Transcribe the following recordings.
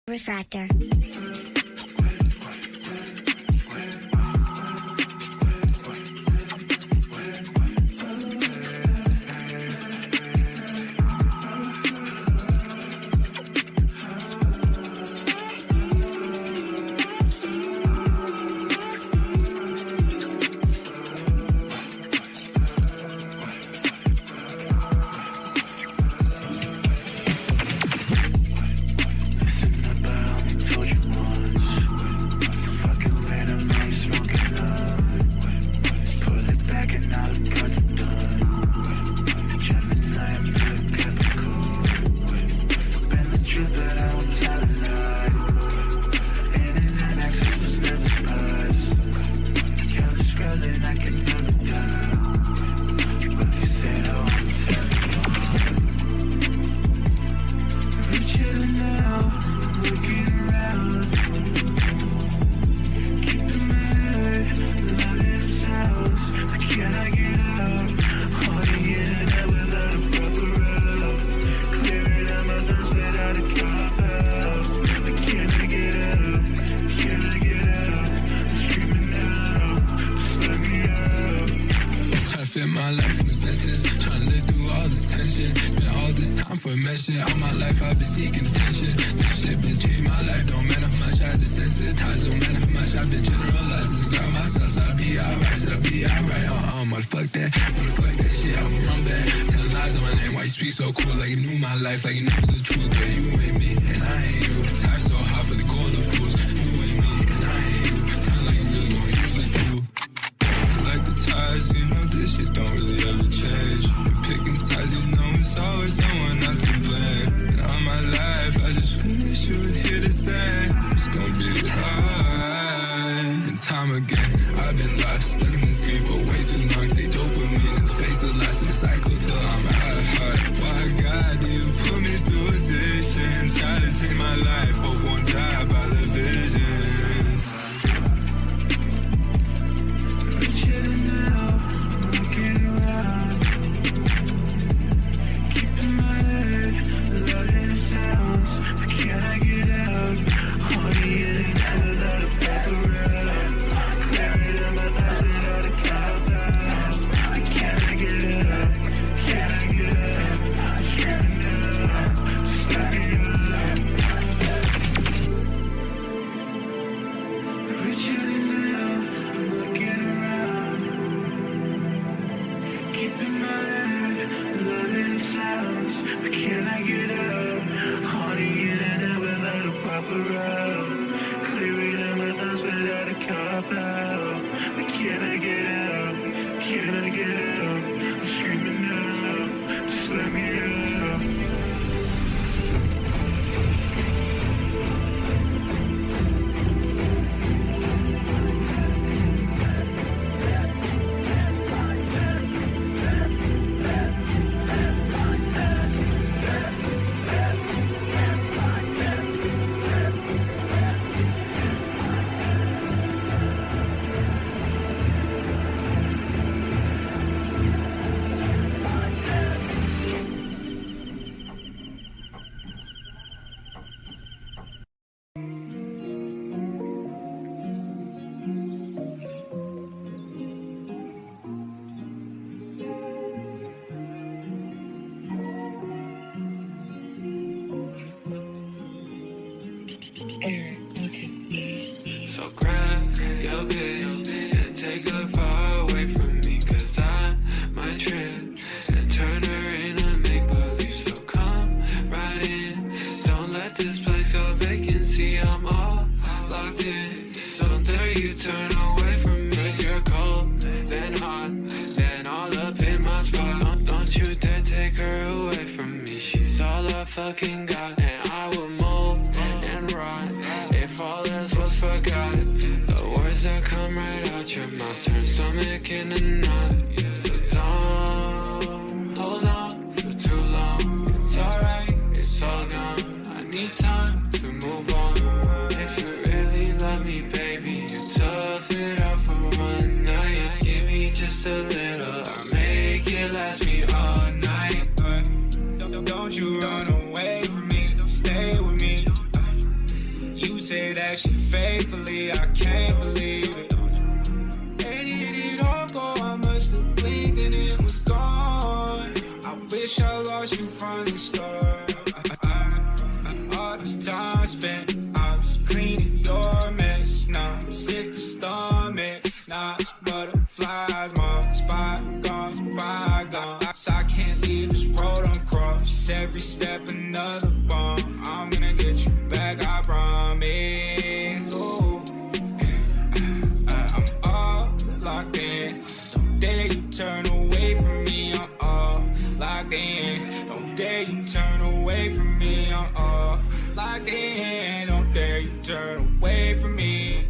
Refractor. My life in a sentence, trying to live through all this tension. Spent all this time for a mission. All my life I've been seeking attention. This shit been changing my life. Don't matter how much I desensitize. Don't matter how much I've been generalizing. Grab myself, so I'll be alright. Said I'll be alright. Motherfuck that. Motherfuck that shit. I'm run back. Telling lies on my name. Why you speak so cool? Like you knew my life. Like you knew the truth. But you ain't me and I ain't you. Tie so hard for the golden fools. You ain't me and I ain't you. Sound like you really gonna use it through. Like the ties, you know this shit don't really ever change. You're picking sides, you know it's always someone not to blame. And all my life, I just wish you would hear the same. It's gonna be hard. And time again, I've been lost, stuck in this game for way too long. They dopamine in the face of lies in the cycle till I'm out of heart. Why God do you put me through addiction? Try to take my life, but won't die by the visions. So grab your bitch and take her far away from me, cause I might trip and turn her in a make-believe. So come right in, don't let this place go vacant. See, I'm all locked in, don't dare you turn away from me. First you're cold, then hot, then all up in my spot. Don't you dare take her away from me. She's all I fucking got, and I will mold and rot if all else was forgotten. The words that come right out your mouth turn stomach into knot. So don't hold on for too long. It's alright, it's all gone. I need time to move on. If you really love me, baby, you tough it out for one night. Give me just a little, I'll make it last me all night. Don't you run away from me, stay with me. faithfully, I can't believe it. And did it all go? I must have blinked and it was gone. I wish I lost you from the start. All this time spent, I was cleaning your mess. Now I'm sick of stomach. Now it's butterflies, my bygones, bygones. I can't leave this road uncrossed. Every step another bomb. I'm gonna get you back, I promise. Ooh. I'm all locked in. Don't dare you turn away from me. I'm all locked in. Don't dare you turn away from me. I'm all locked in. Don't dare you turn away from me.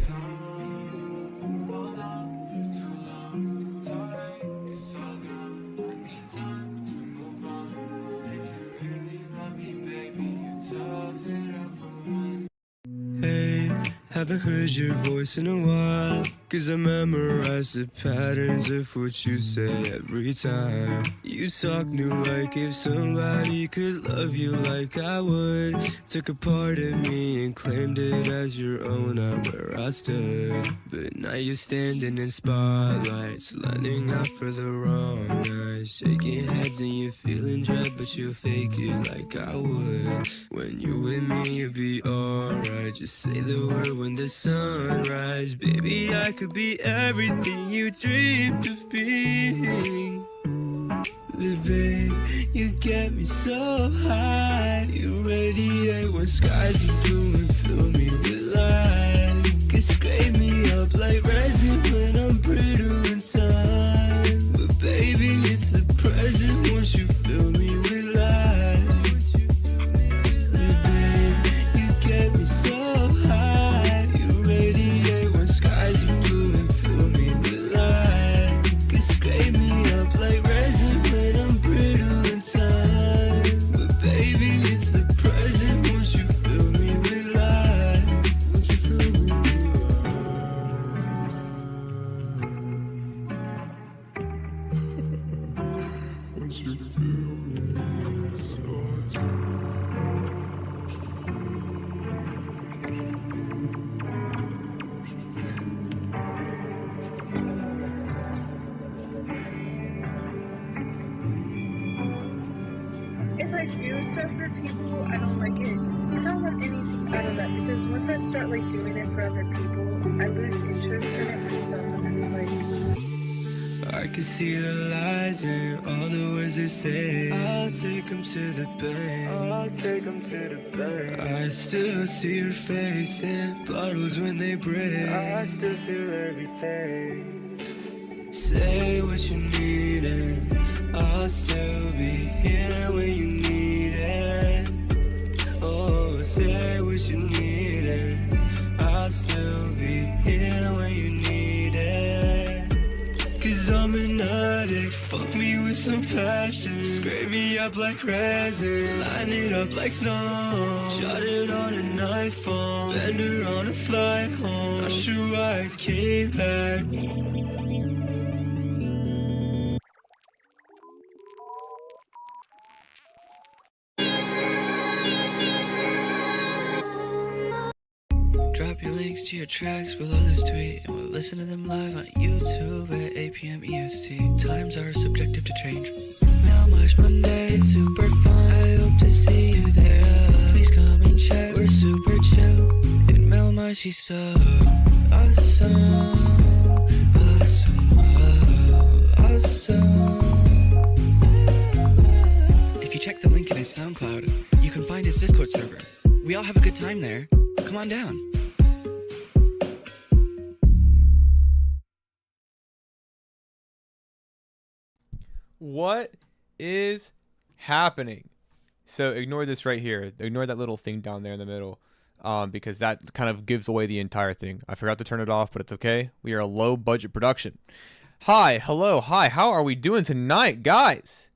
Hey, haven't heard your voice in a while, 'cause I memorize the patterns of what you say every time. You talk new like if somebody could love you like I would. Took a part of me and claimed it as your own, not where I stood. But now you're standing in spotlights, lining up for the wrong nights. Shaking heads and you're feeling dread, but you'll fake it like I would. When you're with me, you'll be alright. Just say the word when the sun rises. Baby, I could be everything you dreamed of being. But babe, you get me so high. You radiate when skies are blue and fill me with light. You can scrape me up like resin when I'm brittle in time. But baby, it's the present once you fill me with light. But babe, you get me so high. You radiate when skies are blue and fill me with light. You can scrape me up like resin when I'm brittle in time. But baby, it's the present once you fill me with light. Once you fill me with light. Once you fill me with light. If I do stuff for people, I don't like it. I don't want anything out of that because once I start like doing it for other people, I lose interest in it myself and it's like. I can see the lies in all the words they say. I'll take them to the bank. I'll take them to the bank. I still see your face in bottles when they break. I still feel everything. Say what you need and I'll still be here when you need it. Oh, say what you need and I'll still be here when you need it. 'Cause I'm an addict, fuck me with some passion. Scrape me up like resin, line it up like snow. Shot it on an iPhone, bend her on a flight home. Not sure why I came back. Drop your links to your tracks below this tweet, and we'll listen to them live on YouTube at 8 p.m. EST. Times are subjective to change. Melmige Monday, super fun. I hope to see you there. Please come and chat. We're super chill. And Melmige, she's so awesome. Awesome. Awesome. If you check the link in his SoundCloud, you can find his Discord server. We all have a good time there. Come on down. What is happening? So ignore this right here. Ignore that little thing down there in the middle, because that kind of gives away the entire thing. I forgot to turn it off, but it's okay. We are a low budget production. Hi, hello, hi. How are we doing tonight, guys?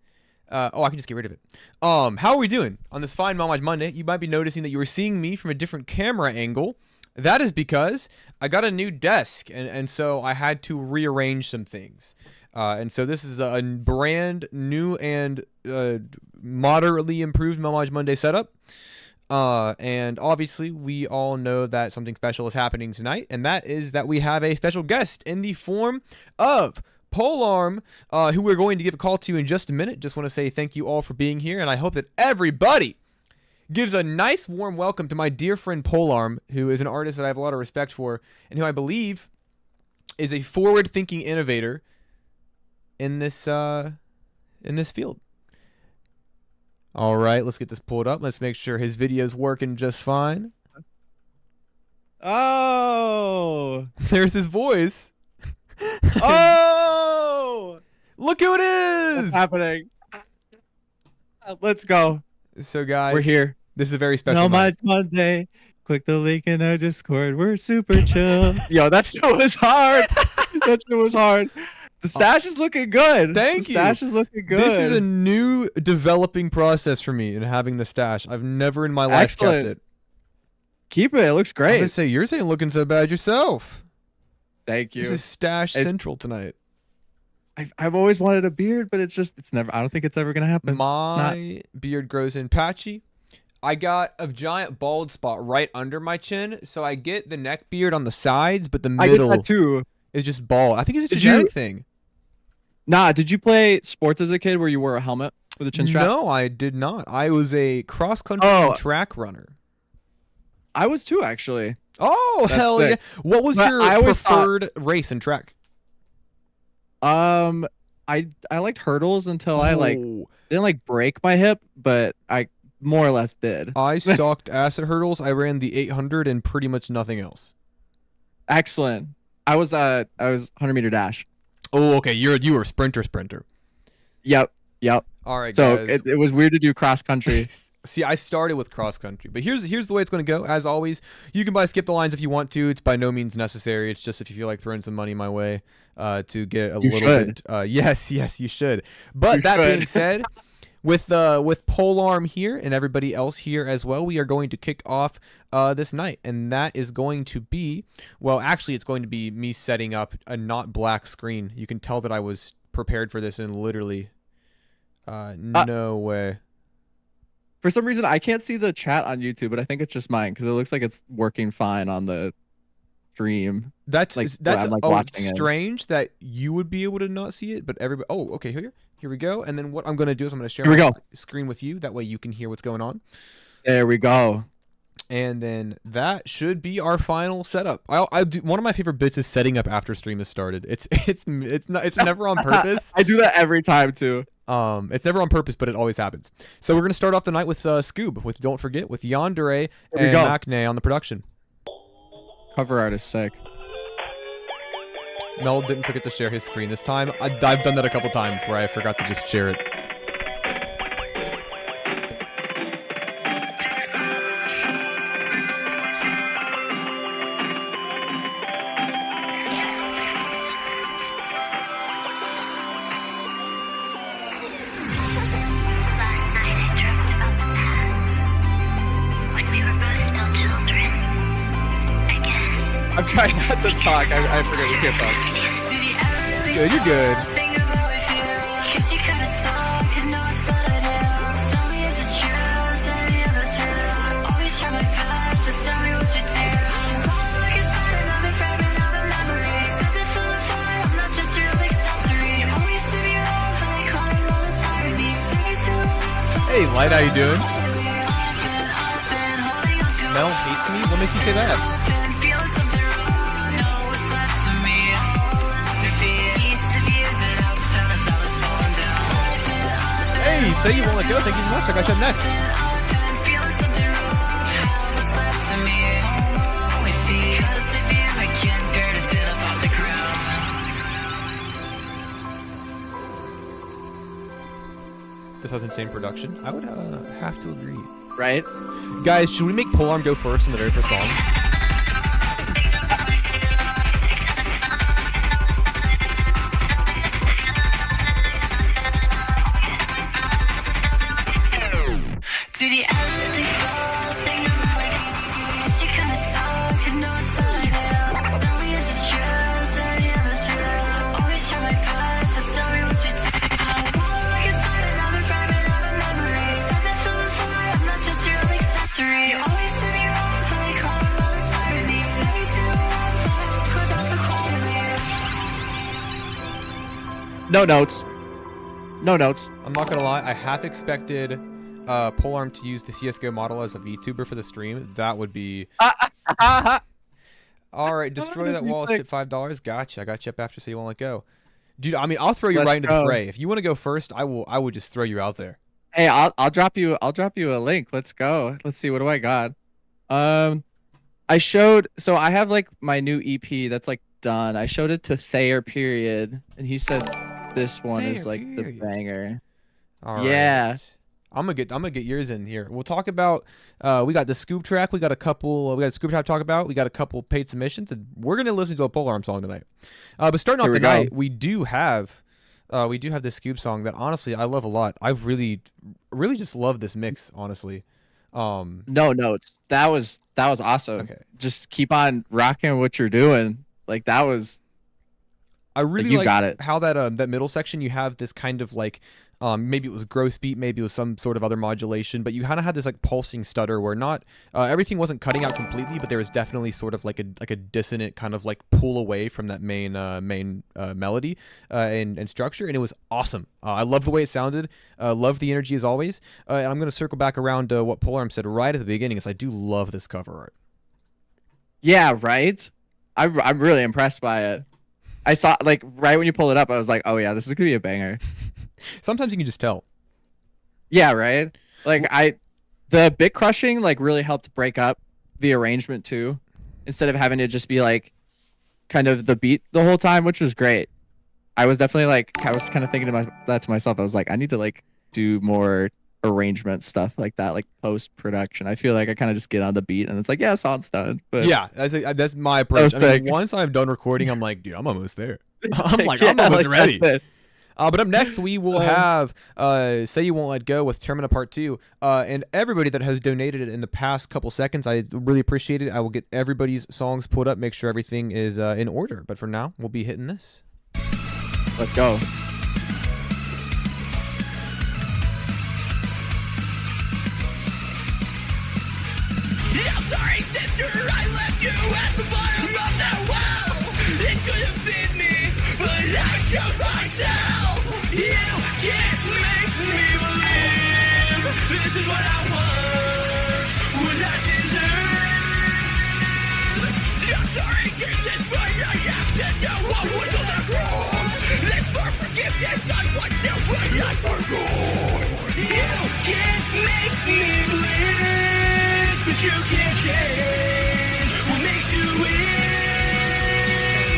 Oh, I can just get rid of it. How are we doing on this fine Melmige Monday? You might be noticing that you were seeing me from a different camera angle. That is because I got a new desk, and so I had to rearrange some things. And so this is a brand new and moderately improved Melmige Monday setup. And obviously, we all know that something special is happening tonight, and that is that we have a special guest in the form of POLEARM, who we're going to give a call to in just a minute. Just want to say thank you all for being here, and I hope that everybody gives a nice warm welcome to my dear friend POLEARM, who is an artist that I have a lot of respect for, and who I believe is a forward-thinking innovator in this field. All right, let's get this pulled up. Let's make sure his video's working just fine. Oh, There's his voice. oh, Look who it what's is! happening? Let's go. So, guys, We're here. This is a very special No night. Much Monday. Click the link in our Discord. We're super chill. Yo, that shit was hard. That shit was hard. The stash is looking good. Thank the you. Stash is looking good. This is a new developing process for me in having the stash. I've never in my life Excellent. kept it. Keep it. It looks I'm gonna great. say yours ain't looking so bad yourself. Thank you. This is stash It- central tonight. I've always wanted a beard, but it's never. I don't think it's ever gonna happen. My beard grows in patchy. I got a giant bald spot right under my chin, so I get the neck beard on the sides, but the I get middle that too. is just bald. I think it's a Did genetic you- thing. Nah, did you play sports as a kid where you wore a helmet with a chin strap? No, I did not. I was a cross-country Oh. and track runner. I was too, actually. Oh, That's hell sick. yeah. What was But your I always preferred race in track? I liked hurdles until I Oh, didn't break my hip, but I more or less did. I sucked ass at hurdles. I ran the 800 and pretty much nothing else. Excellent. I was 100-meter dash. Oh, okay. You were a sprinter. Yep. All right, So guys. it was weird to do cross country. See, I started with cross country, but here's the way it's going to go. As always, you can buy skip the lines if you want to. It's by no means necessary. It's just if you feel like throwing some money my way to get a You little should. bit. Yes, you should. But You that should. being said, with POLEARM here and everybody else here as well, we are going to kick off this night, and that is going to be, well, actually, it's going to be me setting up a not black screen. You can tell that I was prepared for this in literally no way. For some reason, I can't see the chat on YouTube, but I think it's just mine because it looks like it's working fine on the stream. That's Like, that's I'm, like, oh, watching it. strange that you would be able to not see it, but everybody. Oh, okay, here we go. And then what I'm gonna do is I'm gonna share Here we my go. screen with you. That way you can hear what's going on. There we go. And then that should be our final setup. I do, one of my favorite bits is setting up after stream has started. It's never on purpose. I do that every time too. It's never on purpose, but it always happens. So we're gonna start off the night with Scoob with Don't Forget with Yandere we and go. Macne on the production. Cover art is sick. Mel didn't forget to share his screen this time. I've done that a couple times where I forgot to just share it. Last night I dreamt about the past, when we were both still children. I guess. I'm trying not to talk. I forget we can't talk. Good, you're good. Hey, Light, how you doing? Mel hates me? What makes you say that? Hey, say you won't let go. Thank you so much. I got you up next. This has insane production. I would have to agree. Right? Guys, should we make POLEARM go first in the very first song? Did he ever think about it? She kinda suck, and know it's not ideal. Tell me is it true, said the other's true. Always try my best, so tell me what's your deal. I walk inside another fragment of a memory. Set that full of fire, I'm not just your accessory. No notes. No notes. I'm not gonna lie, I half expected POLEARM to use the CSGO model as a VTuber for the stream. That would be... Alright, destroy that wall, tip $5. Gotcha, I got you up after, so you won't let go. Dude, I mean, I'll throw you right into the fray. If you want to go first, I will just throw you out there. Hey, I'll drop you a link. Let's go. Let's see, what do I got? I showed, so I have like my new EP that's like done. I showed it to Thayer period, and he said this one is like the banger. All right. Yeah. I'm gonna get yours in here. We'll talk about we got the scoop track, we got a scoop track to talk about, we got a couple paid submissions, and we're gonna listen to a POLEARM song tonight. But starting off the night, we do have this scoop song that honestly I love a lot. I really just love this mix, honestly. No notes. That was awesome. Okay. Just keep on rocking what you're doing. Like that was. I really you like got it. How that middle section you have this kind of like maybe it was gross beat, maybe it was some sort of other modulation, but you kind of had this like pulsing stutter where not everything wasn't cutting out completely, but there was definitely sort of like a dissonant kind of like pull away from that main melody and structure, and it was awesome. I love the way it sounded. Love the energy as always. And I'm gonna circle back around to what POLEARM said right at the beginning, is I do love this cover art. Yeah, right. I'm really impressed by it. I saw like right when you pulled it up, I was like, oh yeah, this is gonna be a banger. Sometimes you can just tell. Yeah, right. Like the bit crushing like really helped break up the arrangement too, instead of having it just be like kind of the beat the whole time, which was great. I was definitely like, I was kind of thinking that to myself. I was like, I need to like do more arrangement stuff like that, like post production. I feel like I kind of just get on the beat and it's like, yeah, song's done. But yeah, that's my approach. I mean, once I'm done recording, I'm like, dude, I'm almost there. I'm like, I'm almost ready. But up next, we will have Say You Won't Let Go with Termina Part 2. And everybody that has donated in the past couple seconds, I really appreciate it. I will get everybody's songs pulled up, make sure everything is in order. But for now, we'll be hitting this. Let's go. I'm sorry, sister, I left you at the bottom of that well. It could have been me, but I chose myself. You can't make me believe this is what I want, what I deserve. I'm sorry, Jesus, but I have to know what was all that wrong. Let's for forgiveness, I want to, but I forgot. You can't make me believe, but you can't change what makes you win.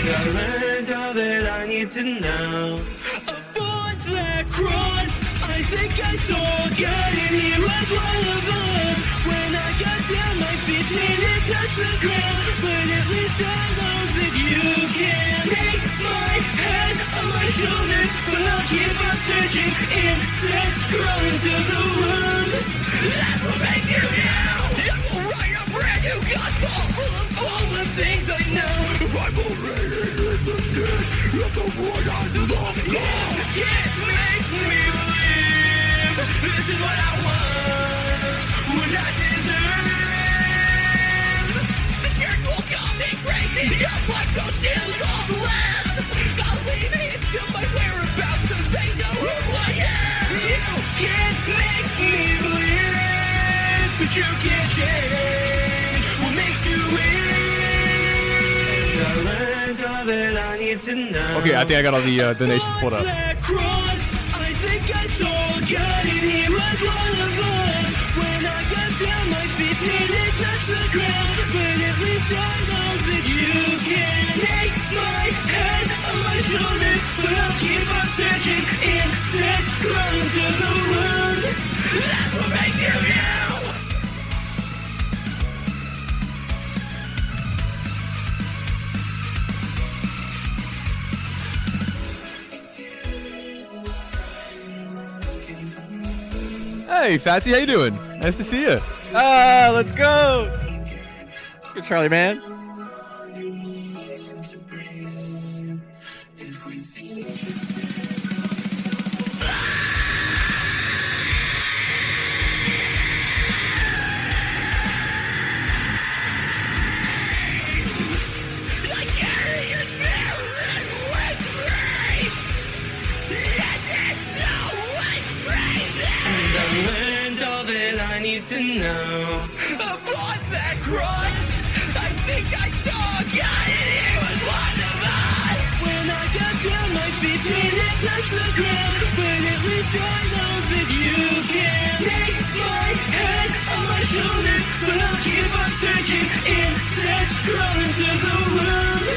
I learned all that I need to know. Upon that cross, I think I saw God, and He was one of us. When I got down, my feet didn't touch the ground, but at least I know that you can take my head on my shoulders, but I'll keep on searching. Insects grow into the wound. That's what makes you now. I will write a brand new gospel full of all the things I know. I'm already in the skin of the one I love. You can't make me believe this is what I want, what I deserve. The church will call me crazy. Your blood goes still off left. I'll leave it to my whereabouts so they know who I am. You can't make me believe, but you can't change what makes you win. I learned all that I need to know. Okay, I think I got all the donations pulled up. That cross, I think I saw God, and He was one of us. When I got down, my feet didn't touch the ground, but at least I know that you can take my head on my shoulders, but I'll keep on searching. Insects grow into the wound. That's what makes you you. Hey, Fatsy, how you doing? Nice to see you. Let's go. Good Charlie, man. I carry your spirit with me. need to know. Upon that cross, I think I saw God and He was one of us. When I got down, my feet didn't touch the ground, but at least I know that you can take my head on my shoulders, but I'll keep on searching. Insects crawl into the wound.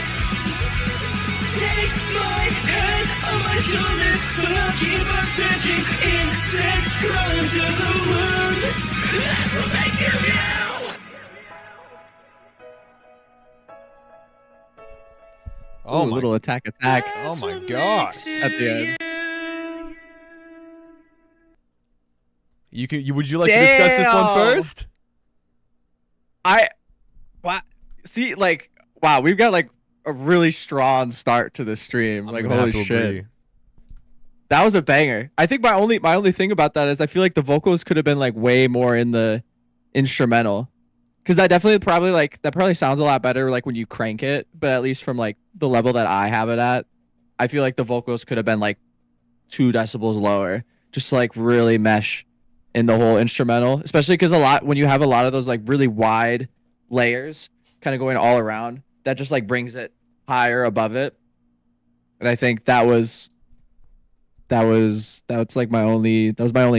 Take my head on my shoulders, but I'll keep on searching. Insects crawl into the wound. That's what makes you you. Oh Ooh, my, little attack. oh my god. At the end. Would you like to discuss this one Damn. first? Wow. See, like, wow, we've got like a really strong start to the stream. I'm Like, gonna holy have to shit. agree. That was a banger. I think my only thing about that is I feel like the vocals could have been like way more in the instrumental. Cause that probably sounds a lot better like when you crank it, but at least from like the level that I have it at, I feel like the vocals could have been like 2 decibels lower, just to, like really mesh in the whole instrumental, especially because when you have a lot of those like really wide layers kind of going all around, that just like brings it higher above it. And I think that was like my only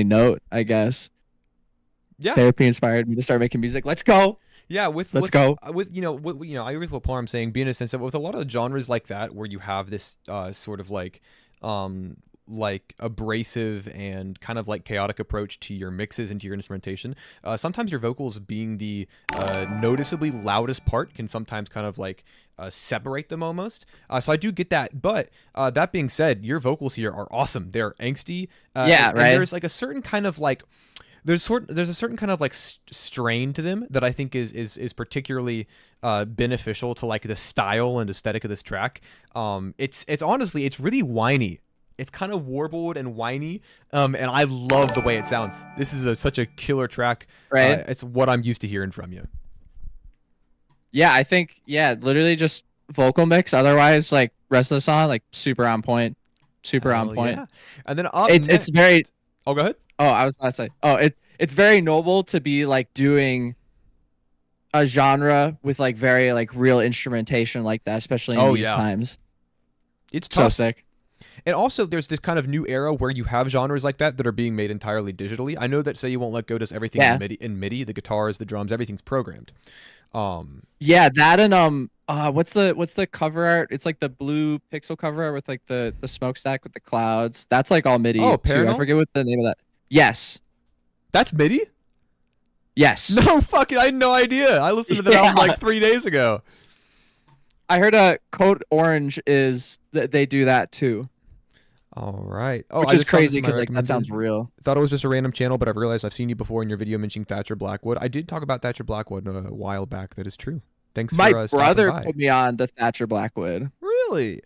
note, I guess. Yeah. Therapy inspired me to start making music. Let's go. Yeah, Let's go. I agree with what POLEARM saying, being in a sense that with a lot of genres like that, where you have this sort of like abrasive and kind of like chaotic approach to your mixes and to your instrumentation, sometimes your vocals being the noticeably loudest part can sometimes kind of like separate them almost. So I do get that, but that being said, your vocals here are awesome. They're angsty. And right. there's like a certain kind of like there's a certain kind of like strain to them that I think is particularly beneficial to like the style and aesthetic of this track. It's honestly, it's really whiny. It's kind of warbled and whiny, and I love the way it sounds. This is such a killer track. Right. It's what I'm used to hearing from you. Yeah, I think literally just vocal mix. Otherwise, like rest of the song, like super on point. Hell yeah. And then up It's very. Oh, go ahead. Oh, I was gonna say. Oh, it's very noble to be like doing a genre with like very like real instrumentation like that, especially in these times. It's so tough. sick. And also, there's this kind of new era where you have genres like that are being made entirely digitally. I know that Say You Won't Let Go does everything in MIDI, the guitars, the drums, everything's programmed. Yeah, that and what's the cover art? It's like the blue pixel cover art with like the smokestack with the clouds. That's like all MIDI too. Paranol? I forget what the name of that. Yes. That's MIDI? Yes. No, fucking, I had no idea. I listened to that album like 3 days ago. I heard Code Orange they do that too. All right. Oh, which is crazy because like that sounds real. Thought it was just a random channel, but I've realized I've seen you before in your video mentioning Thatcher Blackwood. I did talk about Thatcher Blackwood a while back. That is true. Thanks My for brother stopping by. put me on to Thatcher Blackwood. Really?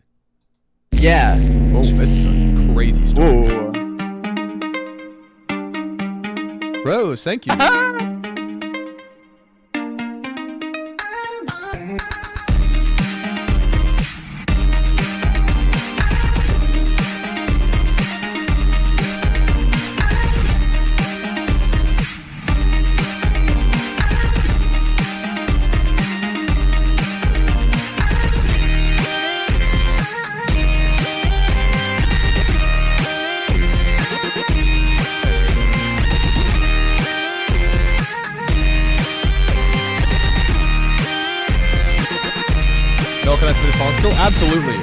Yeah. Oh, this is a crazy story. Ooh. Rose, thank you. No, can I spin this song still? Absolutely.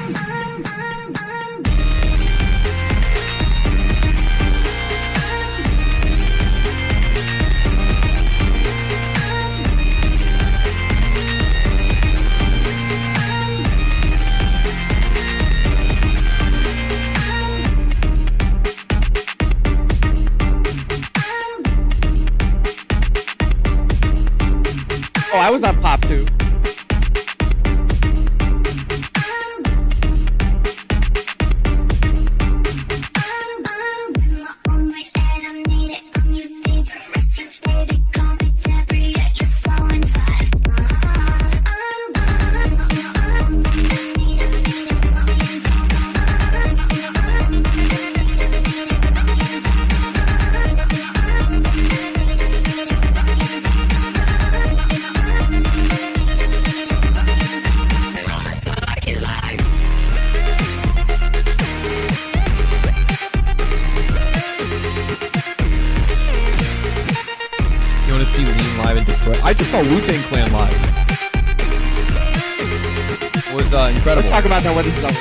Oh, I was on pop too. want to see Lean live in Detroit? I just saw Wu-Tang Clan live. It was incredible. Let's talk about that when this is over.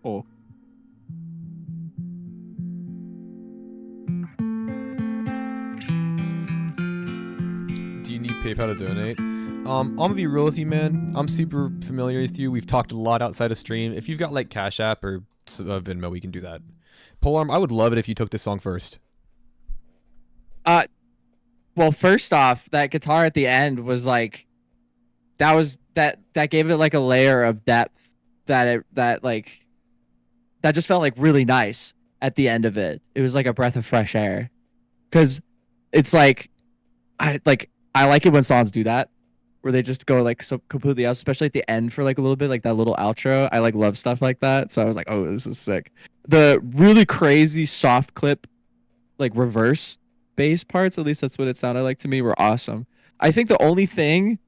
Oh. Do you need PayPal to donate? I'm gonna be real with you, man. I'm super familiar with you. We've talked a lot outside of stream. If you've got like Cash App or Venmo, we can do that. POLEARM, I would love it if you took this song first. Well, first off, that guitar at the end was like, that gave it like a layer of depth that just felt like really nice at the end of it. It was like a breath of fresh air, because it's like, I like it when songs do that, where they just go like so completely out, especially at the end for like a little bit, like that little outro. I like love stuff like that, so I was like, oh, this is sick. The really crazy soft clip, like reverse bass parts, at least that's what it sounded like to me, were awesome. I think the only thing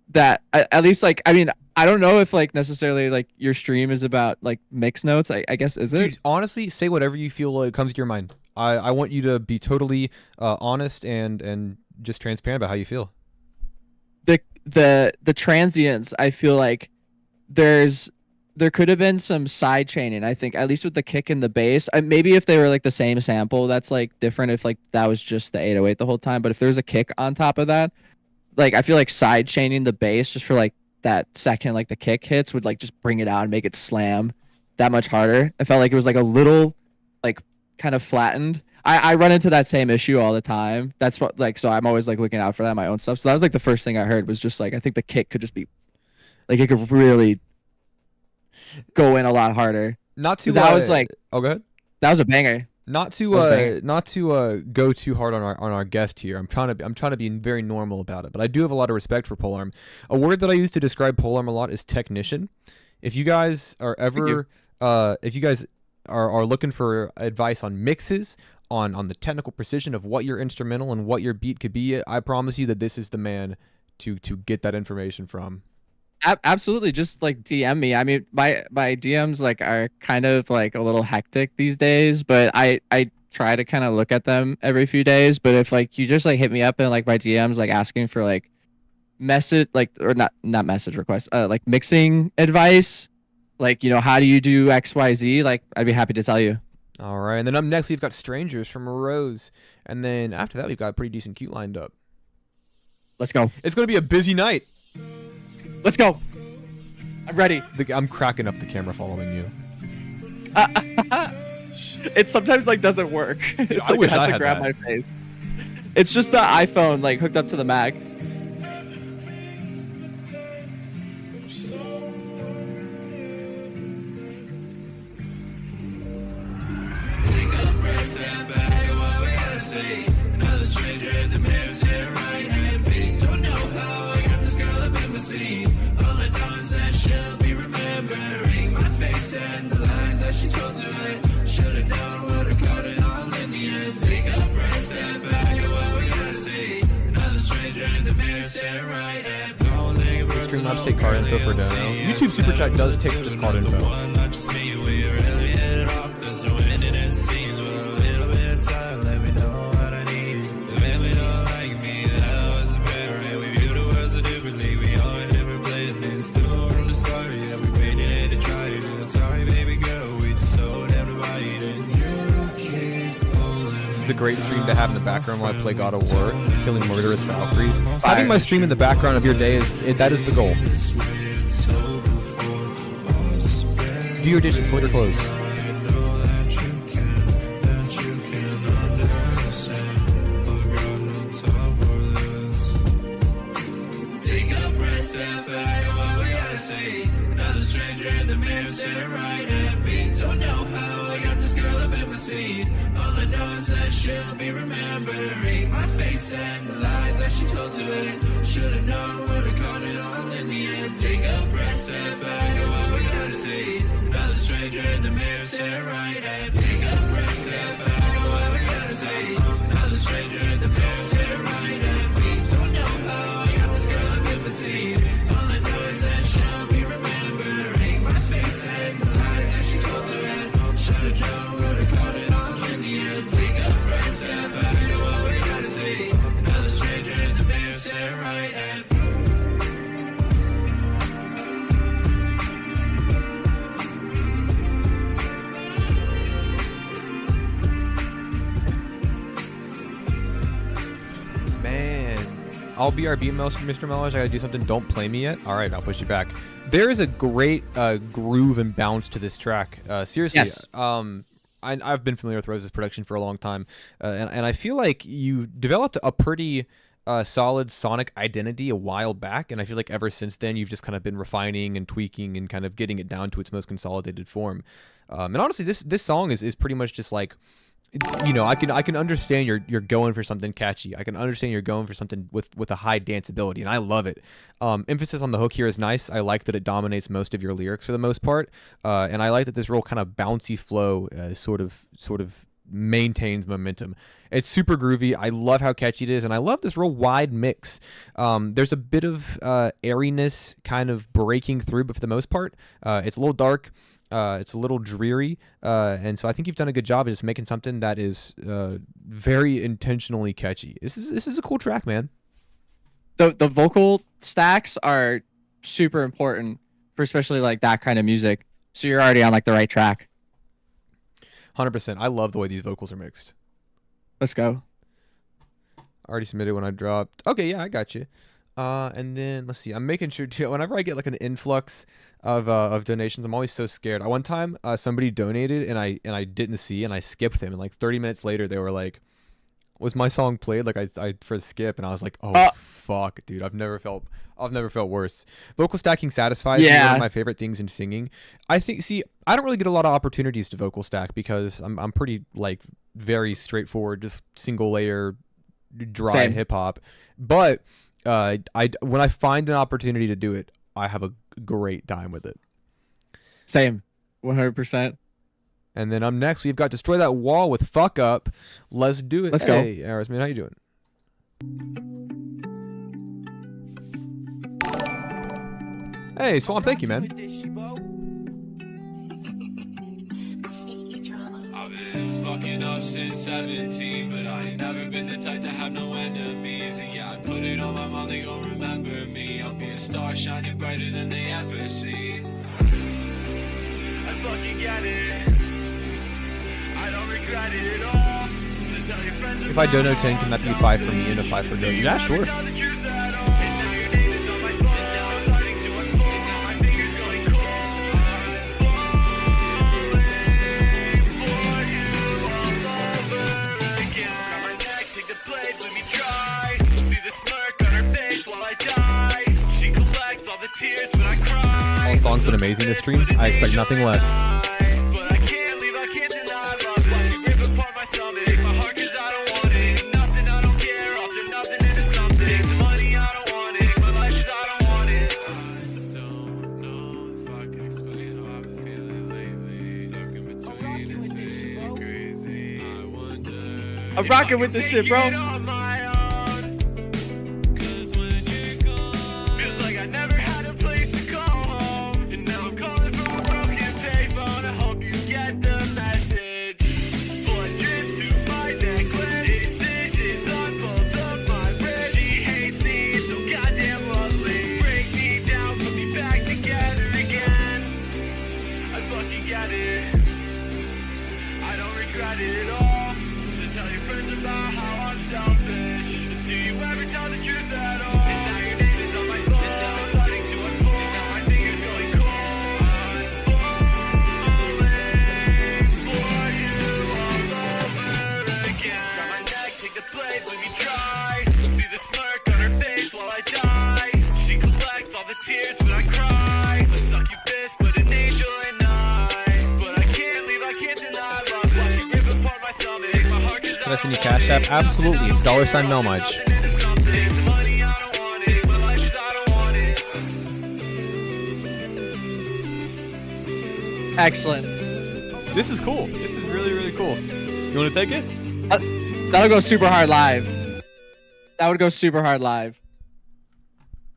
that at least like, I mean, I don't know if like necessarily like your stream is about like mix notes. I guess, is it? Dude, honestly, say whatever you feel comes to your mind. I want you to be totally honest and just transparent about how you feel. The transients, I feel like there could have been some side chaining, I think, at least with the kick and the bass. Maybe if they were like the same sample, that's like different if like that was just the 808 the whole time. But if there's a kick on top of that, like I feel like side chaining the bass just for like that second like the kick hits would like just bring it out and make it slam that much harder. I felt like it was like a little like kind of flattened. I run into that same issue all the time. That's what like, so I'm always like looking out for that in my own stuff. So that was like the first thing I heard was just like, I think the kick could just be like, it could really go in a lot harder. Not to that was like, oh, go ahead. That was a banger. Not to go too hard on our guest here. I'm trying to be very normal about it, but I do have a lot of respect for POLEARM. A word that I use to describe POLEARM a lot is technician. If you guys are ever if you guys are looking for advice on mixes, on the technical precision of what your instrumental and what your beat could be, I promise you that this is the man to get that information from. Absolutely, just like DM me. I mean, my DMs like are kind of like a little hectic these days, but I try to kind of look at them every few days. But if like you just like hit me up in like my DMs like asking for like message, like, or not message requests, like mixing advice, like, you know, how do you do XYZ, like I'd be happy to tell you. All right, and then up next we've got Strangers from Rose, and then after that we've got a pretty decent cute lined up. Let's go. It's gonna be a busy night. Let's go. I'm ready. I'm cracking up the camera following you. It sometimes like doesn't work. Dude, it's I like wish it has I to had grab that. my face. It's just the iPhone like hooked up to the Mac. Another stranger in the mirror staring right at me. Don't know how I got this girl up in my scene. All I know is that she'll be remembering my face and the lines that she told to it. Should've known, would've caught it all in the end. Take a breath, step back, and what we gotta see. Another stranger in the mirror staring right at me. Streamlabs take card info for dono. YouTube Super Chat does take just card info. Not just me, we really hit it off. There's no ending in scenes, but a little bit of time. Let me know what I need. The family don't like me, that was a parent. We view the world so differently, we all in different places. Still from the start, yeah, we waited and to try it. I'm sorry, baby girl, we just so damn divided. This is a great stream to have in the background while I play God of War, killing murderous Valkyries. Having my stream in the background of your day that is the goal. Do your dishes, hold your clothes. Take a breath, step back, what we gotta say. Another stranger in the mirror staring right at me. Don't know how I got this girl up in my seat. All I know is that she'll be remembering my face and the lies that she told to it. Should've known, would've caught it all in the end. the mirror, stare right at me. Take a breath, step back, what we gotta say. Another stranger in the mirror, stare right at me. Don't know how I got this girl up in my seat. All I know is that she'll be remembering my face and the lies that she told to her. Should've known, would've caught it all in the end. Take a breath, step back, what we gotta say. Another stranger in the mirror, stare right at me. I'll be Mr. Mellage. I gotta do something. Don't play me yet. All right, I'll push you back. There is a great groove and bounce to this track. Seriously, Yes. I've been familiar with Rose's production for a long time, and I feel like you developed a pretty solid sonic identity a while back, and I feel like ever since then you've just kind of been refining and tweaking and kind of getting it down to its most consolidated form. And honestly, this song is pretty much just like, you know, I can understand you're going for something catchy. I can understand you're going for something with a high danceability, and I love it. Emphasis on the hook here is nice. I like that it dominates most of your lyrics for the most part, and I like that this real kind of bouncy flow sort of maintains momentum. It's super groovy. I love how catchy it is, and I love this real wide mix. There's a bit of airiness kind of breaking through, but for the most part, it's a little dark. It's a little dreary, and so I think you've done a good job of just making something that is very intentionally catchy. This is a cool track, man. The vocal stacks are super important for especially like that kind of music. So you're already on like the right track. 100%. I love the way these vocals are mixed. Let's go. Already submitted when I dropped. Okay, yeah, I got you. And then let's see. I'm making sure too. Whenever I get like an influx of donations, I'm always so scared. One time, somebody donated and I didn't see, and I skipped them. And like 30 minutes later, they were like, "Was my song played?" Like I for a skip, and I was like, "Oh fuck, dude! I've never felt worse." Vocal stacking satisfies me. One of my favorite things in singing. I think. See, I don't really get a lot of opportunities to vocal stack because I'm pretty like very straightforward, just single layer, dry hip hop. But when I find an opportunity to do it, I have a great time with it. Same, 100%. And then next, we've got Destroy That Wall with Fuck Up. Let's do it. Let's go. Hey, Aris, man, how you doing? Hey, Swamp, thank you, man. I've been fucking up since 17, but I ain't never been the type to have no enemies. And yeah, I put it on my mind, they gon' remember me. I'll be a star shining brighter than they ever see. I fucking get it. I don't regret it at all. So tell your friends If I dono 10, can that be 5 for me and a 5 for Dono? Yeah, sure. All songs been amazing this stream. I expect nothing less. But I can't leave, I can't deny love. Watch it rip apart my stomach. Take my heart 'cause I don't want it. Nothing, I don't care. I'll turn nothing into something. The money, I don't want it. My life is, I don't want it. I don't know if I can explain how I've been feeling lately. Stuck in between insane and crazy. I wonder. I'm rocking with this shit, bro. On my own. 'Cause when you're gone, feels like I never had a place to call home. And now I'm calling from a broken payphone. I hope you get the message. Blood drips to my necklace. Incisions on both of my wrists. She hates me, it's so goddamn lovely. Break me down, put me back together again. I fucking get it. I don't regret it at all. So tell your friends about how I'm selfish. Do you ever tell the truth at all? And now your name is on my phone. And now it's starting to unfold. And now my fingers going cold. I'm falling for you all over again. Try my neck, take the blade, leave me dry. See the smirk on her face while I die. She collects all the tears when I cry. A succubus, but an angel and I. But I can't leave, I can't deny love. Watch it rip apart my stomach. Take my heart 'cause Can I send you Cash App? Absolutely. It's $ melmige. Excellent. This is cool. This is really, really cool. You want to take it? That'll go super hard live. That would go super hard live.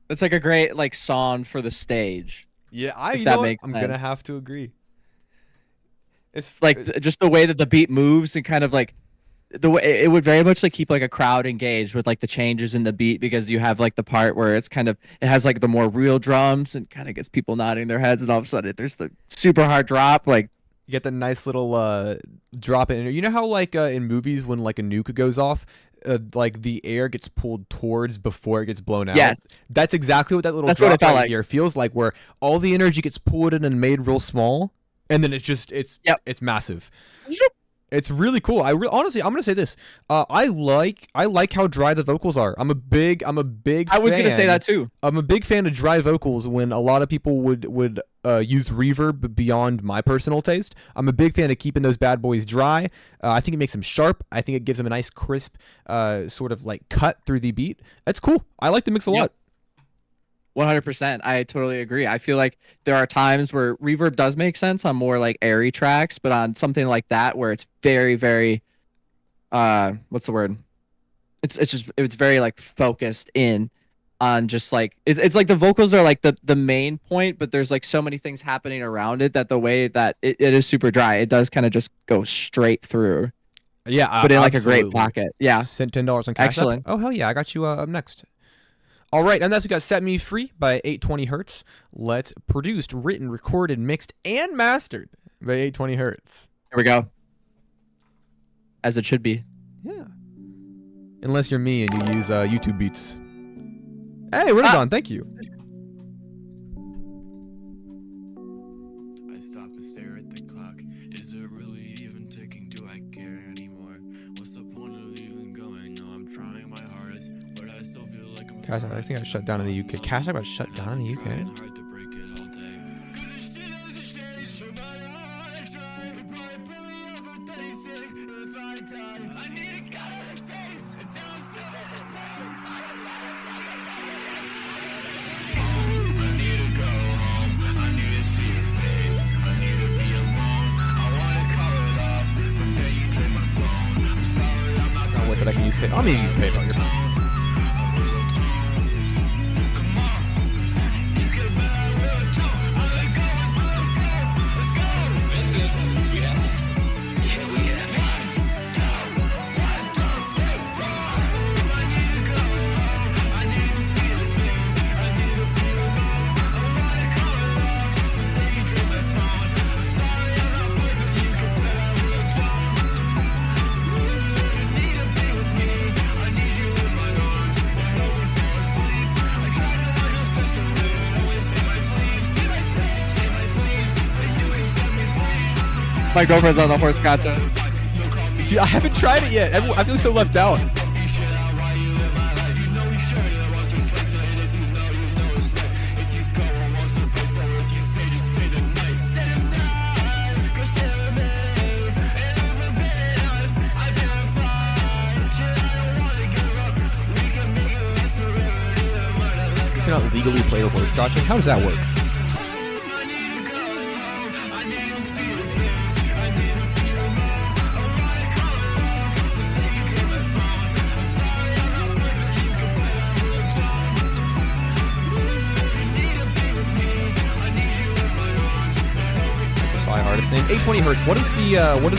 That's like a great like song for the stage. Yeah, If that makes I'm sense. gonna have to agree. It's Like just the way that the beat moves and kind of like the way it would very much like keep like a crowd engaged with like the changes in the beat, because you have like the part where it's kind of it has like the more real drums and kind of gets people nodding their heads, and all of a sudden there's the super hard drop. Like you get the nice little drop in. You know how like in movies when like a nuke goes off, like the air gets pulled towards before it gets blown out. Yes. That's exactly what that little That's what drop it felt right like. here feels like, where all the energy gets pulled in and made real small, and then it's massive. It's really cool. Honestly, I'm gonna say this. I like how dry the vocals are. I'm a big. I was gonna say that too. I'm a big fan of dry vocals when a lot of people would use reverb beyond my personal taste. I'm a big fan of keeping those bad boys dry. I think it makes them sharp. I think it gives them a nice crisp sort of like cut through the beat. That's cool. I like the mix a lot. 100%. I totally agree. I feel like there are times where reverb does make sense on more like airy tracks, but on something like that where it's very, very, what's the word? It's very like focused in on just like it's like the vocals are like the main point, but there's like so many things happening around it that the way that it is super dry, it does kind of just go straight through. Yeah, but in like a absolutely. great pocket. Yeah. Sent $10 on Cash App. Excellent. Oh hell yeah, I got you up next. All right, and that's we got Set Me Free by 820 Hertz. Let's produced, written, recorded, mixed, and mastered by 820 Hertz. Here we go. As it should be. Yeah. Unless you're me and you use YouTube Beats. Hey, where'd it gone? Thank you. I stop and stare at the clock. Is it really even ticking? Do I care anymore? What's the point of even going? No, I'm trying my hardest, but I still feel like I'm Cash App, I think I got shut down in the UK. Cash App got shut down in the UK. trying hard to break it all day. 'Cause this shit is a shame, no matter how I try, it probably put me up at 36 if I die. I need a gun in the face, and now I'm feeling the pain. I don't wanna fucking make it. I need to go home, I need to see your face, I need to be alone. I wanna cut it off, but then you drain my phone. I'm sorry, I'm not Oh, wait, but I can use PayPal. I'm gonna use PayPal. You're fine. My girlfriend's on the horse gotcha. Dude, I haven't tried it yet. I feel so left out. You cannot legally play the horse gotcha. How does that work? Hardest name. 820 Hertz. What is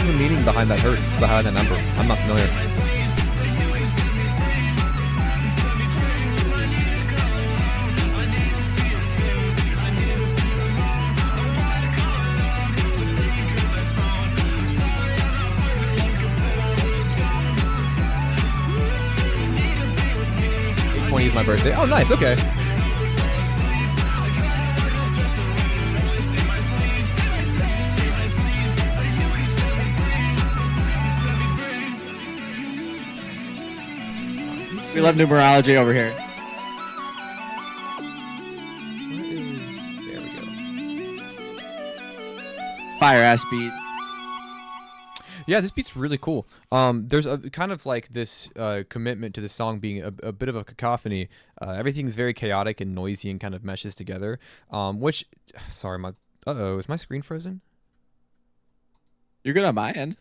the meaning behind that hertz, behind that number? I'm not familiar. Is my birthday. Oh, nice. Okay. We love numerology over here. There we go. Fire ass beat. Yeah, this beat's really cool. There's a kind of like this commitment to the song being a bit of a cacophony. Everything's very chaotic and noisy and kind of meshes together. Which, sorry, is my screen frozen? You're good on my end.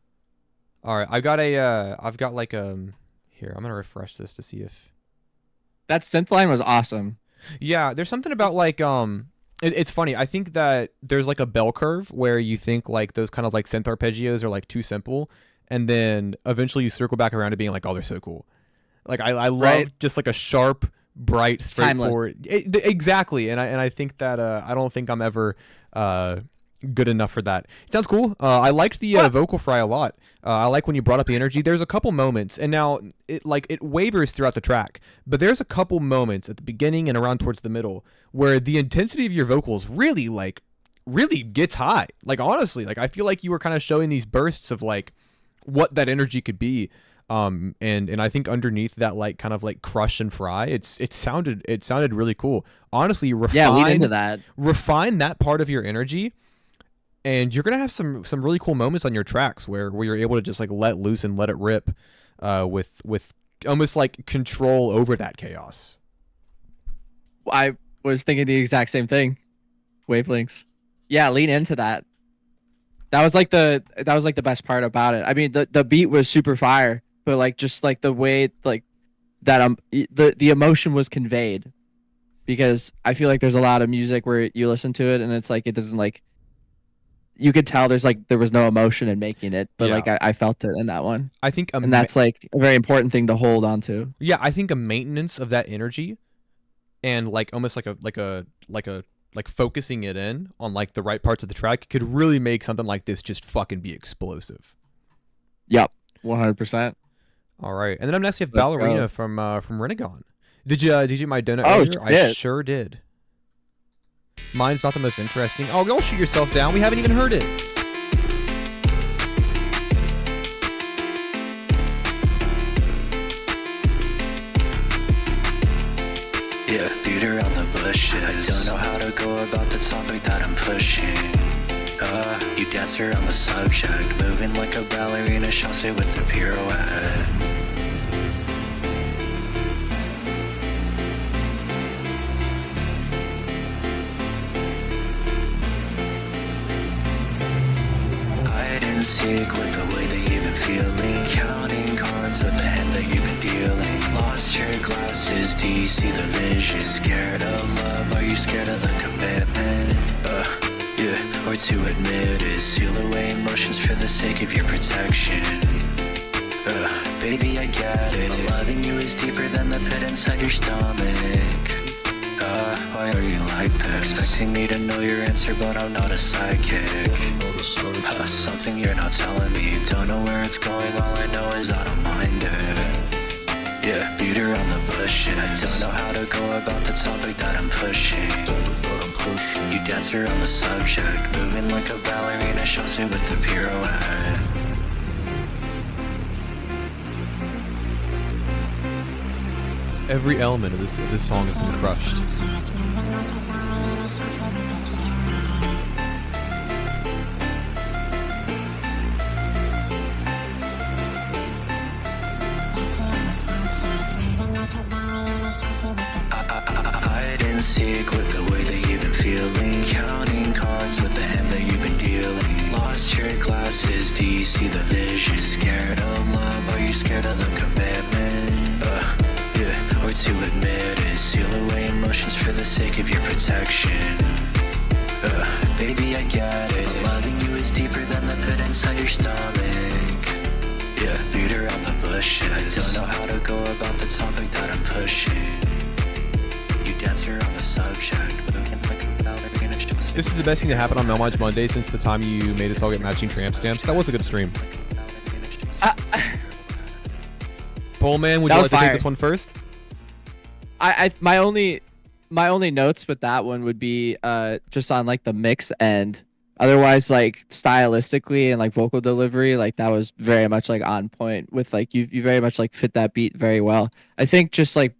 All right, I've got like here, I'm gonna refresh this to see if. That synth line was awesome. Yeah, there's something about like it's funny. I think that there's like a bell curve where you think like those kind of like synth arpeggios are like too simple, and then eventually you circle back around to being like, oh, they're so cool. Like I love Right. just like a sharp, bright, Timeless. straightforward. Exactly, and I think that I don't think I'm ever good enough for that. It sounds cool. I liked the vocal fry a lot. I like when you brought up the energy. There's a couple moments, and now it wavers throughout the track, but there's a couple moments at the beginning and around towards the middle where the intensity of your vocals really gets high. Like honestly, like I feel like you were kind of showing these bursts of like what that energy could be. And I think underneath that like kind of like crush and fry, it sounded really cool. Honestly, Lean into that. refine that part of your energy, and you're gonna have some really cool moments on your tracks where you're able to just like let loose and let it rip, with almost like control over that chaos. I was thinking the exact same thing. Wavelengths. Yeah, lean into that. That was like the best part about it. I mean, the beat was super fire, but like just like the way like that the emotion was conveyed, because I feel like there's a lot of music where you listen to it and it's like it doesn't like, you could tell there was no emotion in making it, but Yeah. like I felt it in that one. I think And that's like a very important thing to hold on to. yeah, I think a maintenance of that energy, and like almost like focusing it in on like the right parts of the track could really make something like this just fucking be explosive. Yep, 100%. All right, and then up next we have Let's Ballerina go. from Renegon. Did you my donut Oh, earlier? I shit. sure did. Mine's not the most interesting. Oh, don't shoot yourself down. We haven't even heard it. Yeah, beat around the bushes. I don't know how to go about the topic that I'm pushing. You dance around the subject, moving like a ballerina, chasse with the pirouette. Hide and seek with the way that you've been feeling, counting cards with the hand that you've been dealing. Lost your glasses, do you see the vision? Scared of love, are you scared of the commitment? Yeah, or to admit it, seal away emotions for the sake of your protection. Baby, I get it, but loving you is deeper than the pit inside your stomach. Why are you like this? Expecting me to know your answer, but I'm not a psychic. Something you're not telling me. Don't know where it's going, all I know is I don't mind it. Yeah, beat around the bushes. I don't know how to go about the topic that I'm pushing. You dance around the subject, moving like a ballerina, chasse with the pirouette. Every element of this song has been crushed. Hide and seek with the way that you've been feeling, counting cards with the hand that you've been dealing. Lost your glasses, do you see the vision? Scared of love, are you scared of the commitment? Yeah, or to admit it, seal away emotions for the sake of your protection. Baby, I get it, but loving you is deeper than the pit inside your stomach. Yeah, beat around the bushes. I don't know how to go about the topic that I'm pushing. You dance around the subject, moving like a ballerina. This is the best thing to happen on Melmige Monday since the time you made us all get matching tramp stamps. That was a good stream. Poleman, would That you was like to take fire. this one first? My only notes with that one would be just on like the mix end. Otherwise, like stylistically and like vocal delivery, like that was very much like on point with like you very much like fit that beat very well. I think just like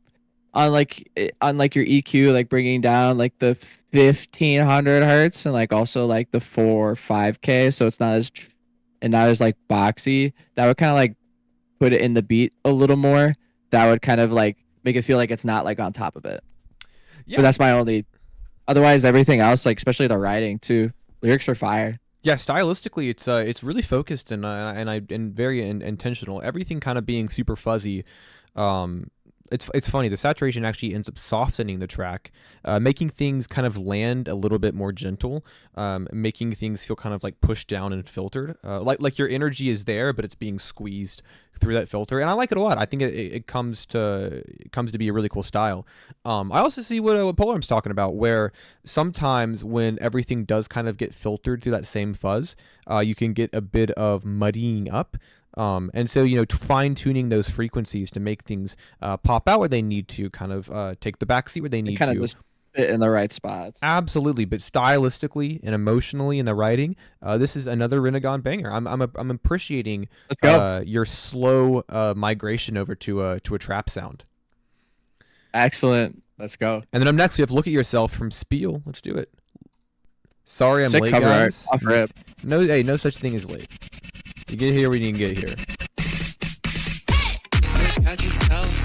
on your EQ, like bringing down like the 1500 hertz and like also like the 4 or 5K, so it's not as like boxy. That would kind of like put it in the beat a little more. That would kind of like make it feel like it's not like on top of it. Yeah. But that's my only. Otherwise, everything else, like especially the writing too, lyrics are fire. Yeah, stylistically, it's really focused and very intentional. Everything kind of being super fuzzy. Um, it's funny. The saturation actually ends up softening the track, making things kind of land a little bit more gentle, making things feel kind of like pushed down and filtered. Like your energy is there, but it's being squeezed through that filter, and I like it a lot. I think it comes to be a really cool style. I also see what POLEARM's talking about, where sometimes when everything does kind of get filtered through that same fuzz, you can get a bit of muddying up. And so, fine tuning those frequencies to make things pop out where they need to, kind of take the backseat where they need kind to. of just fit in the right spots. Absolutely, but stylistically and emotionally in the writing, this is another Renegon banger. I'm appreciating Let's go. Your slow migration over to a trap sound. Excellent. Let's go. And then up next we have Look at Yourself from Spiel. Let's do it. Sorry I'm Sick late, cover art. guys. Off rip. No such thing as late. You get here when you can get here. Look at yourself.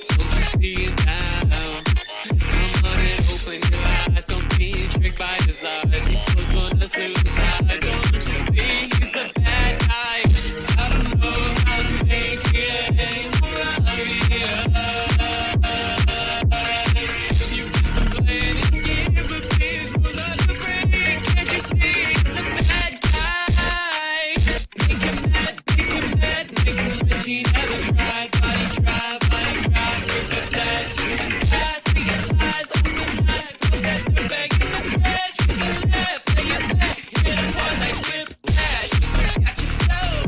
Don't you see it now? Come on and open your eyes. Don't be tricked by his eyes. He puts on a suit and tie. Don't you see he's the bad guy? I don't know how to make it any more obvious. You've just been playing his game, but these rules are the break. Can't you see he's the bad guy? Make him mad, make him wish he never tried. Body drive, with the blast. See his eyes open eyes, close that door back in the crash. With the left, lay it back, hit him hard like whiplash. Got yourself.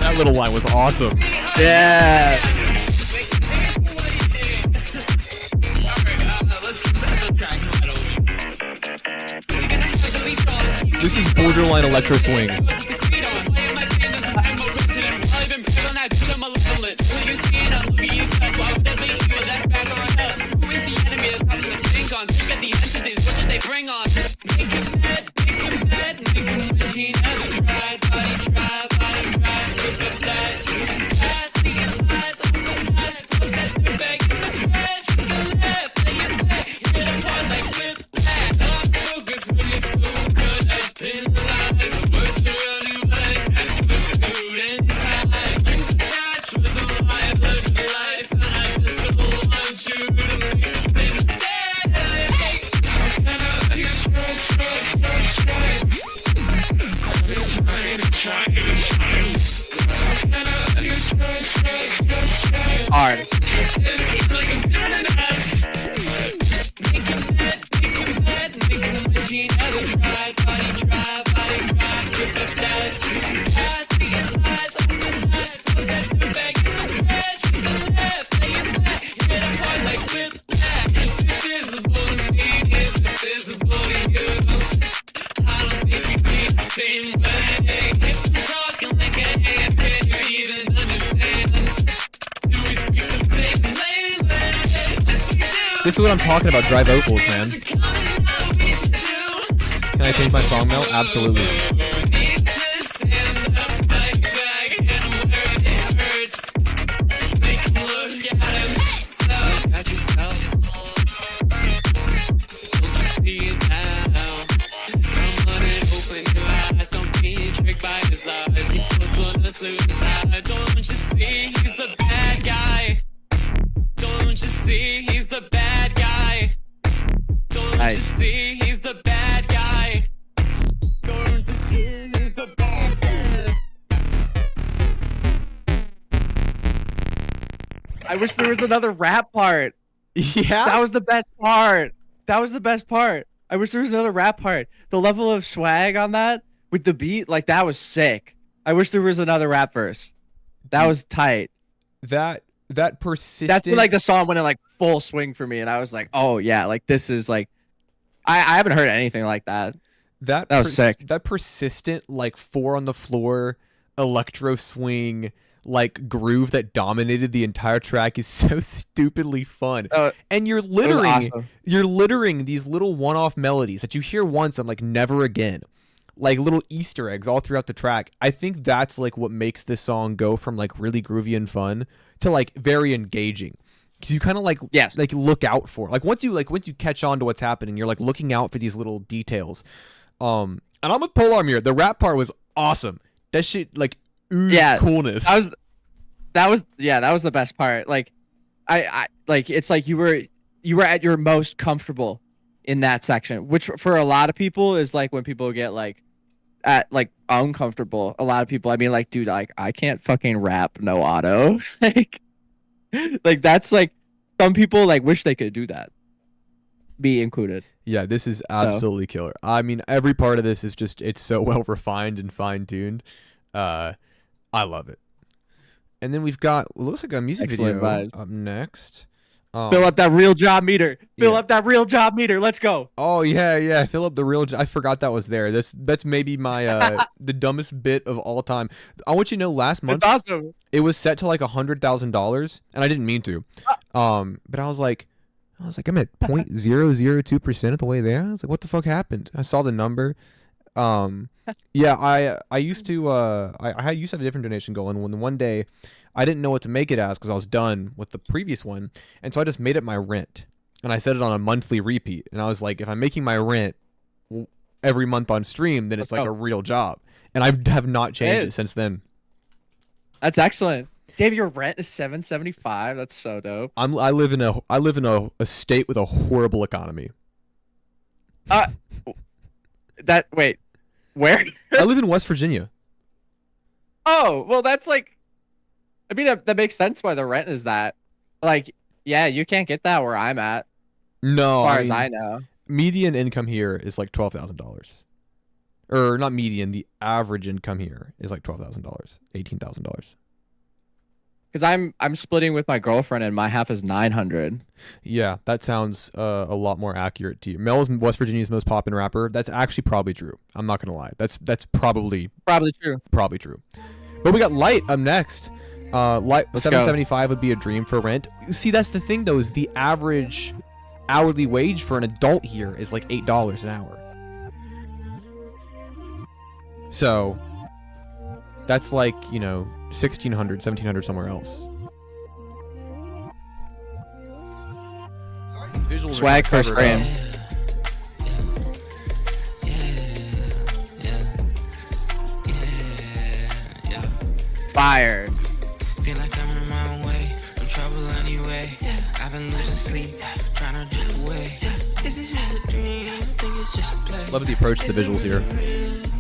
That little line was awesome. Yeah. Make him pay for what he did. Alright, let's set the track right over. He gonna have the leash on. This is borderline electro swing. Hard. This is what I'm talking about, dry vocals, man. Can I change my song mail? Absolutely. Don't you see he's the bad guy? Don't you see he's the bad guy? Don't Nice. you see he's the bad guy? Don't you see he's the bad guy? I wish there was another rap part. Yeah. That was the best part. That was the best part. I wish there was another rap part. The level of swag on that with the beat, like that was sick. I wish there was another rap verse. That was tight. That persistent. That's when like the song went in like full swing for me, and I was like, oh yeah, like this is like, I haven't heard anything like that. That was sick. That persistent like 4 on the floor electro swing like groove that dominated the entire track is so stupidly fun. And you're awesome. littering these little one-off melodies that you hear once and like never again. Like little Easter eggs all throughout the track. I think that's like what makes this song go from like really groovy and fun to like very engaging. because you kind of like Yes. like look out for it. Like once you catch on to what's happening, you're like looking out for these little details. And I'm with POLEARM here. The rap part was awesome. That shit like oozed coolness. That was the best part. Like I like it's like you were at your most comfortable in that section, which for a lot of people is like when people get like at like uncomfortable. A lot of people, I mean, like, dude, like I can't fucking rap no auto. like that's like some people like wish they could do that. Be included. Yeah, this is absolutely killer. I mean, every part of this is just it's so well refined and fine tuned. I love it. And then we've got it looks like a music Excellent video vibes. up next. Fill up that real job meter. Fill yeah. up that real job meter. Let's go. Oh yeah, fill up the real. I forgot that was there. That's maybe my the dumbest bit of all time. I want you to know, last month It's awesome. it was set to like $100,000, and I didn't mean to. But I was like I'm at 0.002% of the way there. I was like, what the fuck happened? I saw the number. Yeah, I used to I used to have a different donation going. When one day I didn't know what to make it as because I was done with the previous one, and so I just made it my rent, and I set it on a monthly repeat. And I was like, if I'm making my rent every month on stream, then it's like a real job. And I have not changed it since then. That's excellent. Dave, your rent is $775. That's so dope. I live in a state with a horrible economy. Wait, where? I live in West Virginia. Oh, well, that's like, I mean, that makes sense why the rent is that. Like, yeah, you can't get that where I'm at. No, as far as I know. Median income here is like $12,000. Or not median, the average income here is like $12,000, $18,000. Because I'm splitting with my girlfriend and my half is 900. Yeah, that sounds a lot more accurate to you. Mel is West Virginia's most popular rapper. That's actually probably true. I'm not gonna lie. That's probably true. Probably true. But we got Light up next. Light $775 would be a dream for rent. See, that's the thing though, is the average hourly wage for an adult here is like $8 an hour. So that's like, you know, $1,600, $1,700 somewhere else. Swag per frame. Fired. Feel like I'm in my own way. I'm trouble anyway. I've been losing sleep, trying to drift away. Is this just a dream? I think it's just a play. Love the approach to the visuals here.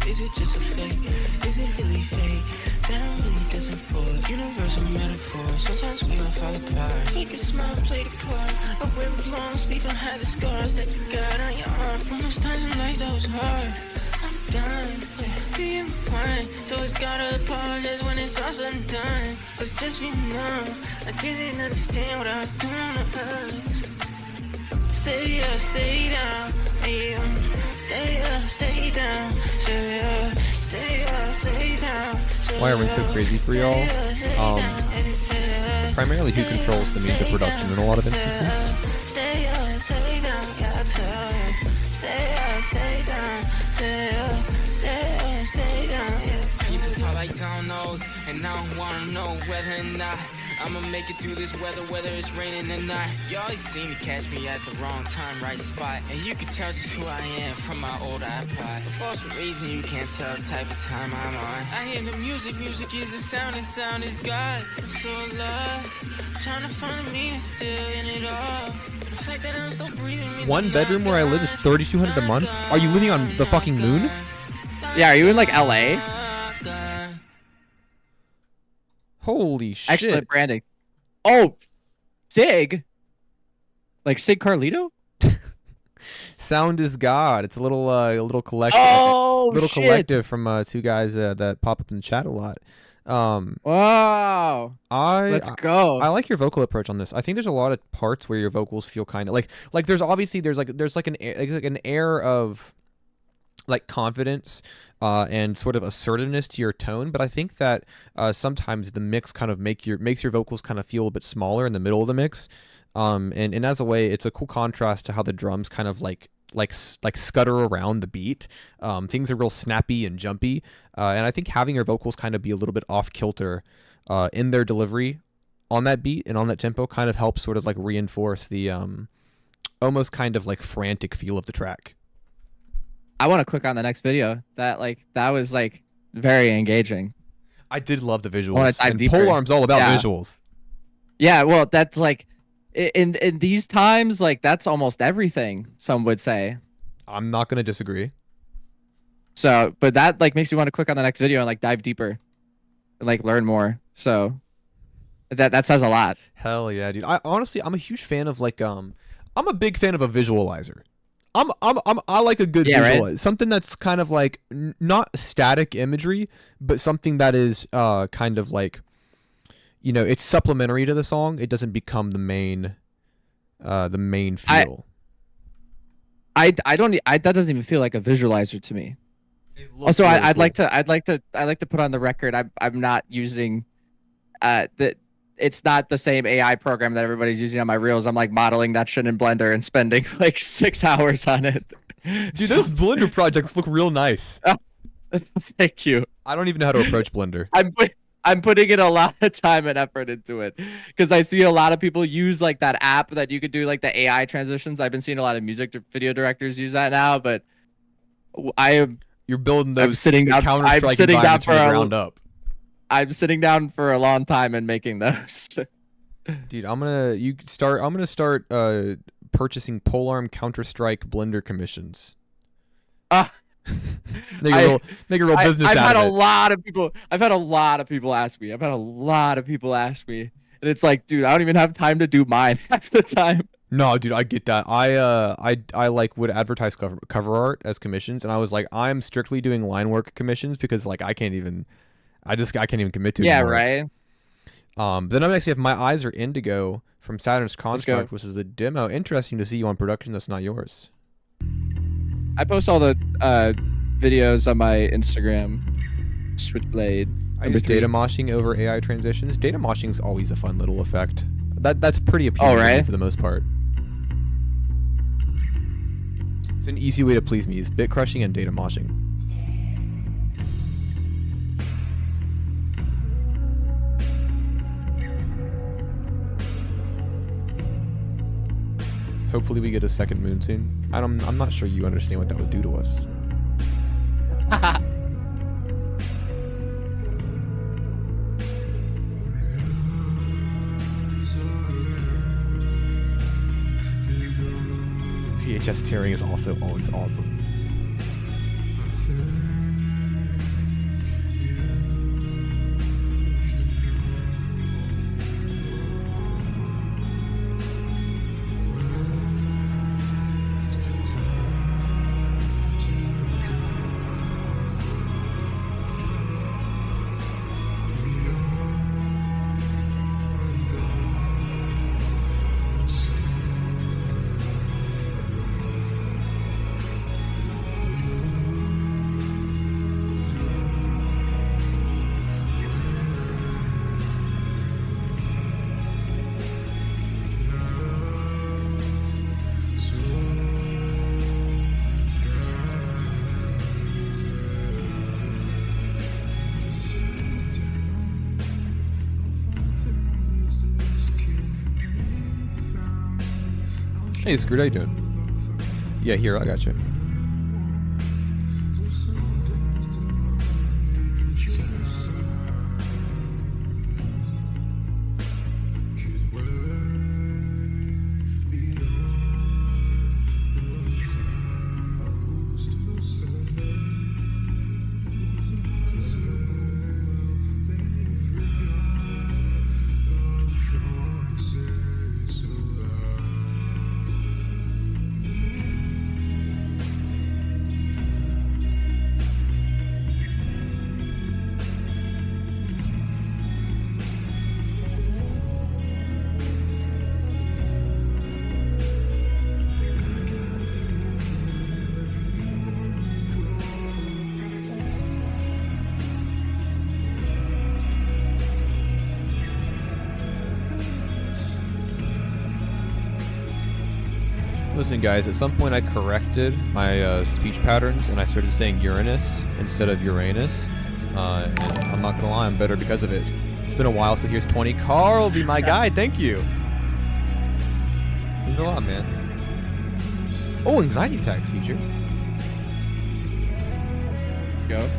Is it just a fake? Is it really fake? That I'm really destined for universal metaphor. Sometimes we all fall apart. Fake a smile, play the part. I wear a long sleeve and hide the scars that you got on your arm. From those times in life that was hard. I'm done, being fine. So it's gotta apologize when it's all said and done. Cause just you know, I didn't understand what I was doing to us. Stay up, stay down, yeah. Stay up, stay down, yeah. Stay up, stay down. Why are we so crazy for y'all? Primarily who controls the music production in a lot of instances. Stay up, stay down, yeah, I tell you. Stay up, stay down, stay up, stay up, stay down, yeah. Jesus, all like dominoes, and I don't wanna know whether or not I'ma make it through this weather, whether it's raining or not. You always seem to catch me at the wrong time, right spot. And you can tell just who I am from my old iPod. For false reason, you can't tell the type of time I'm on. I hear the music, music is the sound, and sound is God. I'm so alive, trying to find the meaning still in it all. The fact that I'm still breathing means One I'm bedroom not where I live is done. $3,200 a month. Are you living on the fucking moon? Yeah, are you in like LA? Holy shit. Excellent branding. Oh, Sig. Like Sig Carlito? Sound is God. It's a little collective. Oh, little shit. collective from two guys that pop up in the chat a lot. Wow. Let's go. I like your vocal approach on this. I think there's a lot of parts where your vocals feel kind of like there's an air of like confidence and sort of assertiveness to your tone, but I think that sometimes the mix kind of makes your vocals kind of feel a bit smaller in the middle of the mix, and as a way, it's a cool contrast to how the drums kind of like scutter around the beat. Things are real snappy and jumpy, and I think having your vocals kind of be a little bit off kilter in their delivery on that beat and on that tempo kind of helps sort of like reinforce the almost kind of like frantic feel of the track. I want to click on the next video. That was like very engaging. I did love the wanna visuals. dive And deeper. POLEARM's all about Yeah. visuals. Yeah, well, that's like in these times, like that's almost everything. Some would say. I'm not gonna disagree. So, but that like makes me want to click on the next video and like dive deeper, and like learn more. So, that says a lot. Hell yeah, dude. I'm a huge fan of like I'm a big fan of a visualizer. I like a good Yeah, right. visual, something that's kind of like not static imagery, but something that is kind of like, you know, it's supplementary to the song. It doesn't become the main feel. I don't. That doesn't even feel like a visualizer to me. Also, really I'd cool. like to put on the record. I'm not using, the. It's not the same AI program that everybody's using on my reels. I'm like modeling that shit in Blender and spending like 6 hours on it. Dude, those Blender projects look real nice. Thank you. I don't even know how to approach Blender. I'm putting in a lot of time and effort into it because I see a lot of people use like that app that you could do like the AI transitions. I've been seeing a lot of music video directors use that now, but You're building those sitting down- Counter-Strike I'm sitting down environments from the for a- ground up. I'm sitting down for a long time and making those. Dude, I'm gonna start purchasing POLEARM Counter-Strike Blender commissions. Ah. Make a real business I've out had of a it. lot of people. I've had a lot of people ask me. And it's like, dude, I don't even have time to do mine half the time. No, dude, I get that. I like would advertise cover art as commissions, and I was like, I'm strictly doing line work commissions because like I can't even commit to it Yeah, anymore. right. But then I'm actually, if My Eyes Are Indigo from Saturn's Construct, go. which is a demo. Interesting to see you on production that's not yours. I post all the videos on my Instagram. Switchblade. I number use 3. data moshing over AI transitions. Data moshing is always a fun little effect. That's pretty appealing to me right. for the most part. It's an easy way to please me is bit crushing and data moshing. Hopefully we get a second moon soon. I'm not sure you understand what that would do to us. VHS tearing is also always awesome. Hey, Screwed, how you doing? Yeah, here, I got you. Listen, guys, at some point I corrected my speech patterns and I started saying Uranus instead of Uranus. And I'm not gonna lie, I'm better because of it. been a while, so here's 20. Carl, be my guy. Thank you. Means a lot, man. Oh, anxiety attacks feature. Let's go.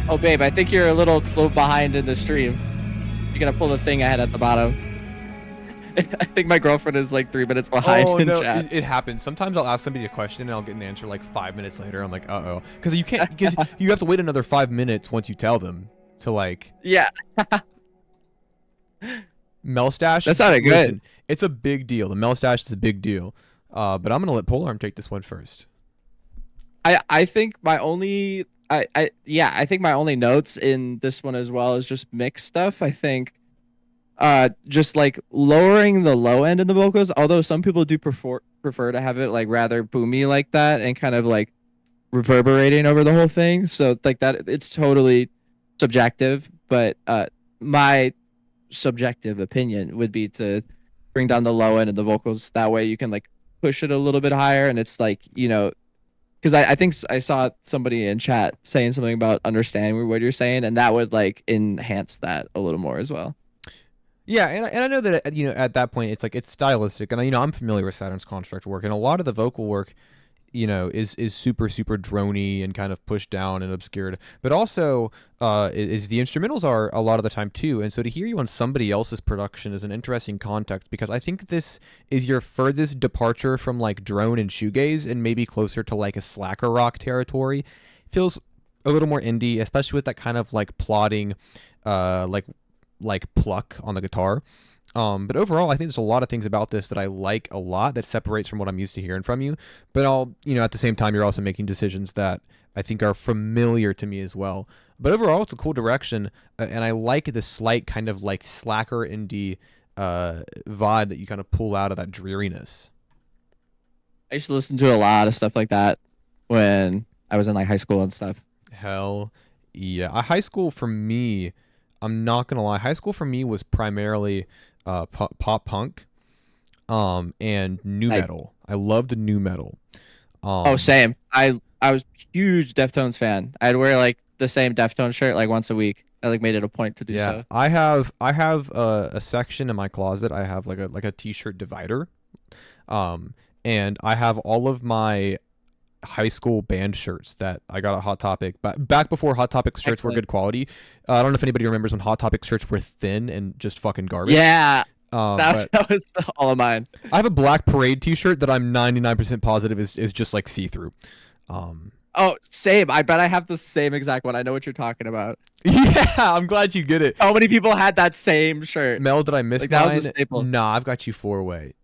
Oh, babe, I think you're a little behind in the stream. You gotta pull the thing ahead at the bottom. I think my girlfriend is like 3 minutes behind in chat. It happens. Sometimes I'll ask somebody a question and I'll get an answer like 5 minutes later. I'm like, uh-oh. Because you have to wait another 5 minutes once you tell them to like... Yeah. Melstash. That sounded good. Listen, it's a big deal. The Melstash is a big deal. But I'm going to let POLEARM take this one first. I think my only... I think my only notes in this one as well is just mix stuff. I think just like lowering the low end in the vocals, although some people do prefer to have it like rather boomy like that and kind of like reverberating over the whole thing. So like that, it's totally subjective, but my subjective opinion would be to bring down the low end of the vocals. That way you can like push it a little bit higher, and it's like, you know, because I think I saw somebody in chat saying something about understanding what you're saying, and that would like enhance that a little more as well. Yeah, and I know that, you know, at that point it's like it's stylistic, and you know I'm familiar with Saturn's construct work, and a lot of the vocal work, you know, is super droney and kind of pushed down and obscured, but also is the instrumentals are a lot of the time too. And so to hear you on somebody else's production is an interesting context, because I think this is your furthest departure from like drone and shoegaze and maybe closer to like a slacker rock territory. Feels a little more indie, especially with that kind of like plodding like pluck on the guitar. But overall, I think there's a lot of things about this that I like a lot that separates from what I'm used to hearing from you. But you know, at the same time, you're also making decisions that I think are familiar to me as well. But overall, it's a cool direction, and I like the slight kind of like slacker indie vibe that you kind of pull out of that dreariness. I used to listen to a lot of stuff like that when I was in like high school and stuff. Hell yeah. High school for me, I'm not gonna lie, high school for me was primarily pop punk and nu metal. I loved nu metal. Oh, same. I was huge Deftones fan. I'd wear like the same Deftones shirt like once a week. I like made it a point to do so. I have a section in my closet. I have like a t-shirt divider, and I have all of my high school band shirts that I got at Hot Topic, but back before Hot Topic shirts were good quality. I don't know if anybody remembers when Hot Topic shirts were thin and just fucking garbage. Yeah, that was all of mine. I have a Black Parade t-shirt that I'm 99% positive is just like see-through. Oh, same. I bet I have the same exact one. I know what you're talking about. Yeah, I'm glad you get it. How many people had that same shirt? Mel, did I miss like, mine? that was a staple. Nah, I've got you 4-way.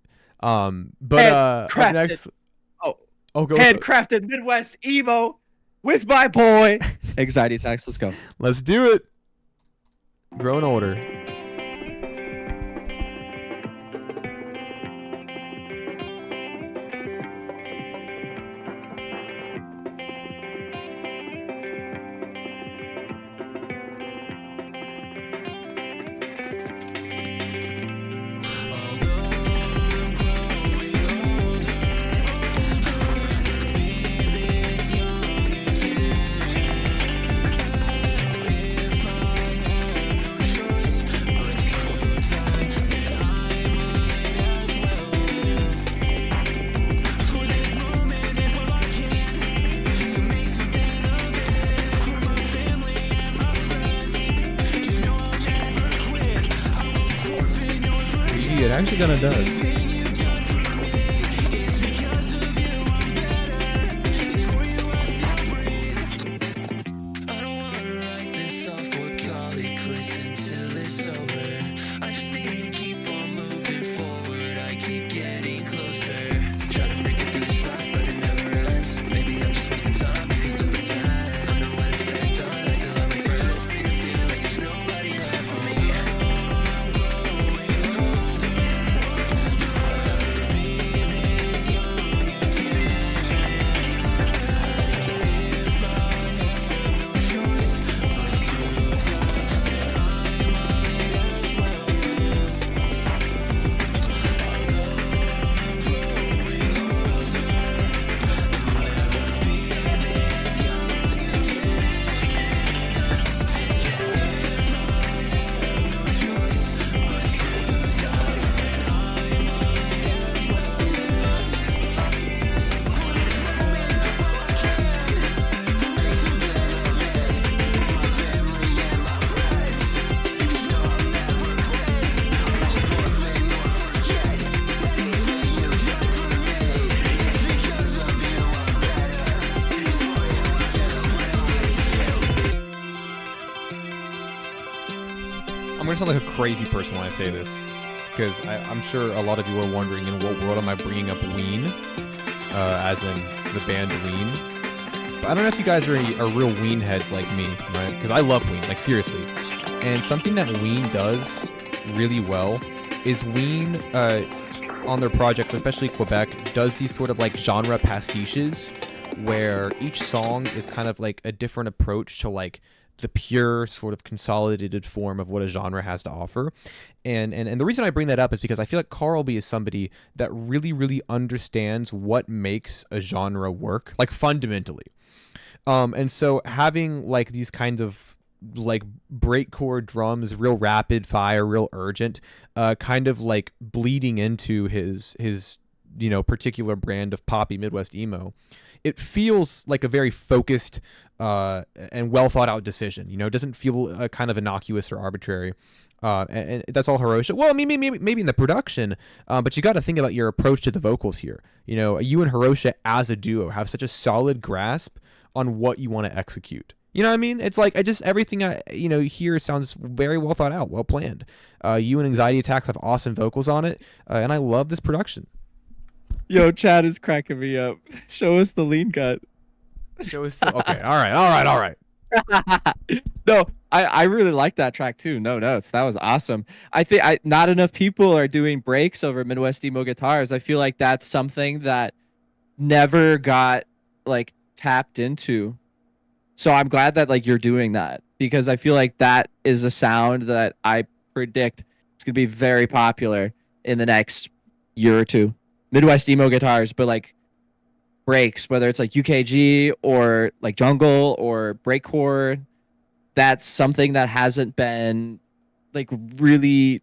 But up next. Oh, go handcrafted Midwest emo with my boy. Anxiety attacks. Let's go. Let's do it. Grown older. It actually kind of does. sound like a crazy person when I say this, because I'm sure a lot of you are wondering, in what world am I bringing up Ween, as in the band Ween. But I don't know if you guys are real Ween heads like me, right? Because I love Ween, like seriously. And something that Ween does really well is Ween, on their projects, especially Quebec, does these sort of like genre pastiches where each song is kind of like a different approach to like the pure sort of consolidated form of what a genre has to offer. And the reason I bring that up is because I feel like Carlby is somebody that really understands what makes a genre work, like fundamentally. And so having like these kinds of like breakcore drums, real rapid fire, real urgent, kind of like bleeding into his particular brand of poppy Midwest emo, it feels like a very focused and well thought out decision. It doesn't feel kind of innocuous or arbitrary. And that's all Hirosha. Well, I mean, maybe in the production, but you got to think about your approach to the vocals here. You and Hirosha as a duo have such a solid grasp on what you want to execute. You know what I mean? It's like everything I hear sounds very well thought out, well planned. You and Anxiety Attacks have awesome vocals on it, and I love this production. Yo, Chad is cracking me up. Show us the lean cut. Show us okay, all right. No, I really like that track too. No notes. That was awesome. I think not enough people are doing breaks over Midwest emo guitars. I feel like that's something that never got like tapped into. So I'm glad that like you're doing that, because I feel like that is a sound that I predict is going to be very popular in the next year or two. Midwest emo guitars, but like breaks, whether it's like UKG or like jungle or breakcore, that's something that hasn't been like really,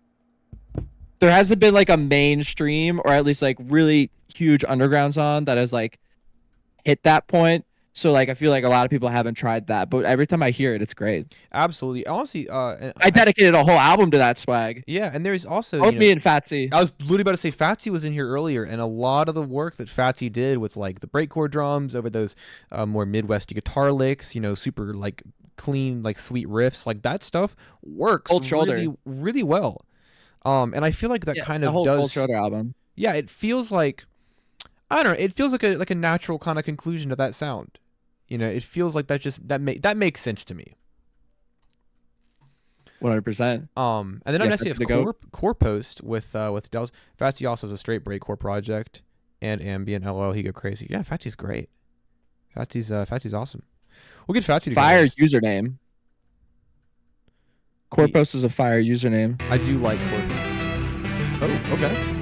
there hasn't been like a mainstream or at least like really huge underground song that has like hit that point. So like I feel like a lot of people haven't tried that, but every time I hear it, it's great. Absolutely. Honestly, I dedicated a whole album to that swag. Yeah, and there's also Both me and Fatsy. I was literally about to say Fatsy was in here earlier, and a lot of the work that Fatsy did with like the breakcore drums over those more Midwesty guitar licks, super like clean, like sweet riffs, like that stuff works really, really well. And I feel like that kind of whole does. Cold Shoulder album. Yeah, it feels like, I don't know. It feels like a natural kind of conclusion to that sound. It feels like that makes sense to me. 100%. And then I'm actually have core post with Dells. Fatsy also has a straight breakcore project and ambient. LOL, he go crazy. Yeah, Fatsy's great. Fatsy's awesome. We'll get Fatsy to fire username. Core post is a fire username. I do like core post. Oh, okay.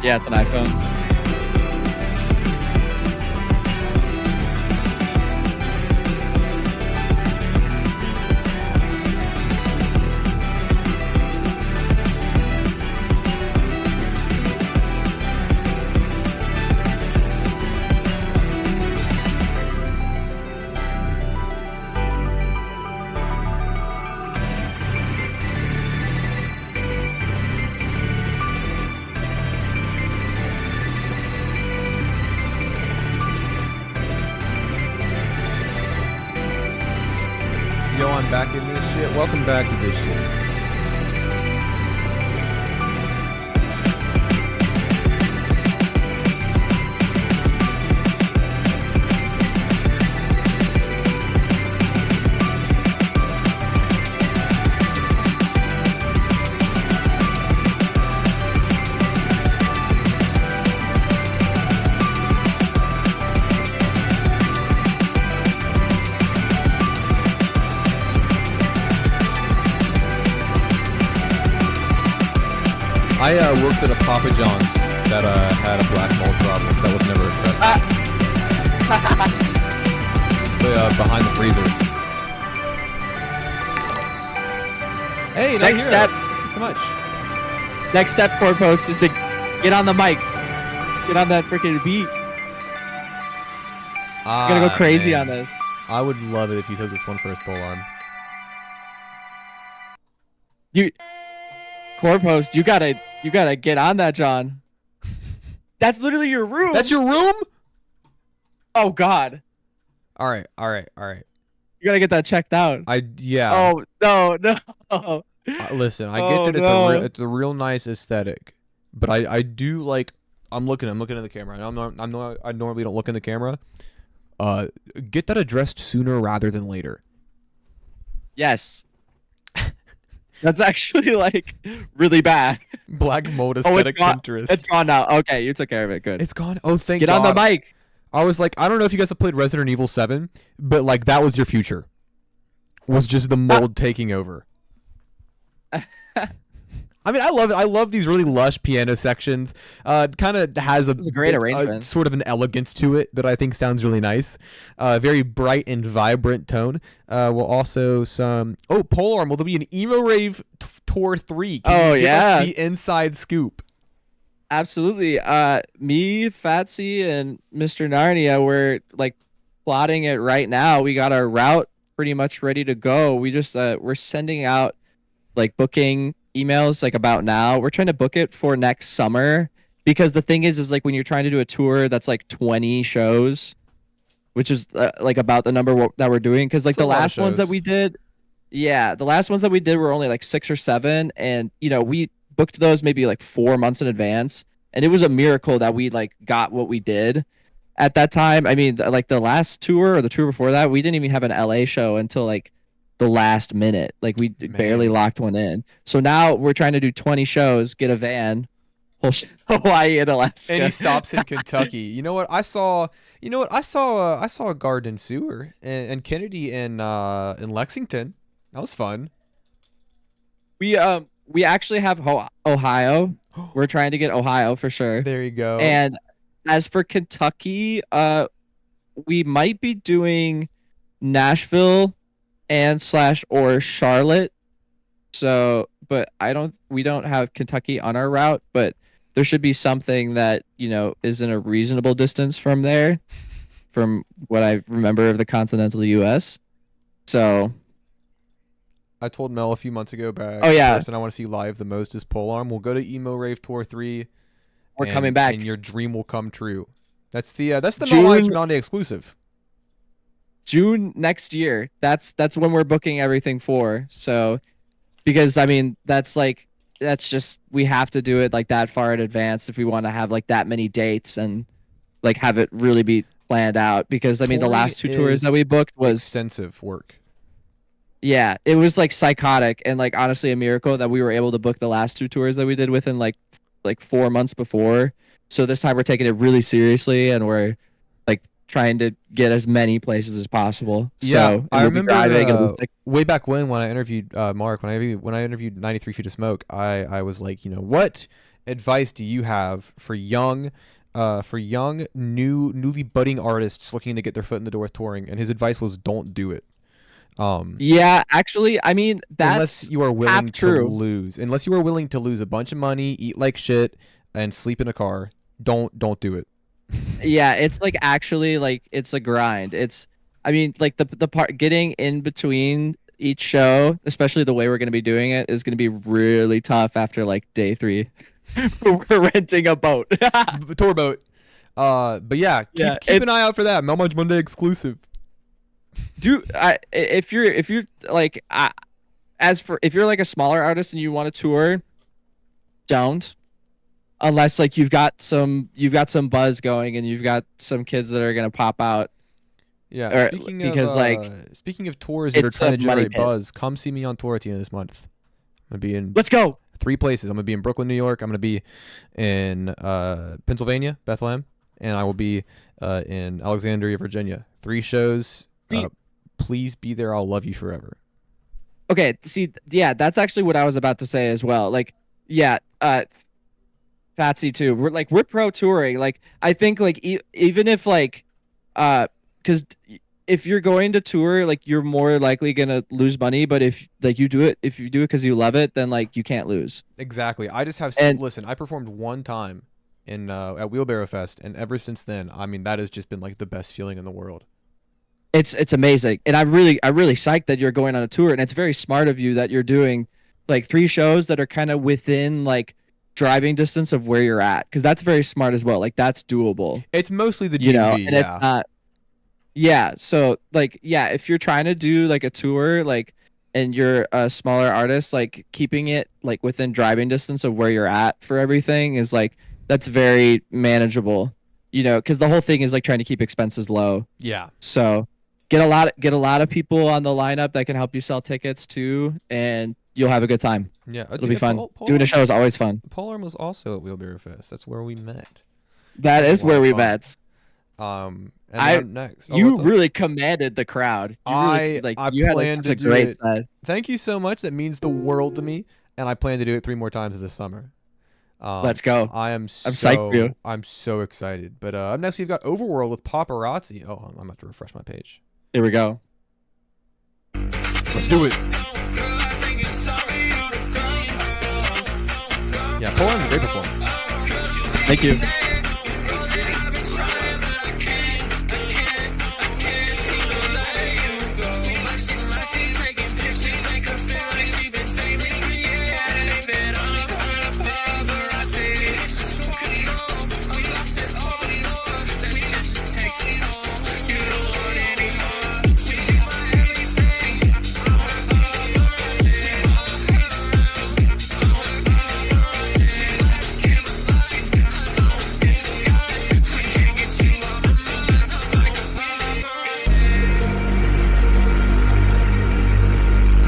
Yeah, it's an iPhone. welcome back to this shit. I worked at a Papa John's that had a black mold problem that was never addressed. Behind the freezer. Hey, Next step. Thank you so much. Next step, Core Post, is to get on the mic. Get on that freaking beat. I'm gonna go crazy on this. I would love it if you took this one first, POLEARM. Core Post, you gotta get on that, John. That's literally your room. That's your room? Oh God. All right. You gotta get that checked out. Yeah. Oh no. Listen, I Oh, get that no. it's a real nice aesthetic, but I do like. I'm looking at the camera. I normally don't look in the camera. Get that addressed sooner rather than later. Yes. That's actually like really bad. Black mold Oh, aesthetic it's gone. Pinterest. It's gone now. Okay, you took care of it. Good. It's gone. Oh, thank Get God. on the mic. I was like, I don't know if you guys have played Resident Evil 7, but like that was your future. Was just the mold taking over. I mean, I love it. I love these really lush piano sections. Kind of has It's a great arrangement. Sort of an elegance to it that I think sounds really nice. Very bright and vibrant tone. Well, also some. Oh, POLEARM. Will there be an emo rave tour 3? Can you give us the inside scoop? Absolutely. Me, Fatsy, and Mr. Narnia, we're like plotting it right now. We got our route pretty much ready to go. We just we're sending out like booking emails like about now. We're trying to book it for next summer because the thing is like when you're trying to do a tour that's like 20 shows, which is like about the number that we're doing, because like the last ones that we did, the last ones that we did were only like 6 or 7, and you know we booked those maybe like 4 months in advance, and it was a miracle that we like got what we did at that time. I mean, like the last tour or the tour before that, we didn't even have an LA show until like the last minute. Like we barely locked one in. So now we're trying to do 20 shows, get a van, whole Hawaii and Alaska. And he stops in Kentucky. You know what? I saw a garden sewer and Kennedy in Lexington. That was fun. We actually have Ohio. We're trying to get Ohio for sure. There you go. And as for Kentucky, we might be doing Nashville and / or Charlotte. So, but we don't have Kentucky on our route, but there should be something that, you know, is in a reasonable distance from there, from what I remember of the continental US. So I told Mel a few months ago back. Oh, yeah. The person I want to see live the most is POLEARM. We'll go to Emo Rave Tour 3. We're coming back. And your dream will come true. That's the June- Monday exclusive. June next year. That's when we're booking everything for. So, because I mean, that's just, we have to do it like that far in advance if we want to have like that many dates and like have it really be planned out. Because I mean, the last 2 tours that we booked was extensive work. Yeah, it was like psychotic, and like honestly a miracle that we were able to book the last 2 tours that we did within like 4 months before. So this time we're taking it really seriously, and we're like trying to get as many places as possible. Yeah, so, I remember like, way back when I interviewed Mark, when I interviewed 93 Feet of Smoke, I was like, you know, what advice do you have for young newly budding artists looking to get their foot in the door with touring? And his advice was, don't do it. Yeah, actually, I mean, that's unless you are willing to true. lose. Unless you are willing to lose a bunch of money, eat like shit, and sleep in a car, don't do it. Yeah, it's like actually like it's a grind. It's, I mean, like the part getting in between each show, especially the way we're going to be doing it, is going to be really tough after like day 3. We're renting a boat. Tour boat. But yeah, keep an eye out for that. Melmige Monday exclusive. If you're like, as for if you're like a smaller artist and you want to tour, don't. Unless like you've got some buzz going and you've got some kids that are gonna pop out. Yeah. Or, because like speaking of tours that are it's trying a to money generate pit. buzz, come see me on tour at the end of this month. I'm gonna be in Let's go. 3 places. I'm gonna be in Brooklyn, New York. I'm gonna be in Pennsylvania, Bethlehem, and I will be in Alexandria, Virginia. 3 shows. See- Please be there. I'll love you forever. Okay, see, yeah, that's actually what I was about to say as well. Like, yeah, Fatsy too. We're pro touring. Like, I think like even if like, because if you're going to tour, like you're more likely gonna lose money. But if you do it because you love it, then like you can't lose. Exactly. I just have And- listen. I performed 1 time in at Wheelbarrow Fest, and ever since then, I mean, that has just been like the best feeling in the world. It's amazing, and I'm really psyched that you're going on a tour, and it's very smart of you that you're doing like 3 shows that are kind of within like driving distance of where you're at, because that's very smart as well. Like that's doable, It's mostly the DMV. you know, and Yeah. it's not. Yeah, so like yeah, if you're trying to do like a tour, like, and you're a smaller artist, like keeping it like within driving distance of where you're at for everything is like that's very manageable, you know, because the whole thing is like trying to keep expenses low. Yeah. So get a lot of people on the lineup that can help you sell tickets too, and you'll have a good time. Yeah. It'll be fun. Doing a show is always fun. POLEARM was also at Wheelbarrow Fest. That's where we met. That It was is a lot where of we fun. met. And I- then next. You what's up? really commanded the crowd. You really, I you had plan like, to such a do great it. set. Thank you so much. That means the world to me, and I plan to do it 3 more times this summer. Let's go. I'm psyched for you. I'm so excited. But up next we've got Overworld with Paparazzi. Oh, I'm gonna have to refresh my page. Here we go. Let's do it. Yeah, POLEARM's a great performer. Thank you.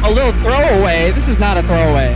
A little throwaway. This is not a throwaway.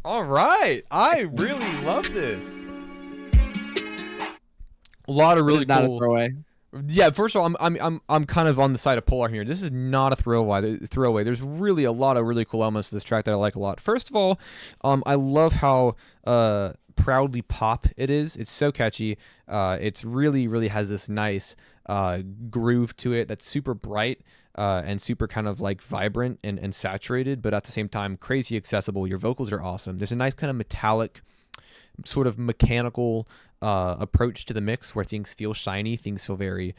All right, I really love this. A lot of This really is not a cool. throwaway. Yeah, first of all, I'm kind of on the side of Polar here. This is not a throwaway. There's really a lot of really cool elements to this track that I like a lot. First of all, I love how proudly pop it is. It's so catchy. It's really has this nice groove to it that's super bright and super kind of like vibrant and saturated, but at the same time crazy accessible. Your vocals are awesome. There's a nice kind of metallic, sort of mechanical approach to the mix where things feel shiny, things feel very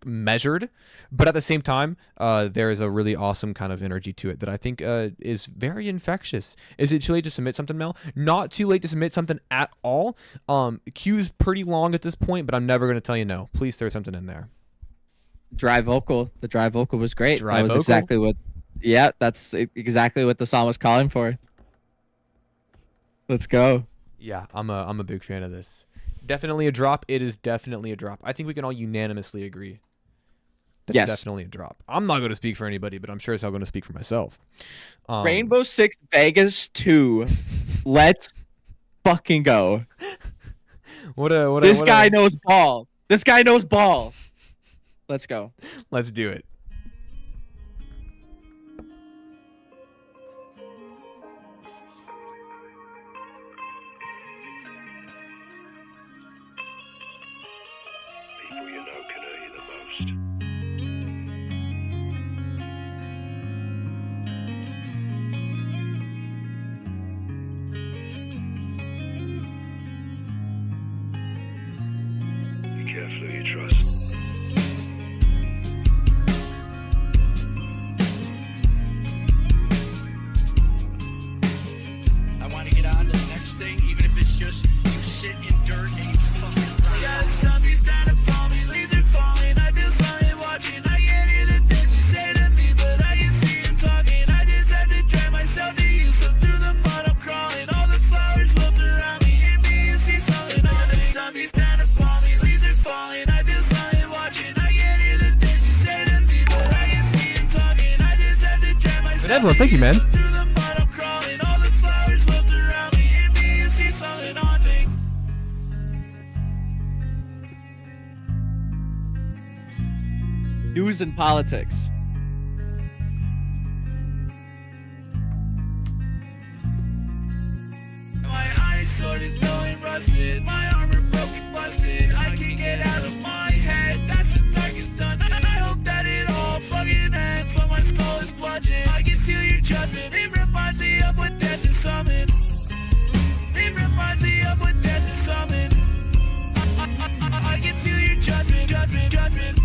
measured, but at the same time there is a really awesome kind of energy to it that I think is very infectious. Is it too late to submit something, Mel? Not too late to submit something at all. Queue's pretty long at this point, but I'm never going to tell you no. Please throw something in there. Dry vocal. The dry vocal was great. Dry that was vocal? exactly what. Yeah, that's exactly what the song was calling for. Let's go. Yeah, I'm a big fan of this. Definitely a drop. It is definitely a drop. I think we can all unanimously agree. That's Yes. definitely a drop. I'm not going to speak for anybody, but I'm sure as hell going to speak for myself. Rainbow Six Vegas 2. Let's fucking go. This guy knows ball. This guy knows ball. Let's go. Let's do it. People you know can hurt you the most. Be careful who you trust. I want to get on to the next thing, even if it's just you sitting in dirt and you fucking right. Yeah, something's starting to fall me, leaves are falling. I feel something watching. I can't hear the things you say to me, but I can see him talking. I just have to try myself to use them. Through the mud I'm crawling. All the flowers look around me. Hear me, you see something on me. Something's starting to fall me, leaves are falling. I feel something watching. I can't hear the things you say to me, but I can see him talking. I just have to try myself. Everyone, thank you, man. Through the mud I'm crawling. All the flowers look around me. Hear me, you see something on me. News and politics. My eyes sorted, going rusted. My armor broken, busted. I can't get out of my head. That's the darkest done. And I hope that it all fucking ends when my skull is bludgeoned. I can feel your judgment. It reminds me of what death is summoned. It reminds me of what death is summoned. I can feel your judgment, judgment, judgment.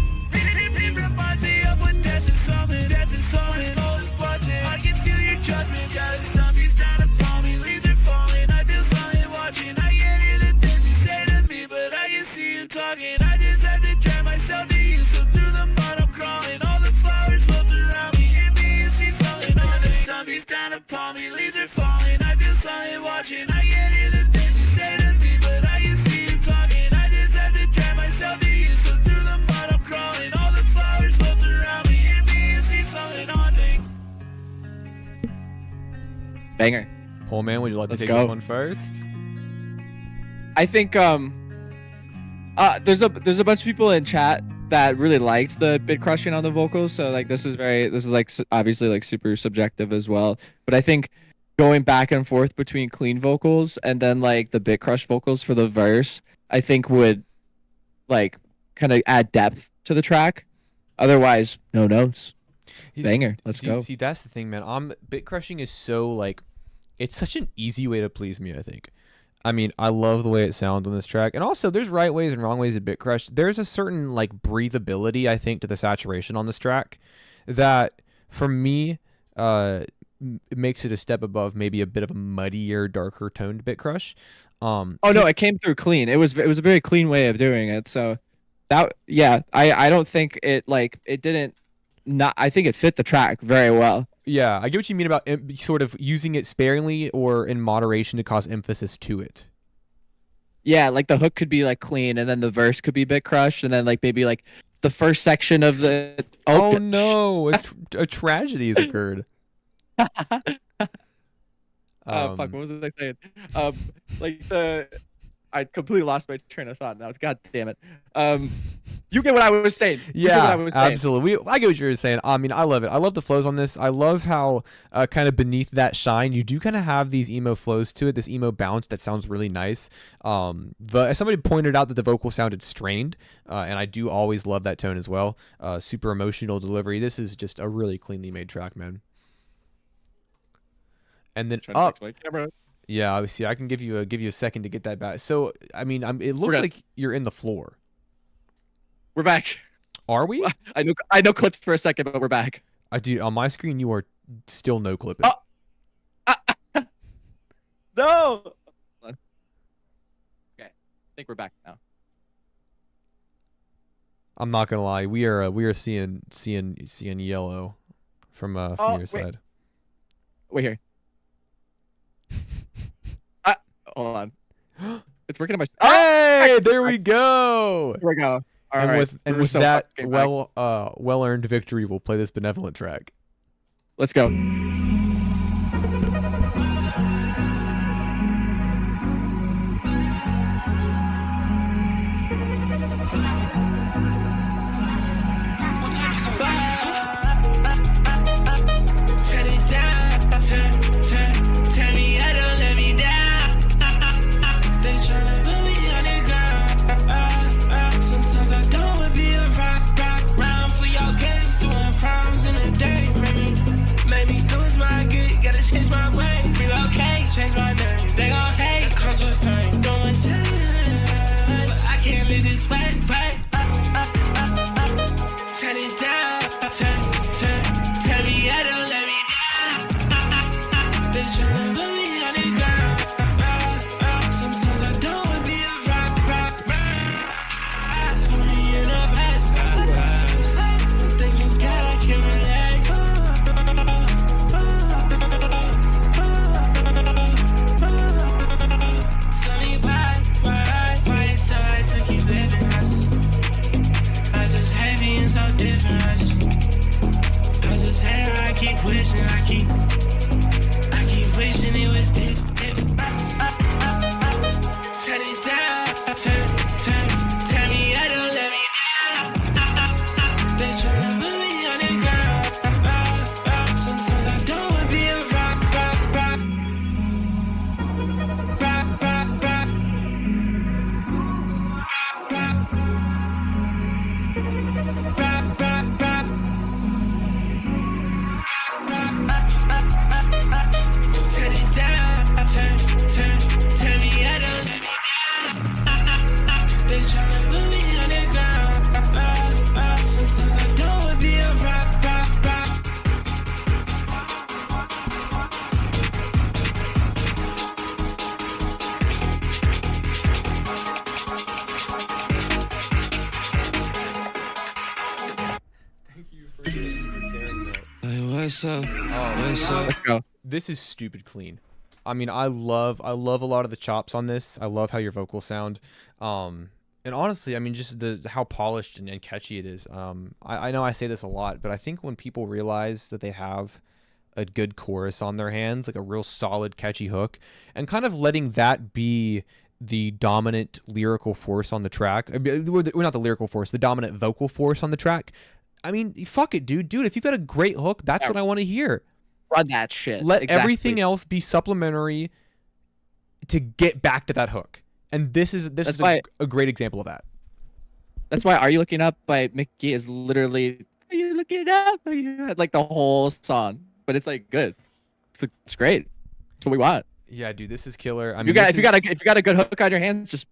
It reminds me of what death is summoned. Death is summoned. My skull is bludgeoned. I can feel your judgment. Yeah, something's down upon me. Leaves are falling. I feel something watching. I can't hear the things you say to me, but I can see you talking. I just have to try myself to use them. Through the mud I'm crawling. All the flowers look around me. Hear me, you see something on me. Something's down upon me. Leaves are falling. I feel something watching. I can't hear the things you say to me, but I can see you talking. I just have to try myself to use them. Through the mud I'm crawling. All the flowers look around me. Hear me, you see something on me. Banger. Pole man, would you like Let's to take go. this one first? I think there's a bunch of people in chat that really liked the bit crushing on the vocals, so like this is like obviously like super subjective as well, but I think going back and forth between clean vocals and then like the bit crush vocals for the verse, I think would like kind of add depth to the track. Otherwise, no notes. Banger. Let's go. See, that's the thing, man. Bit crushing is so like, it's such an easy way to please me, I think. I mean, I love the way it sounds on this track. And also, there's right ways and wrong ways to bit crush. There's a certain, like, breathability, I think, to the saturation on this track that, for me, it makes it a step above maybe a bit of a muddier, darker toned bit crush. Oh, no, it came through clean. It was a very clean way of doing it. So, that, yeah, I don't think it, like, it didn't, not, I think it fit the track very well. Yeah, I get what you mean about sort of using it sparingly or in moderation to cause emphasis to it. Yeah, like the hook could be like clean, and then the verse could be bit crushed, and then like maybe like the first section of the. Oh no! A tragedy has occurred. Fuck! What was I saying? Like I completely lost my train of thought now. God damn it. You get what I was saying. Yeah, absolutely. I get what you're saying. I mean, I love it. I love the flows on this. I love how kind of beneath that shine, you do kind of have these emo flows to it, this emo bounce that sounds really nice. Somebody pointed out that the vocal sounded strained, and I do always love that tone as well. Super emotional delivery. This is just a really cleanly made track, man. And then yeah, obviously, I can give you a second to get that back. So, I mean, it looks like you're in the floor. We're back. Are we? I know clipped for a second, but we're back. I do. On my screen, you are still no clipping. No. Okay, I think we're back now. I'm not gonna lie. We are seeing yellow from your side. Wait here. Hold on. It's working on my. Hey, there we go. Here we go. All And right. with We're with so that fucking back. well earned victory, we'll play this benevolent track. Let's go. Turn it down, turn me out, don't let me down. They tryna put me on the ground. Sometimes I don't wanna be a round for y'all games, doing problems in the day. Made me lose my good, gotta change my way. Relocate, change my name. They gon' hate, comes with fame. Don't want change, but I can't live this way. Turn it down, tell me I don't let me down. They tryna put me on the ground. Sometimes I don't wanna be a rock. Put me in a past. I'm thinking, God, I can't relax. Tell me why it's so hard to keep living. I just hate being so different. I just hate how I keep wishing. I keep wishing it was different. Turn it down, tell me I don't let me down. They tryna put me on the ground. Sometimes I don't wanna be a rock. Turn it down, tell me I don't let me down. They tryna put me on the ground. Sometimes I don't wanna be a rock. Hey, what's up? What's up? Let's go. This is stupid clean. I mean, I love a lot of the chops on this. I love how your vocals sound. And honestly, I mean, just how polished and catchy it is. I know I say this a lot, but I think when people realize that they have a good chorus on their hands, like a real solid, catchy hook, and kind of letting that be the dominant lyrical force on the track, we're not the lyrical force, the dominant vocal force on the track. I mean, fuck it, dude. If you've got a great hook, that's what I want to hear. Run that shit. Let Exactly. everything else be supplementary to get back to that hook. And this is a great example of that. That's why "Are You Looking Up" by Mickey is literally "Are you looking up?" Like the whole song, but it's like good. It's great. That's what we want. Yeah, dude, this is killer. I If mean, you got a good hook on your hands, just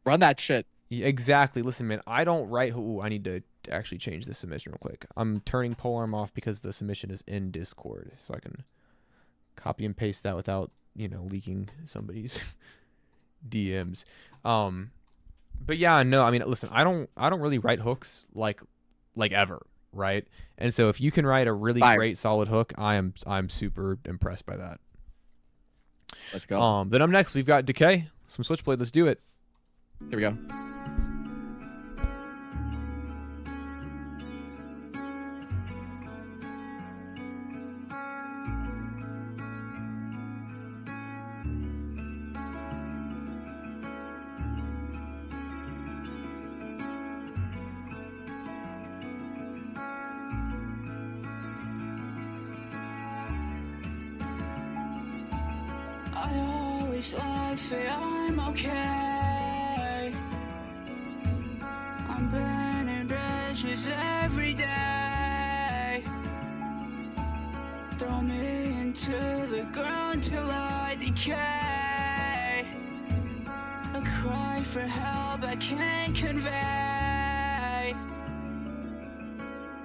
run that shit. Yeah, exactly. Listen, man, I don't write. Ooh, I need to actually change this submission real quick. I'm turning POLEARM off because the submission is in Discord, so I can copy and paste that without, leaking somebody's DMs. But yeah, no, I mean, listen, I don't really write hooks like ever, right? And so if you can write a really great solid hook, I'm super impressed by that. Let's go. Then up next we've got Decay, some Switchblade. Let's do it. Here we go. I always lie, say I'm okay. I'm burning bridges every day. Throw me into the ground till I decay. A cry for help I can't convey.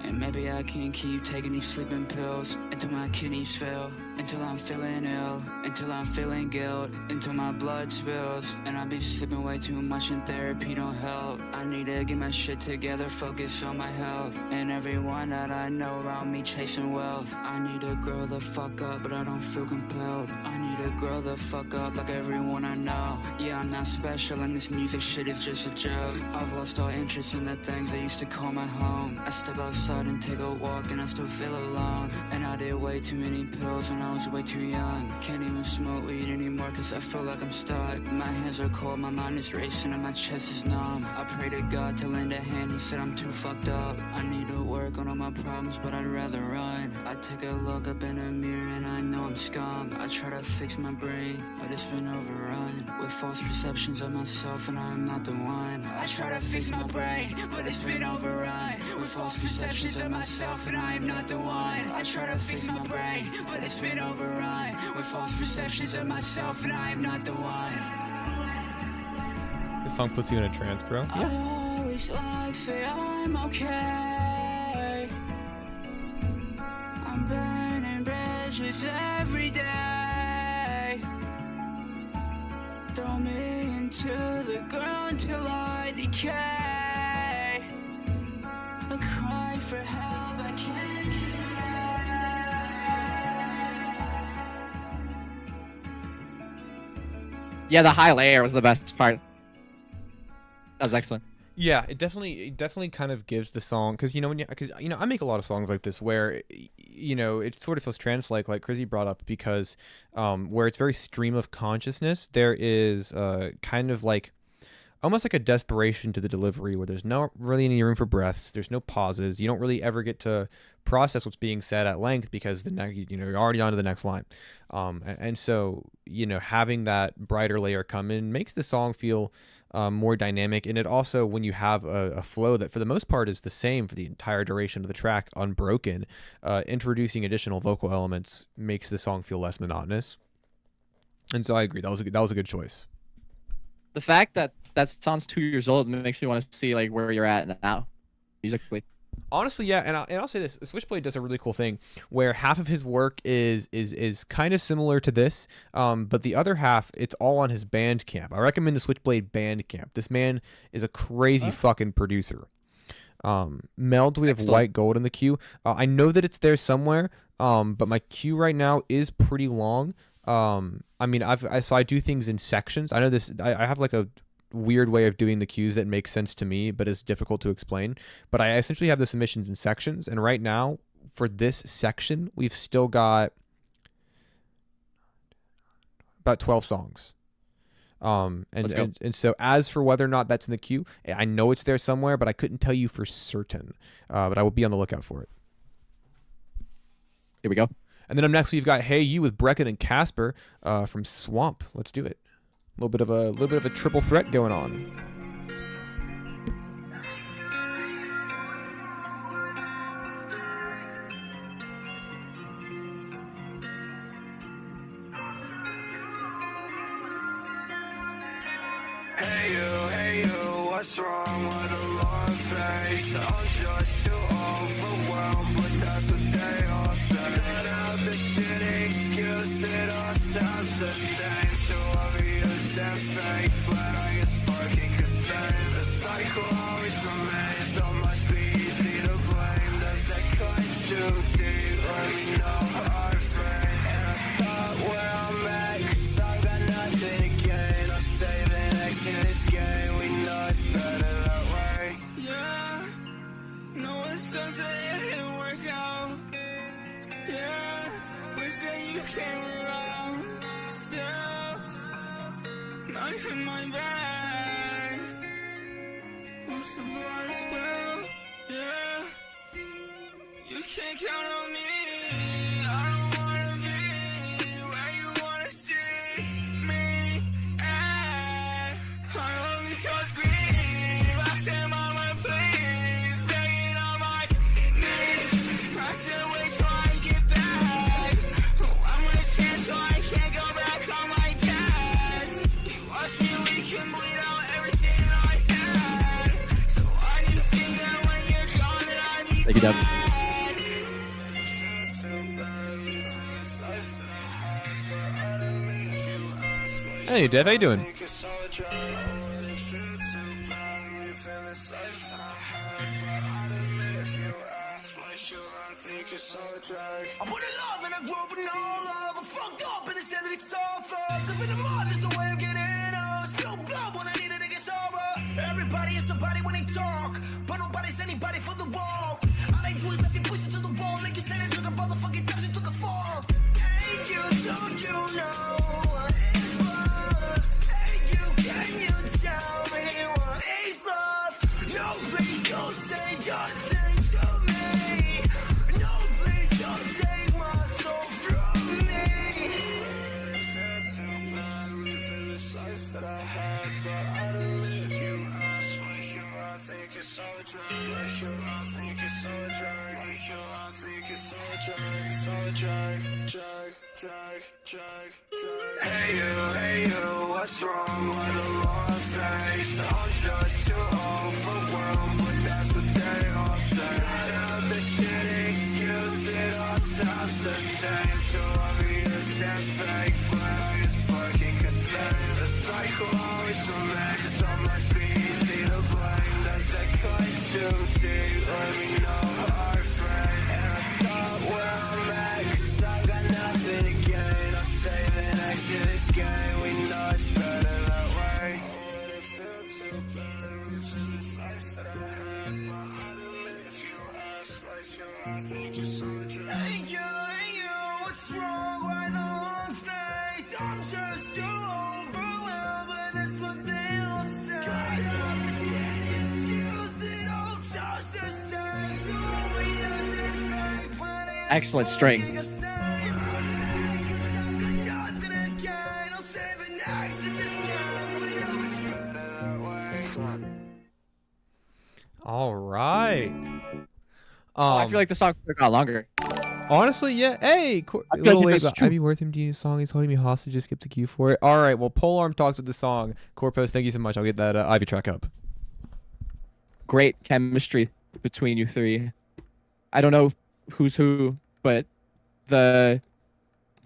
And maybe I can keep taking these sleeping pills until my kidneys fail, until I'm feeling ill, until I'm feeling guilt, until my blood spills. And I be sleeping way too much and therapy don't help. I need to get my shit together, focus on my health. And everyone that I know around me chasing wealth. I need to grow the fuck up, but I don't feel compelled. I need to grow the fuck up like everyone I know. Yeah, I'm not special and this music shit is just a joke. I've lost all interest in the things I used to call my home. I step outside and take a walk and I still feel alone. And I did way too many pills when I was way too young. Can't even smoke weed anymore cause I feel like I'm stuck. My hands are cold, my mind is racing and my chest is numb. I pray to God to lend a hand, he said I'm too fucked up. I need to work on all my problems but I'd rather run. I take a look up in a mirror and I know I'm scum. I try to fix my brain but it's been overrun with false perceptions of myself and I'm not the one. I try to fix my brain but it's been overrun with false perceptions of myself and I am not the one. I try to fix my brain but it's been overrun with false perceptions of myself and I am not the one. This song puts you in a trance, bro. I always lie, say I'm okay. I'm burning bridges every day. Throw me into the ground till I decay. I cry for help, I can't keep Yeah, the high layer was the best part. That was excellent. Yeah, it definitely kind of gives the song, because I make a lot of songs like this where it sort of feels trance-like Crizzy brought up, because where it's very stream of consciousness, there is kind of like almost like a desperation to the delivery where there's not really any room for breaths, there's no pauses, you don't really ever get to process what's being said at length because you're already on to the next line, and so having that brighter layer come in makes the song feel more dynamic. And it also, when you have a flow that for the most part is the same for the entire duration of the track, unbroken, introducing additional vocal elements makes the song feel less monotonous. And so I agree, that was a good choice. The fact that song's 2 years old makes me want to see like where you're at now musically. Honestly, yeah, and I'll say this: Switchblade does a really cool thing where half of his work is kind of similar to this, but the other half, it's all on his Bandcamp. I recommend the Switchblade Bandcamp. This man is a crazy fucking producer. Mel, do we have White Gold in the queue? I know that it's there somewhere, but my queue right now is pretty long. I mean, I do things in sections. I know this. I have like a weird way of doing the queues that makes sense to me, but is difficult to explain. But I essentially have the submissions in sections, and right now for this section, we've still got about 12 songs. And so as for whether or not that's in the queue, I know it's there somewhere, but I couldn't tell you for certain. But I will be on the lookout for it. Here we go. And then up next we've got Hey You with Brecken and Casper from Swamp. Let's do it. A little bit of a triple threat going on. Hey you, what's wrong with a long face? I'm just too overwhelmed, but that's what they all say. Cut out the shitty excuse, it all sounds the same. So obvious and fake, but I guess fucking concerned. The cycle always remains, so must be easy to blame. Does that cut too deep? Let me know, our friend. And I start where I'm at, 'cause I've got nothing to gain. I'll stay the next in this game, we know it's better that way. Yeah, no one says that it didn't work out. Yeah, wish that you came around. Still, knife in my bag. What's the blood spell? Yeah, you can't count on me. I don't wanna be where you wanna see me at. I only cause grief. I said, mama, please, begging on my knees. I said, wait till I get back. I'm gonna chance so I can't go back on my past. You watch me leak and bleed out everything I had. So why do you think that when you're gone that I need Thank you, Deb. Hey, Dev, how you doing? I put in love and I grew up with no love. I fucked up and they said that it's so fucked. Living in mud is the way of getting out. Spill blood when I needed to get sober. Everybody is somebody when they talk, but nobody's anybody for the walk. All they do is let you push it to the wall, make you say they took a motherfucking times you took a fall. Thank you, don't you know what is love? Thank you, can you tell me what is love? No, please don't say to me. No, please don't take my soul from me. It's too bad living this life that I had, but I don't live you. I swear you, I think it's so drag. Like you, I think it's so drag. Like you, I think it's so drag. So drag. Hey you, what's wrong with a long face? I'm just too overwhelmed, but that's what they all say. I know the shit excuse, it all sounds the same. So obvious and fake, but I just fucking concerned. The cycle always remains, so must be easy to blame. Does that cut too deep? Let me know, our friend. And I start where I'm at, 'cause I got nothing to gain. I'm saving extra this game, we know it's better that way. Would it feel too bad losing this life that I had? But I don't live you, ask like you, I think you're so drunk. Hey you, what's wrong with the long face? I'm just so overwhelmed, but that's what they all say. Cut up the shit, excuse it all sounds the same. So we use it fake, but it's Excellent strings. All right. I feel like the song could have gone longer. Honestly, yeah. Hey, I feel little like late, this is but true. I'd be worth him to use song. He's holding me hostage. Just skipped a cue for it. All right. Well, POLEARM talks with the song. Corpus, thank you so much. I'll get that Ivy track up. Great chemistry between you three. I don't know who's who, but the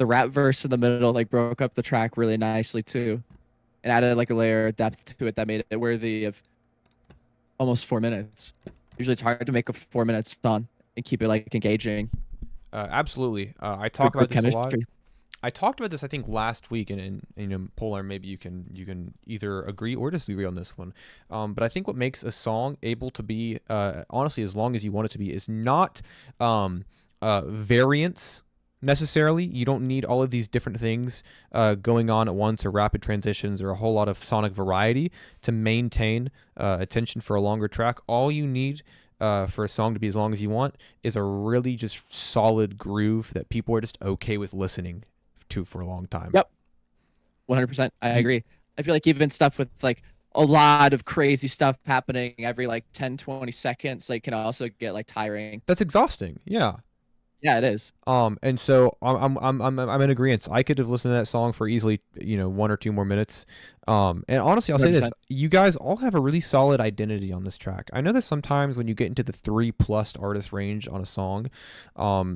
rap verse in the middle like broke up the track really nicely too, and added like a layer of depth to it that made it worthy of almost 4 minutes. Usually it's hard to make a 4 minute song and keep it like engaging. Absolutely. I talk about Good this a lot. chemistry. I talked about this I think last week, and you know, POLEARM, maybe you can either agree or disagree on this one. But I think what makes a song able to be honestly as long as you want it to be is not variance necessarily. You don't need all of these different things going on at once, or rapid transitions, or a whole lot of sonic variety to maintain attention for a longer track. All you need for a song to be as long as you want is a really just solid groove that people are just okay with listening to for a long time. Yep. 100%. I agree. I feel like even stuff with like a lot of crazy stuff happening every like 10-20 seconds like can also get like tiring. That's exhausting. Yeah. Yeah, it is. And so I'm in agreement. I could have listened to that song for easily, 1 or 2 more minutes. And honestly, I'll say this: 100%. you guys all have a really solid identity on this track. I know that sometimes when you get into the 3+ artist range on a song,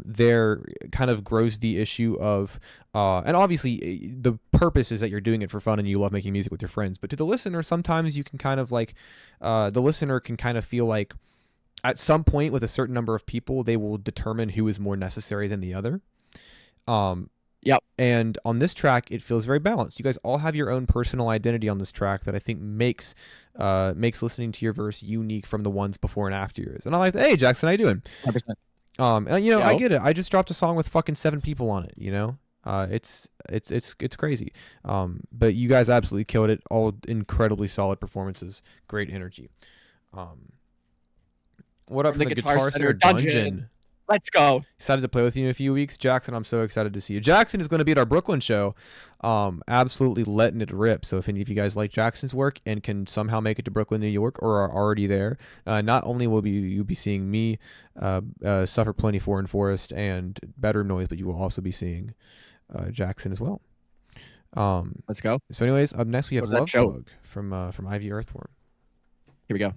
there kind of grows the issue of, and obviously the purpose is that you're doing it for fun and you love making music with your friends. But to the listener, sometimes you can kind of like, the listener can kind of feel like, at some point with a certain number of people, they will determine who is more necessary than the other. Yep. And on this track, it feels very balanced. You guys all have your own personal identity on this track that I think makes listening to your verse unique from the ones before and after yours. And I'm like, hey, Jackson, how you doing? 100%. And I get it. I just dropped a song with fucking 7 people on it. It's crazy. But you guys absolutely killed it. All incredibly solid performances. Great energy. What up From from the the Guitar Guitar Center Center Dungeon. Dungeon? Let's go. Excited to play with you in a few weeks. Jackson, I'm so excited to see you. Jackson is going to be at our Brooklyn show. Absolutely letting it rip. So if any of you guys like Jackson's work and can somehow make it to Brooklyn, New York, or are already there, not only will you be seeing me suffer plenty for in Forest and Better Noise, but you will also be seeing Jackson as well. Let's go. So anyways, up next we have Go to that Love show. Bug from Ivy Earthworm. Here we go.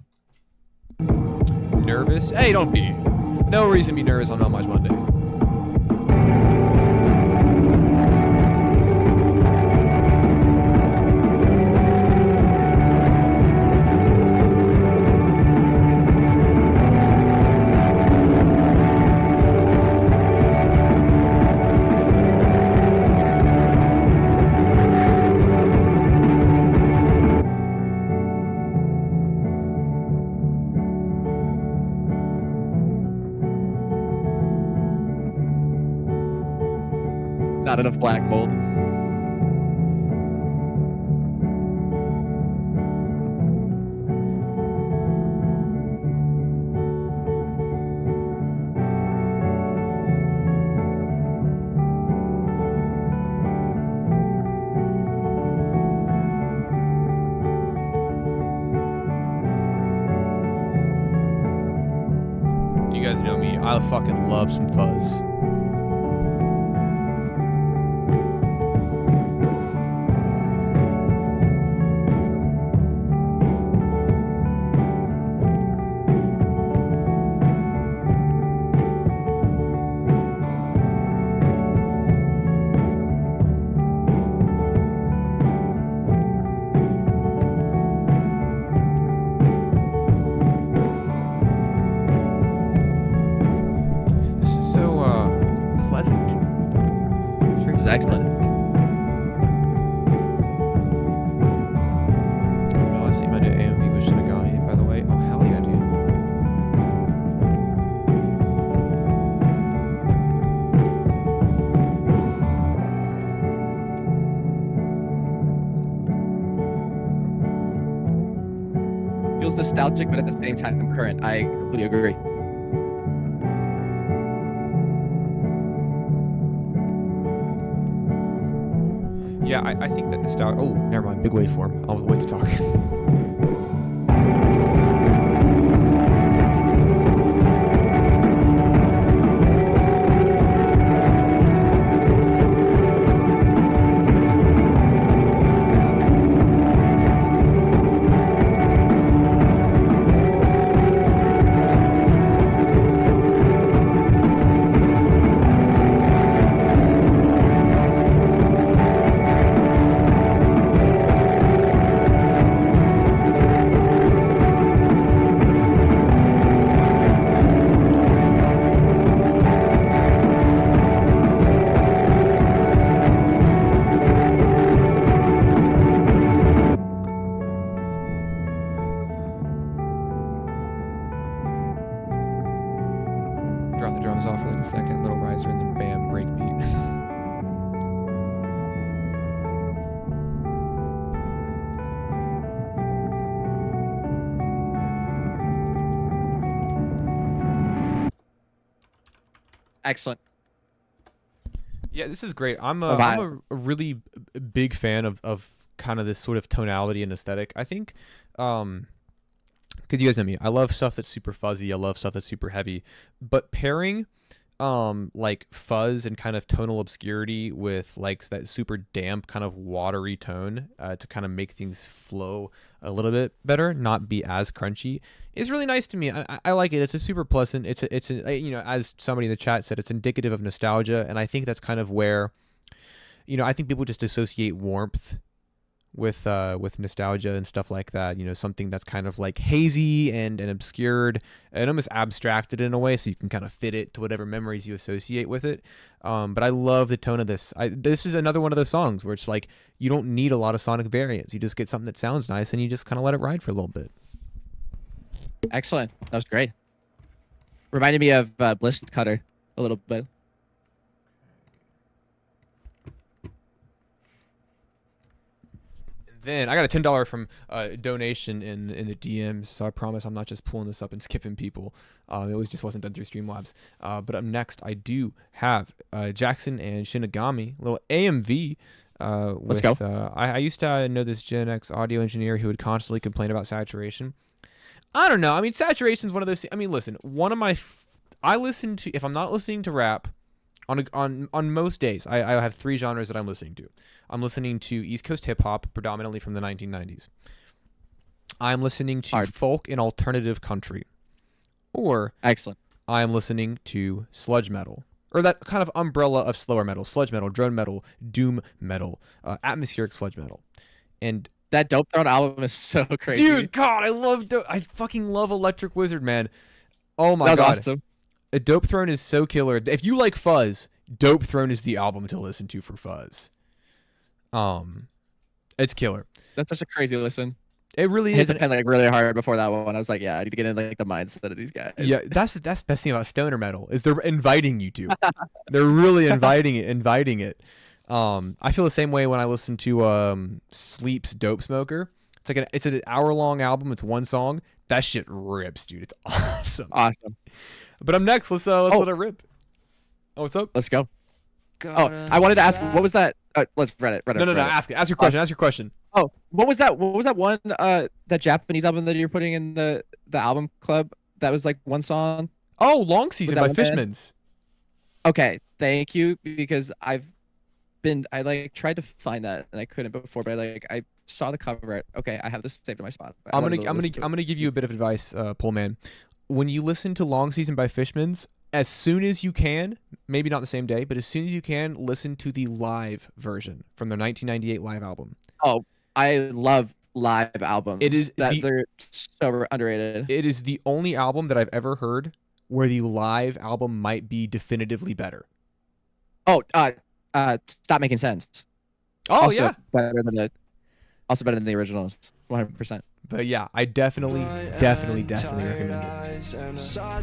Nervous? Hey, don't be. No reason to be nervous on Not Much Monday. Not enough black mold. You guys know me. I fucking love some fuzz. This is so pleasant. It's very Excellent. pleasant. Well, I see my new AMV with Shinigami, by the way. Oh, hell yeah, dude. Feels nostalgic, but at the same time current. I completely agree. Yeah, I think that nostalgia. Oh, never mind. Big waveform. I'll wait to talk. Drop the drums off for like a second, little riser, and then bam, break beat. Excellent. Yeah, this is great. I'm Oh, a really big fan of kind of this sort of tonality and aesthetic. I think, because you guys know me, I love stuff that's super fuzzy. I love stuff that's super heavy. But pairing, like fuzz and kind of tonal obscurity with like that super damp kind of watery tone, to kind of make things flow a little bit better, not be as crunchy, is really nice to me. I like it. It's a super pleasant. It's a, you know, as somebody in the chat said, it's indicative of nostalgia, and I think that's kind of where, you know, I think people just associate warmth with nostalgia and stuff like that. You know, something that's kind of like hazy and obscured and almost abstracted in a way, so you can kind of fit it to whatever memories you associate with it. But I love the tone of this. This is another one of those songs where it's like you don't need a lot of sonic variants. You just get something that sounds nice and you just kind of let it ride for a little bit. Excellent. That was great. Reminded me of Bliss Cutter a little bit. Then I got a $10 from donation in the DMs, so I promise I'm not just pulling this up and skipping people. Just wasn't done through Streamlabs. But up next, I do have Jackson and Shinigami, a little AMV. Let's go. I used to know this Gen X audio engineer who would constantly complain about saturation. I don't know. I mean, saturation's one of those. I mean, listen, one of my, I listen to, if I'm not listening to rap, on most days, I have three genres that I'm listening to. I'm listening to East Coast hip hop, predominantly from the 1990s. I'm listening to folk and alternative country, or excellent. I'm listening to sludge metal, or that kind of umbrella of slower metal, sludge metal, drone metal, doom metal, atmospheric sludge metal, and that Dope Throne album is so crazy. Dude, God, I fucking love Electric Wizard, man. Oh my God. God. Awesome. A Dope Throne is so killer. If you like fuzz, Dope Throne is the album to listen to for fuzz. It's killer. That's such a crazy listen. It really I hit is. the pen like really hard before that one. I was like, yeah, I need to get in like the mindset of these guys. Yeah, that's the best thing about stoner metal is they're inviting you to. They're really inviting it. I feel the same way when I listen to Sleep's Dope Smoker. It's an hour-long album. It's one song. That shit rips, dude. It's awesome. Awesome. But I'm next. Let's let it rip. Oh, what's up? Let's go. Oh, I wanted to ask, what was that? Let's read it. No. Ask it. Ask your question. Ask your question. Oh, what was that? What was that one? That Japanese album that you're putting in the album club? That was like one song. Oh, Long Season by one band? Fishmans. Okay, thank you, because I like tried to find that and I couldn't before, but I saw the cover art. Okay, I have this saved in my spot. I'm gonna give you a bit of advice, Pullman. When you listen to Long Season by Fishmans, as soon as you can, maybe not the same day, but as soon as you can, listen to the live version from their 1998 live album. Oh, I love live albums. They're so underrated. It is the only album that I've ever heard where the live album might be definitively better. Oh, Stop Making Sense. Oh, also yeah. better than the originals, 100%. But yeah, I definitely recommend it.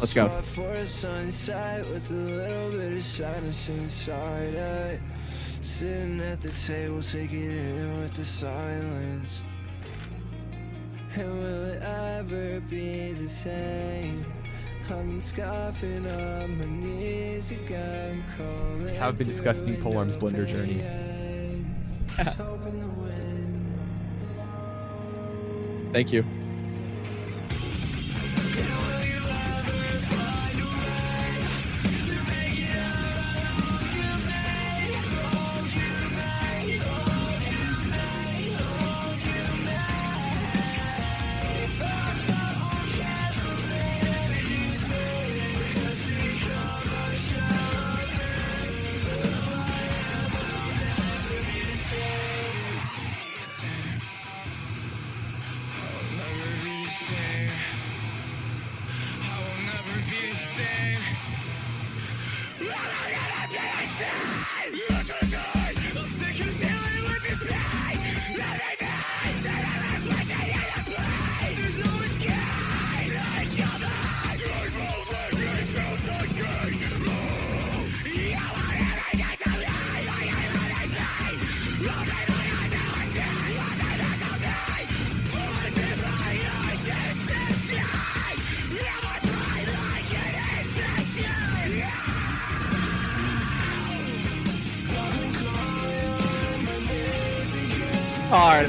Let's go. For a sunset with a little bit of sadness inside. Sitting at the table, taking it in with the silence. And will it ever be the same? I'm scoffing on my knees again, calling. Have been discussing POLEARM's Blender journey. Thank you. Hard.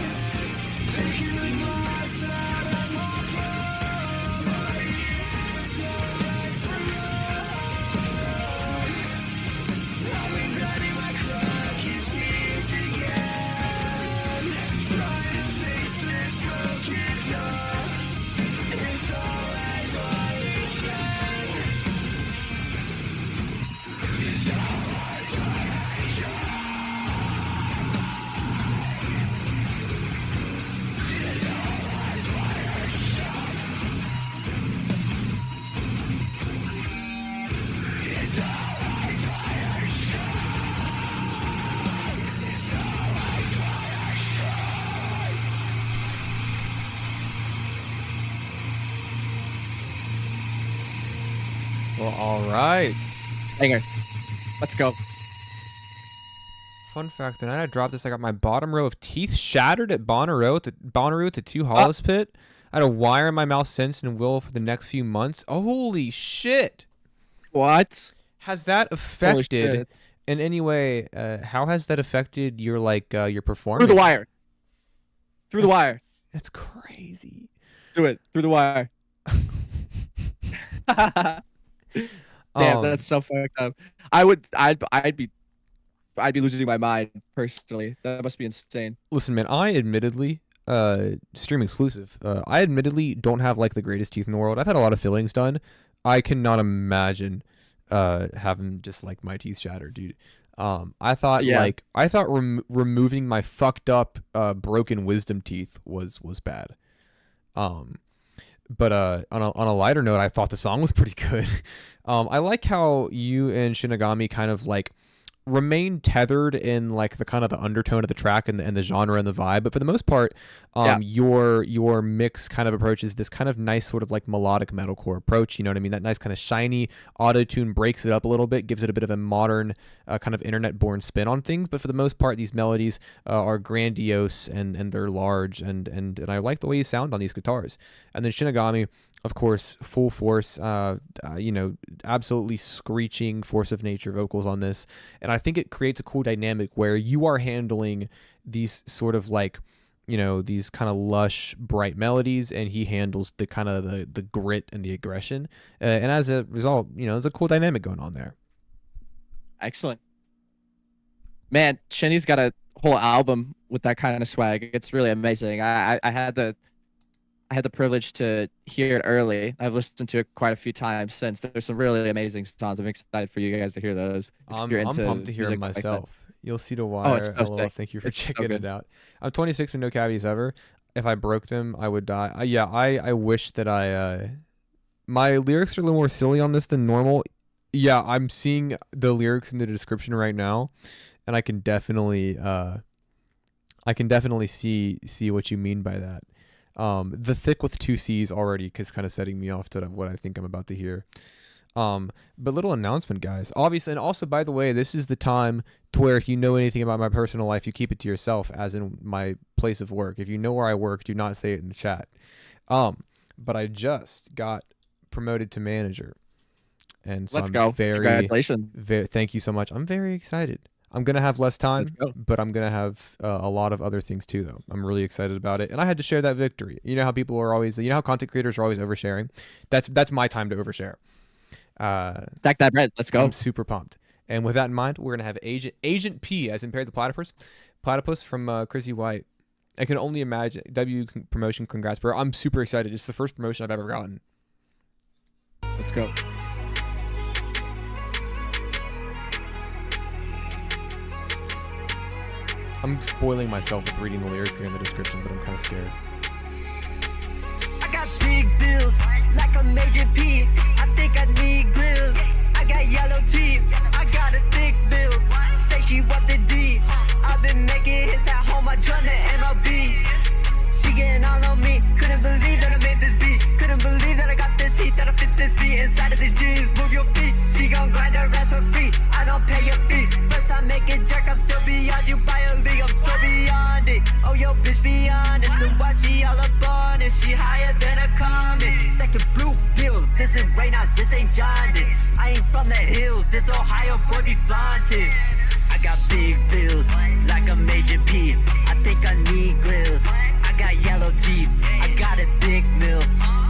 Well, all right. Banger. Let's go. Fun fact: the night I dropped this, I got my bottom row of teeth shattered at Bonnaroo at the Two Hollows pit. I had a wire in my mouth since and will for the next few months. Oh, holy shit! What? Has that affected in any way? How has that affected your your performance? Through the wire. Through the wire. That's crazy. Do it. Through the wire. Damn, that's so fucked up. I'd be losing my mind personally. That must be insane. Listen, man, I admittedly, stream exclusive. I admittedly don't have like the greatest teeth in the world. I've had a lot of fillings done. I cannot imagine having just like my teeth shattered, dude. I thought removing my fucked up broken wisdom teeth was bad. But on a lighter note, I thought the song was pretty good. I like how you and Shinigami kind of like remain tethered in like the kind of the undertone of the track and the genre and the vibe, but for the most part, your mix kind of approaches this kind of nice sort of like melodic metalcore approach. You know what I mean? That nice kind of shiny auto tune breaks it up a little bit, gives it a bit of a modern kind of internet born spin on things. But for the most part, these melodies are grandiose and they're large and I like the way you sound on these guitars. And then Shinigami, of course, full force, absolutely screeching force of nature vocals on this. And I think it creates a cool dynamic where you are handling these sort of like, these kind of lush, bright melodies, and he handles the kind of the grit and the aggression. And as a result, there's a cool dynamic going on there. Excellent. Man, Shinny's got a whole album with that kind of swag. It's really amazing. I had the privilege to hear it early. I've listened to it quite a few times since. There's some really amazing songs. I'm excited for you guys to hear those. I'm pumped to hear them myself. You'll see the wire. It's so sick. Thank you for checking it out. I'm 26 and no cavities ever. If I broke them, I would die. I wish that my lyrics are a little more silly on this than normal. Yeah, I'm seeing the lyrics in the description right now, and I can definitely see what you mean by that. The thick with 2 C's already is kind of setting me off to what I think I'm about to hear. But little announcement, guys. Obviously, and also, by the way, this is the time to where if you know anything about my personal life, you keep it to yourself, as in my place of work. If you know where I work, do not say it in the chat. But I just got promoted to manager. And so Let's go. Congratulations. Thank you so much. I'm very excited. I'm going to have less time, but I'm going to have a lot of other things too, though. I'm really excited about it. And I had to share that victory. You know how people are always, how content creators are always oversharing? That's my time to overshare. Stack that bread. Let's go. I'm super pumped. And with that in mind, we're going to have Agent P, as in Perry the Platypus from Chrissy White. I can only imagine. Promotion, congrats, bro. I'm super excited. It's the first promotion I've ever gotten. Let's go. I'm spoiling myself with reading the lyrics here in the description, but I'm kind of scared. I got big bills, like a major P. I think I need grills. I got yellow teeth. I got a thick bill. Say she want the D. I've been making hits at home. I joined the MLB. She getting all on me. Couldn't believe that I made this beat. Couldn't believe that I got this heat. That I fit this beat inside of these jeans. Move your feet. She gon' grind her ass for free. I don't pay your fee. First I make it jerk. I'm still beyond you by a league. I'm so beyond it. Oh, yo, bitch, be honest. The why she all up on it. She higher than a comet. Stacking blue bills. This is Reynolds. This ain't Jaundice. I ain't from the hills. This Ohio boy be flaunted. I got big bills, like a major P. I think I need grills. I got yellow teeth. I got a thick milk.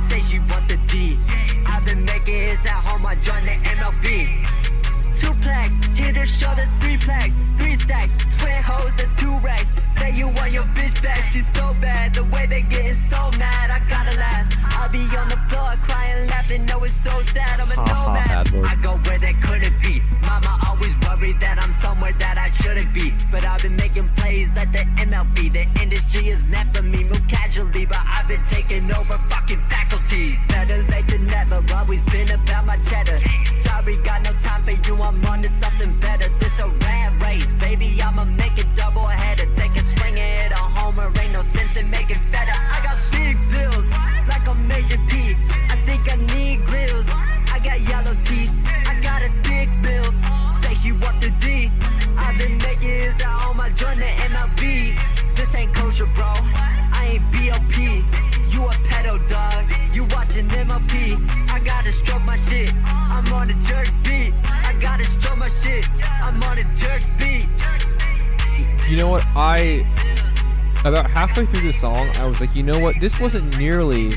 Say she want the D. I've been making hits at home. I joined the MLB. 2 plaques, hit her show, that's 3 plaques. 3 stacks, twin hoes, that's 2 racks. Bet you want your bitch back, she's so bad. The way they getting so mad, I gotta laugh. I'll be on the floor crying, laughing, no it's so sad. I'm a nomad, I go where they couldn't be. Mama always worried that I'm somewhere that I shouldn't be. But I've been making plays like the MLB. The industry is meant for me, move casually. But I've been taking over fucking faculties. Better late than never, always been about my cheddar. Sorry, got no time for you, I'm on to something better. It's a rat race, baby, I'ma make it double header. Take a swing and hit a homer, ain't no sense in making better. I got big bills, like a major P. I think I need grills. I got yellow teeth, I got a thick bill. Say she want the D. I've been making hits at home, I joined the MLB. This ain't kosher, bro, I ain't BOP. You a pedo dog, you watching MLP. I gotta stroke my shit, I'm on a jerk beat. I gotta stroke my shit, I'm on a jerk beat. You know what? About halfway through the song, I was like, you know what? This wasn't nearly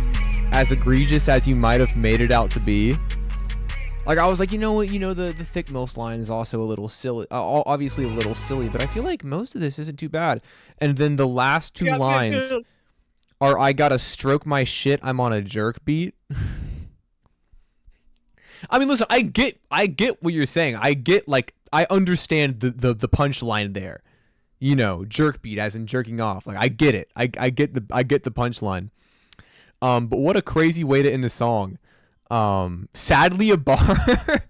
as egregious as you might have made it out to be. Like, I was like, you know what? The thick most line is also a little silly. Obviously a little silly, but I feel like most of this isn't too bad. And then the last 2 lines are, I gotta stroke my shit, I'm on a jerk beat. I mean, listen, I get what you're saying. I understand the punchline there. Jerk beat as in jerking off. Like, I get it. I get the punchline. But what a crazy way to end the song. Sadly a bar.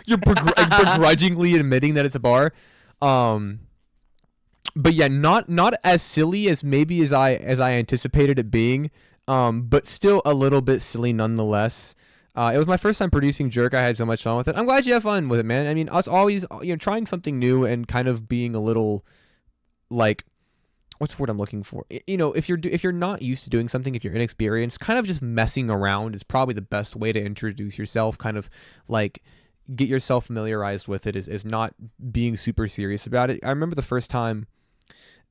You're begrudgingly admitting that it's a bar. But yeah, not as silly as maybe as I anticipated it being. But still a little bit silly nonetheless. It was my first time producing Jerk. I had so much fun with it. I'm glad you have fun with it, man. I mean, us always, trying something new and kind of being a little, like, what's the word I'm looking for? If you're not used to doing something, if you're inexperienced, kind of just messing around is probably the best way to introduce yourself. Kind of like get yourself familiarized with it is not being super serious about it. I remember the first time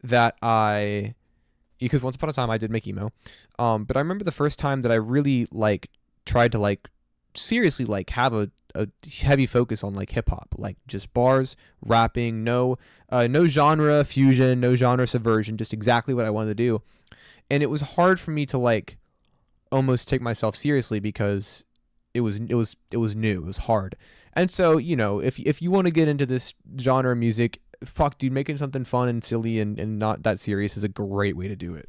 that because once upon a time I did make emo, but I remember the first time that I really like tried to like seriously like have a heavy focus on like hip hop, like just bars, rapping, no genre fusion, no genre subversion, just exactly what I wanted to do. And it was hard for me to like almost take myself seriously because it was new, it was hard. And so, if you want to get into this genre of music, fuck dude, making something fun and silly and not that serious is a great way to do it.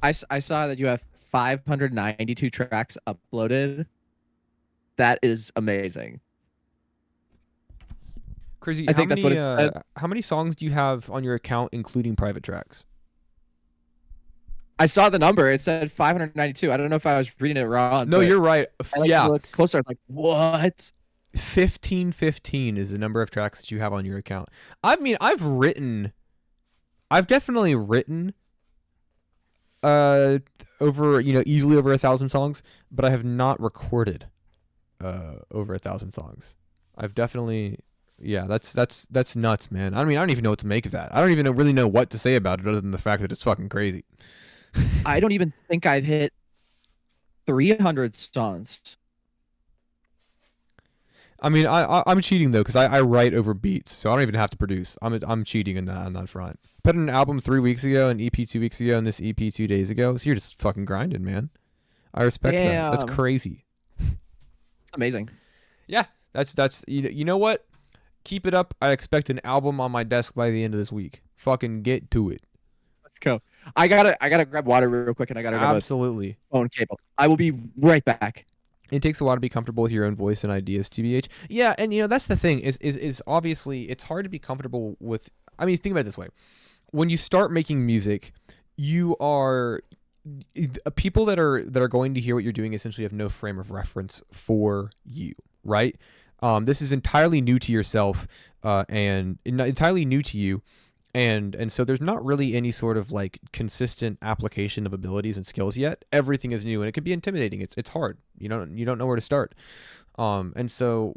I saw that you have 592 tracks uploaded. That is amazing. Crazy. I think that's what how many songs do you have on your account, including private tracks? I saw the number. It said 592. I don't know if I was reading it wrong. No, you're right. I looked closer. I was like, what? 1515 is the number of tracks that you have on your account. I mean, I've definitely written over, easily over 1,000 songs, but I have not recorded over 1,000 songs. I've definitely, yeah, that's nuts, man. I mean, I don't even know what to make of that. I don't even really know what to say about it other than the fact that it's fucking crazy. I don't even think I've hit 300 songs. I mean, I'm cheating though because I write over beats, so I don't even have to produce. I'm cheating on that front. Put in an album 3 weeks ago, an EP 2 weeks ago, and this EP 2 days ago. So you're just fucking grinding, man. I respect that. That's crazy. Amazing. Yeah, that's you know what? Keep it up. I expect an album on my desk by the end of this week. Fucking get to it. Let's go. I gotta grab water real quick, and I gotta grab absolutely a phone cable. I will be right back. It takes a while to be comfortable with your own voice and ideas, TBH. Yeah, and that's the thing is obviously it's hard to be comfortable with. I mean, think about it this way: when you start making music, you are people that are going to hear what you're doing essentially have no frame of reference for you, right? This is entirely new to yourself, and entirely new to you. And so there's not really any sort of like consistent application of abilities and skills yet. Everything is new and it can be intimidating. It's hard. You don't know where to start. And so,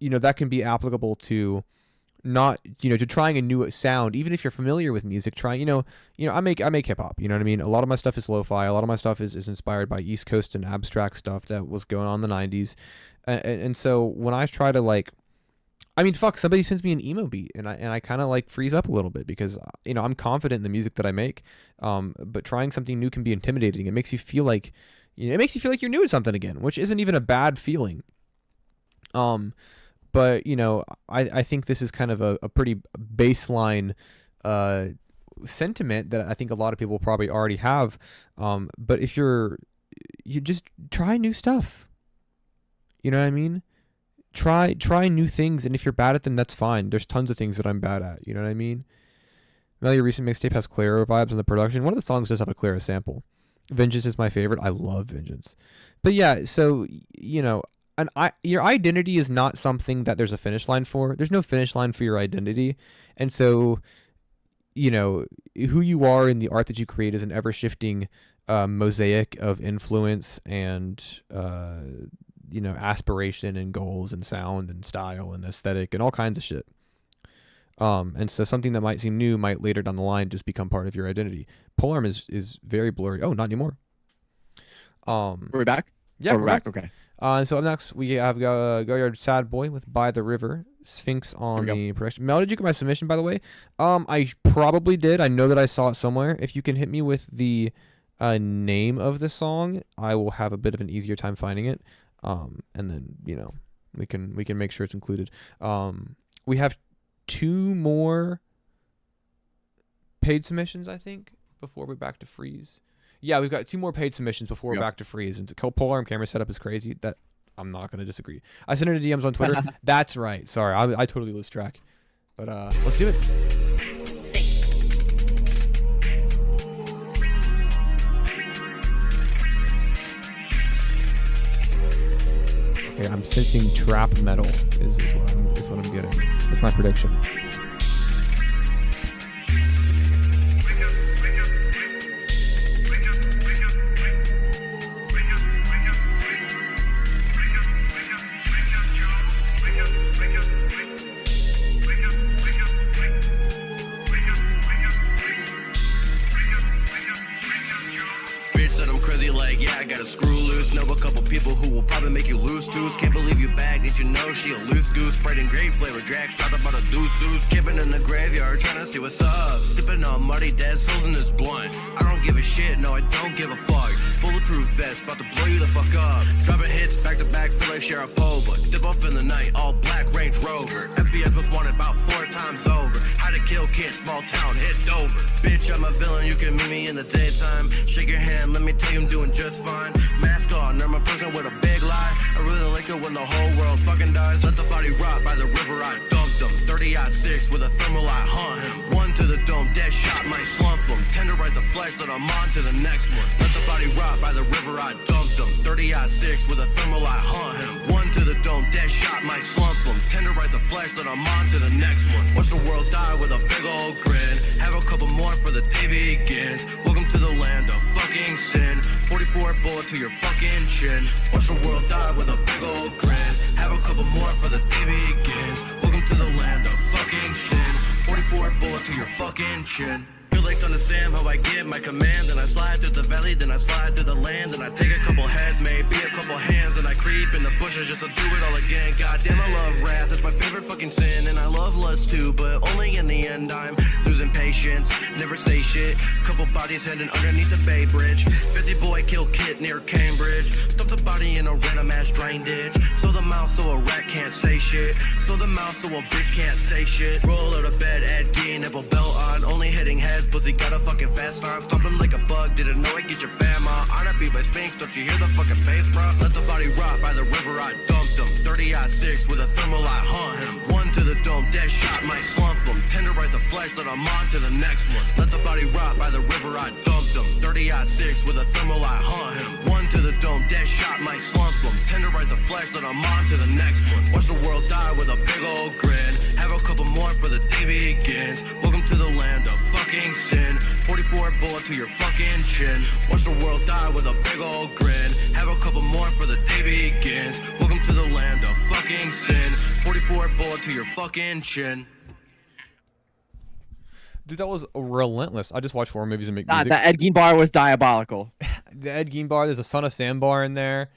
that can be applicable to not, to trying a new sound, even if you're familiar with music, trying, I make hip hop, you know what I mean? A lot of my stuff is lo-fi. A lot of my stuff is inspired by East Coast and abstract stuff that was going on in the 90s. And so when I try to like, I mean, fuck, somebody sends me an emo beat and I kind of like freeze up a little bit because, I'm confident in the music that I make. But trying something new can be intimidating. It makes you feel like, you're new at something again, which isn't even a bad feeling. But, I think this is kind of a pretty baseline, sentiment that I think a lot of people probably already have. But if you just try new stuff, you know what I mean? Try new things, and if you're bad at them, that's fine. There's tons of things that I'm bad at, you know what I mean? Now, your recent mixtape has Claro vibes in the production. One of the songs does have a Claro sample. Vengeance is my favorite. I love Vengeance. But yeah, so, your identity is not something that there's a finish line for. There's no finish line for your identity. And so, who you are in the art that you create is an ever-shifting mosaic of influence and, aspiration and goals and sound and style and aesthetic and all kinds of shit. And so something that might seem new might later down the line just become part of your identity. POLEARM is very blurry. Oh, not anymore. Are we back? Yeah, we're back. Okay. And so up next we have Goyard Sad Boy with By the River, Sphinx on the production. Mel, did you get my submission, by the way? I probably did. I know that I saw it somewhere. If you can hit me with the name of the song, I will have a bit of an easier time finding it. And then, we can make sure it's included. We have 2 more paid submissions, I think, before we're back to freeze. Yeah, we've got 2 more paid submissions before we're back to freeze. And POLEARM camera setup is crazy. That I'm not gonna disagree. I sent her to DMs on Twitter. That's right. Sorry, I totally lose track. But let's do it. Okay, I'm sensing trap metal is what I'm getting. That's my prediction. Bitch said I'm crazy like, yeah, I got a screw loose. Know a couple people who will probably make you lose tooth. Can't believe you bagged, did you know she a loose goose? Spreading grape flavor, Drax dropped about a deuce. Camping in the graveyard, trying to see what's up. Sipping on muddy dead souls in this blunt. I don't give a shit, no, I don't give a fuck. Bulletproof vest, about to blow you the fuck up. Dropping hits back to back, feel like Sharapova. Dip off in the night, all black Range Rover. FBI was wanted about 4 times over. How to kill kids, small town, hit Dover. Bitch, I'm a villain, you can meet me in the daytime. Shake your hand, let me tell you I'm doing just fine. Mask on, I'm a person with a big lie. I really like it when the whole world fucking dies. Let the body rot by the river, I dumped him. 30-6 with a thermal, I hunt him. One to the dome, dead shot, might slump him. Tenderize the flesh, then I'm on to the next one. Let the body rot by the river, I dumped him. 30-6 with a thermal, I hunt him. One to the dome, dead shot, might slump him. Tenderize the flesh, then I'm on to the next one. Watch the world die with a big old grin. Have a couple more for the day begins. Welcome to the land of fucking sin. 44 bullet to your fucking chin. Watch the world die with a big old grin. Have a couple more for the day begins. Welcome to the land of fucking sin. 44 bullet to your fucking chin. Feel like Son of Sam, how I get my command. Then I slide through the valley, then I slide through the land. And I take a couple heads, maybe a couple hands. And I creep in the bushes just to do it all again. Goddamn, I love wrath, it's my favorite fucking sin. And I love lust too, but only in the end I'm losing patience, never say shit. Couple bodies heading underneath the Bay Bridge. 50 boy kill kid near Cambridge. Dump the body in a random ass drain ditch. So the mouth so a rat can't say shit. So the mouth so a bitch can't say shit. Roll out of bed, Ed Gein, nipple belt on. Only hitting heads, pussy got a fucking fast on. Stomping like a bug, didn't know it, get your fam on. On a beat by Spinks, don't you hear the fucking bass, bro? Let the body rot by the river, I dumped him. 30-6 with a thermal, I hunt him. One to the dome, dead shot, might slump him. Tenderize the flesh, then I'm on to the next one. Let the body rot by the river, I dumped him. 30-6 with a thermal, I hunt him. One to the dome, dead shot, might slump him. Tenderize the flesh, then I'm on to the next one. Watch the world die with a big old grin. Have a couple more for the day begins. Welcome to the land of fucking sin. 44 bullet to your fucking chin. Watch the world die with a big old grin. Have a couple more for the day begins. Welcome to the land of fucking sin. 44 bullet to your fucking chin. Dude, that was relentless. I just watch horror movies and make Nah, music. that Ed Gein bar was diabolical. The Ed Gein bar, there's a Son of Sam bar in there.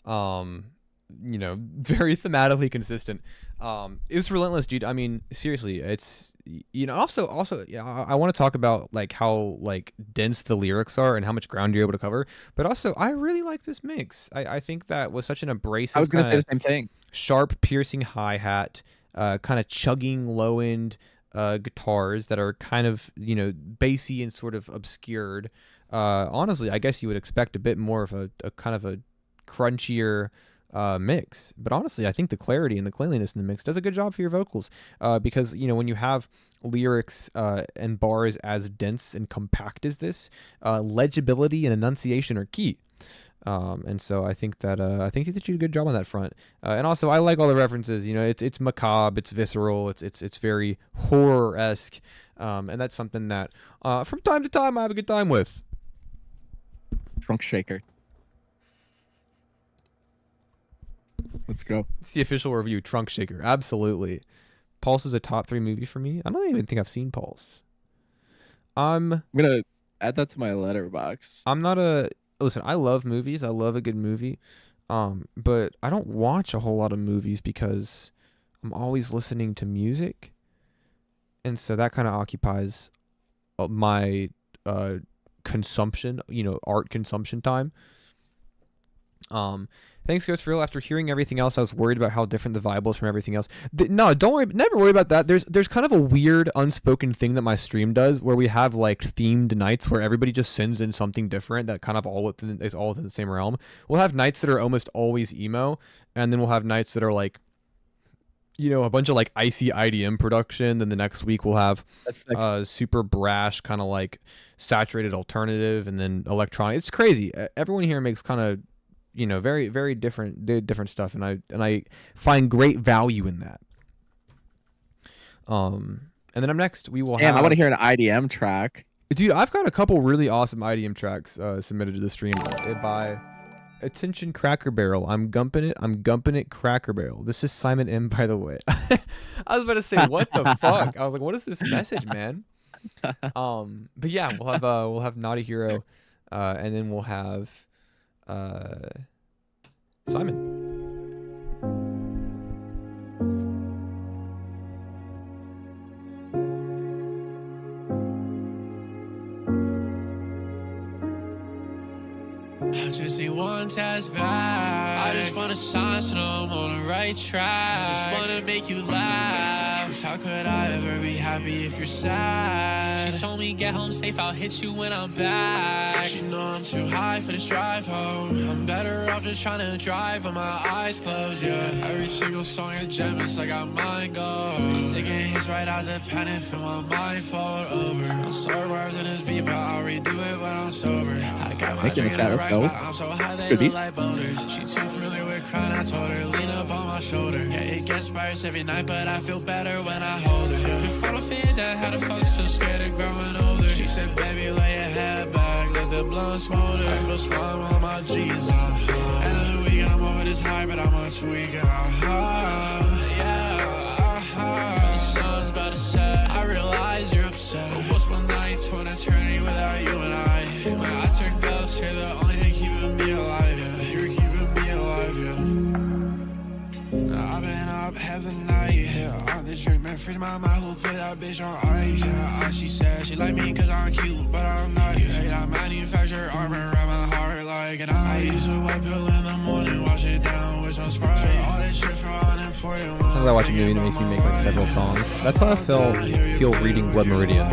You know, very thematically consistent. It was relentless, dude. I mean, seriously, it's, you know, also, yeah, I want to talk about like how like dense the lyrics are and how much ground you're able to cover. But also, I really like this mix. I think that was such an abrasive, I was gonna say the same thing. sharp, piercing hi-hat, kind of chugging low-end guitars that are kind of, you know, bassy and sort of obscured. Honestly, I guess you would expect a bit more of a kind of a crunchier mix, but honestly, I think the clarity and the cleanliness in the mix does a good job for your vocals, because, you know, when you have lyrics and bars as dense and compact as this, legibility and enunciation are key. And so I think that you did a good job on that front. And also, I like all the references. You know, it's macabre, it's visceral, it's very horror-esque, and that's something that from time to time I have a good time with. Trunk shaker. Let's go. It's the official review, Trunk Shaker. Absolutely. Pulse is a top 3 movie for me. I don't even think I've seen Pulse. I'm gonna add that to my letterbox. I'm not a listen. I love movies. I love a good movie. But I don't watch a whole lot of movies because I'm always listening to music, and so that kind of occupies my consumption. You know, art consumption time. Thanks, Ghost for Real. After hearing everything else, I was worried about how different the vibe was from everything else. No, don't worry. Never worry about that. There's kind of a weird unspoken thing that my stream does, where we have like themed nights where everybody just sends in something different that kind of is all within the same realm. We'll have nights that are almost always emo, and then we'll have nights that are like, a bunch of like icy IDM production. Then the next week we'll have super brash kind of like saturated alternative, and then electronic. It's crazy. Everyone here makes kind of very, very different stuff, and I find great value in that. And then up next we will have. I want to hear an IDM track. Dude, I've got a couple really awesome IDM tracks submitted to the stream by Attention Cracker Barrel. I'm gumping it Cracker Barrel. This is Simon M, by the way. I was about to say, what the fuck? I was like, what is this message, man? But yeah, we'll have Naughty Hero, and then we'll have Simon. I just need one test back. I just wanna sign so I'm on the right track. Just wanna make you laugh. 'Cause how could I ever be happy if you're sad? She told me get home safe, I'll hit you when I'm back. She know I'm too high for this drive home. I'm better off just trying to drive with my eyes closed, yeah. Every single song a gem, it's like I mind goes. Taking hits right out the pen and feel my mind fold over. I'm sorry words in this beat, but I'll redo it when I'm sober. I got my drink in the right spot, I'm so high they look like boulders. She too familiar with crying, I told her lean up on my shoulder. Yeah, it gets worse every night, but I feel better when I hold her. Yeah. If I don't feel that, how the fuck so scared of growing older? She said, baby, lay your head back, let the blunt smolder. I spill slime on my jeans, End of the weekend, I'm over this high, but I'm much weaker, The sun's about to set, I realize you're upset. But what's my nights for an eternity without you and I? When I turn ghosts, you're the only thing keeping me alive, yeah. You're keeping me alive, yeah. I've been up half the night, yeah. On this drink, man, freeze my mind, who put that bitch on ice, yeah. She said she like me cause I'm cute, but I'm nice. Yeah, I manufacture armor around my heart like an eye. I use a white pill in the morning, wash it down with some Sprite. So all this shit for unimportant. Sometimes I watch a movie and it makes me make like several songs. That's how I feel reading Blood Meridian.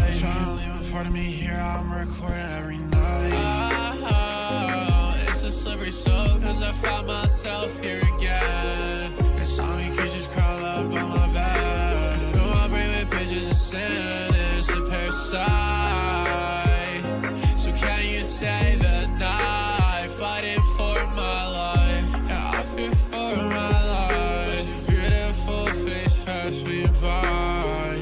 Part of me here, I'm recording every night. It's a slippery slope, cause I found myself here again. And zombie creatures crawl up on my back. Fill my brain with pictures of sin, it's a parasite. So can you say the night, fighting for my life? Yeah, I fear for my life. But your beautiful face passed me by.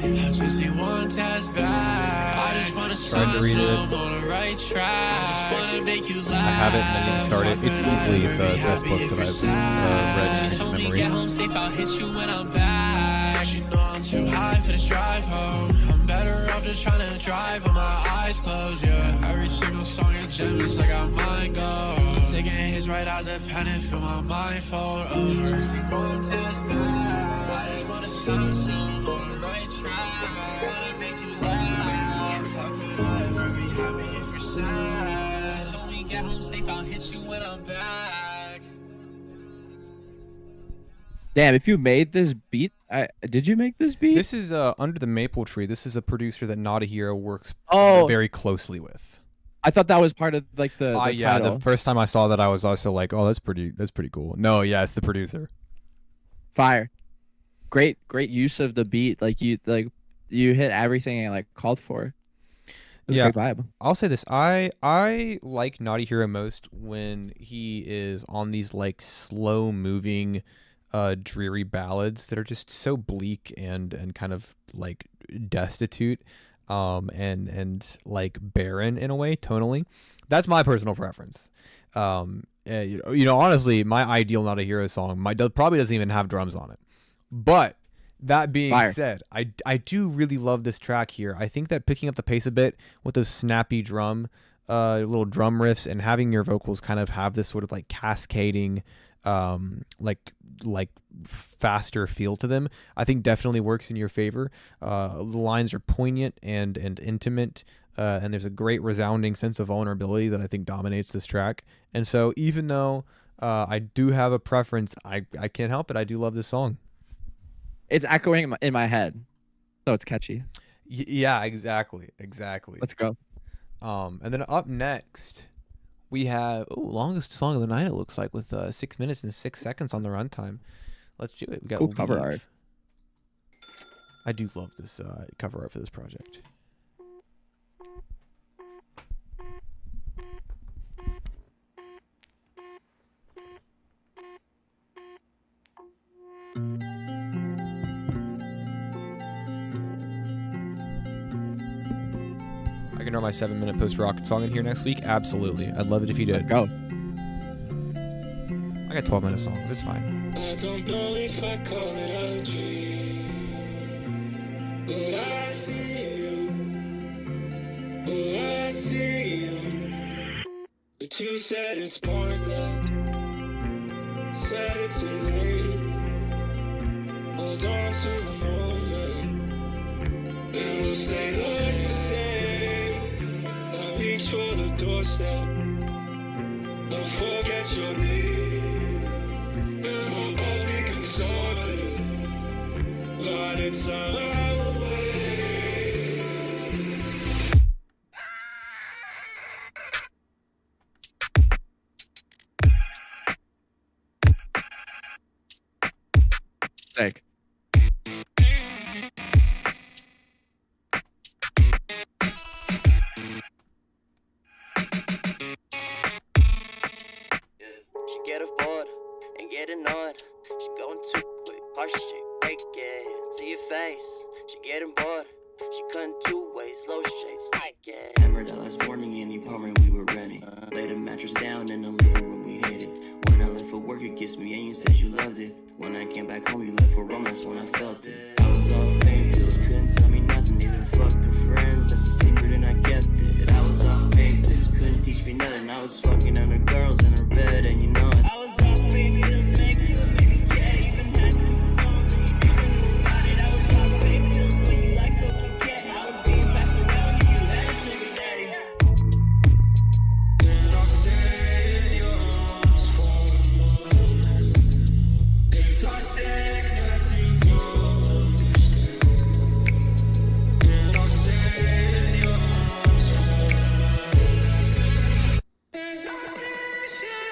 I just need one test back. I just wanna Trying to read it. I'm on the right track. I just wanna make you laugh. I have it and then get started. It's easily the best book that I've read She in told me memory. get home safe, I'll hit you when I'm back. She know I'm too high for this drive home. I'm better off just trying to drive with my eyes closed, yeah. Every single song a gem, it's like I mind goes. Taking hits right out the pen and feel my mind fold over. Just need one test back. I just wanna sound so I'm on the right track. I wanna make you laugh. How could I ever be happy if you're sad? She told me get home safe, I'll hit you when I'm back. Damn, if you made this beat, did you make this beat? This is Under the Maple Tree. This is a producer that Naughty Hero works very closely with. I thought that was part of like the Yeah, title. the first time I saw that I was also like, oh, that's pretty cool. No, yeah, it's the producer. Fire. Great use of the beat. Like you hit everything I like called for. It was a great vibe. I'll say this. I like Naughty Hero most when he is on these like slow moving dreary ballads that are just so bleak and kind of like destitute and like barren in a way tonally. That's my personal preference. Honestly, my ideal Naughty Hero song probably doesn't even have drums on it. But that being said, I do really love this track here. I think that picking up the pace a bit with those snappy little drum riffs and having your vocals kind of have this sort of like cascading like faster feel to them, I think definitely works in your favor. The lines are poignant and intimate, and there's a great resounding sense of vulnerability that I think dominates this track. And so even though I do have a preference. I can't help it. I do love this song. It's echoing in my head, so it's catchy. Yeah, exactly. Let's go. And then up next, we have longest song of the night. It looks like with 6 minutes and 6 seconds on the runtime. Let's do it. We got Cool cover Leave. art. I do love this cover art for this project. I can run my 7-minute post-rock song in here next week. Absolutely. I'd love it if you did. Go. I got 12-minute songs. It's fine. I don't know if I call it a dream, but I see you. Oh, I see you. But you said it's pointless. Said it's too late. Hold on to the moment. It will stay the same. I reach for the doorstep. Don't forget your name. It will all be consorted, but it's our way. Sick. She get bored and get annoyed. She going too quick, harsh shit, break it to your face. She getting bored. She cutting two ways, slow shades, like it. Remember that last morning in the apartment we were renting. Laid a mattress down in the living room, we hit it. When I left for work, you kissed me and you said you loved it. When I came back home, you left for romance when I felt it. I was off pain pills, couldn't tell me nothing. Even fucked the friends, that's a secret and I kept it. I was off pain pills, couldn't teach me nothing. I was fucking other girls in her bed and you know it. I was off pain pills, make me care. Even had 2 phones and you never knew about it. I was off pain pills, but you like fuck you cat. I was being passed around and you had a sugar daddy. And I'll stay in your arms for a moment. It's our sickness you don't understand. And I'll stay in your arms for a moment. There's a vision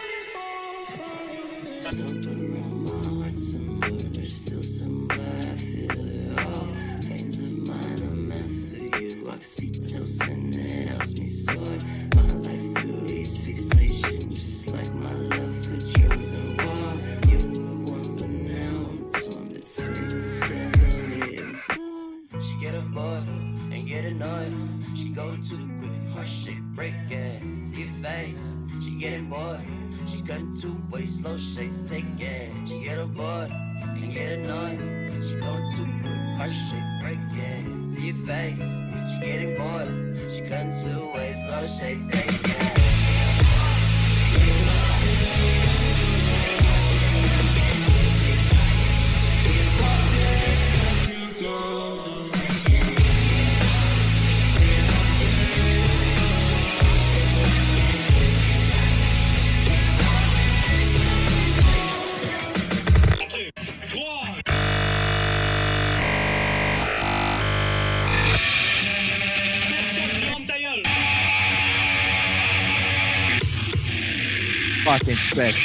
Jump around my heart some more. There's still some blood, I feel it all. Veins of mine are meant for you. Oxytocin, it helps me soar. My life through these fixations, just like my love for drugs and war. You were one, but now I'm torn between the stairs of the influence. She get bored and get annoyed. She go too quick, harsh shit, break it to your face. She getting bored. She cutting two ways, slow shades, take it. She get bored and get annoyed. She going too quick, harsh shit, break it to your face. She getting bored. She cutting two ways, slow shades, take it. Fucking sick.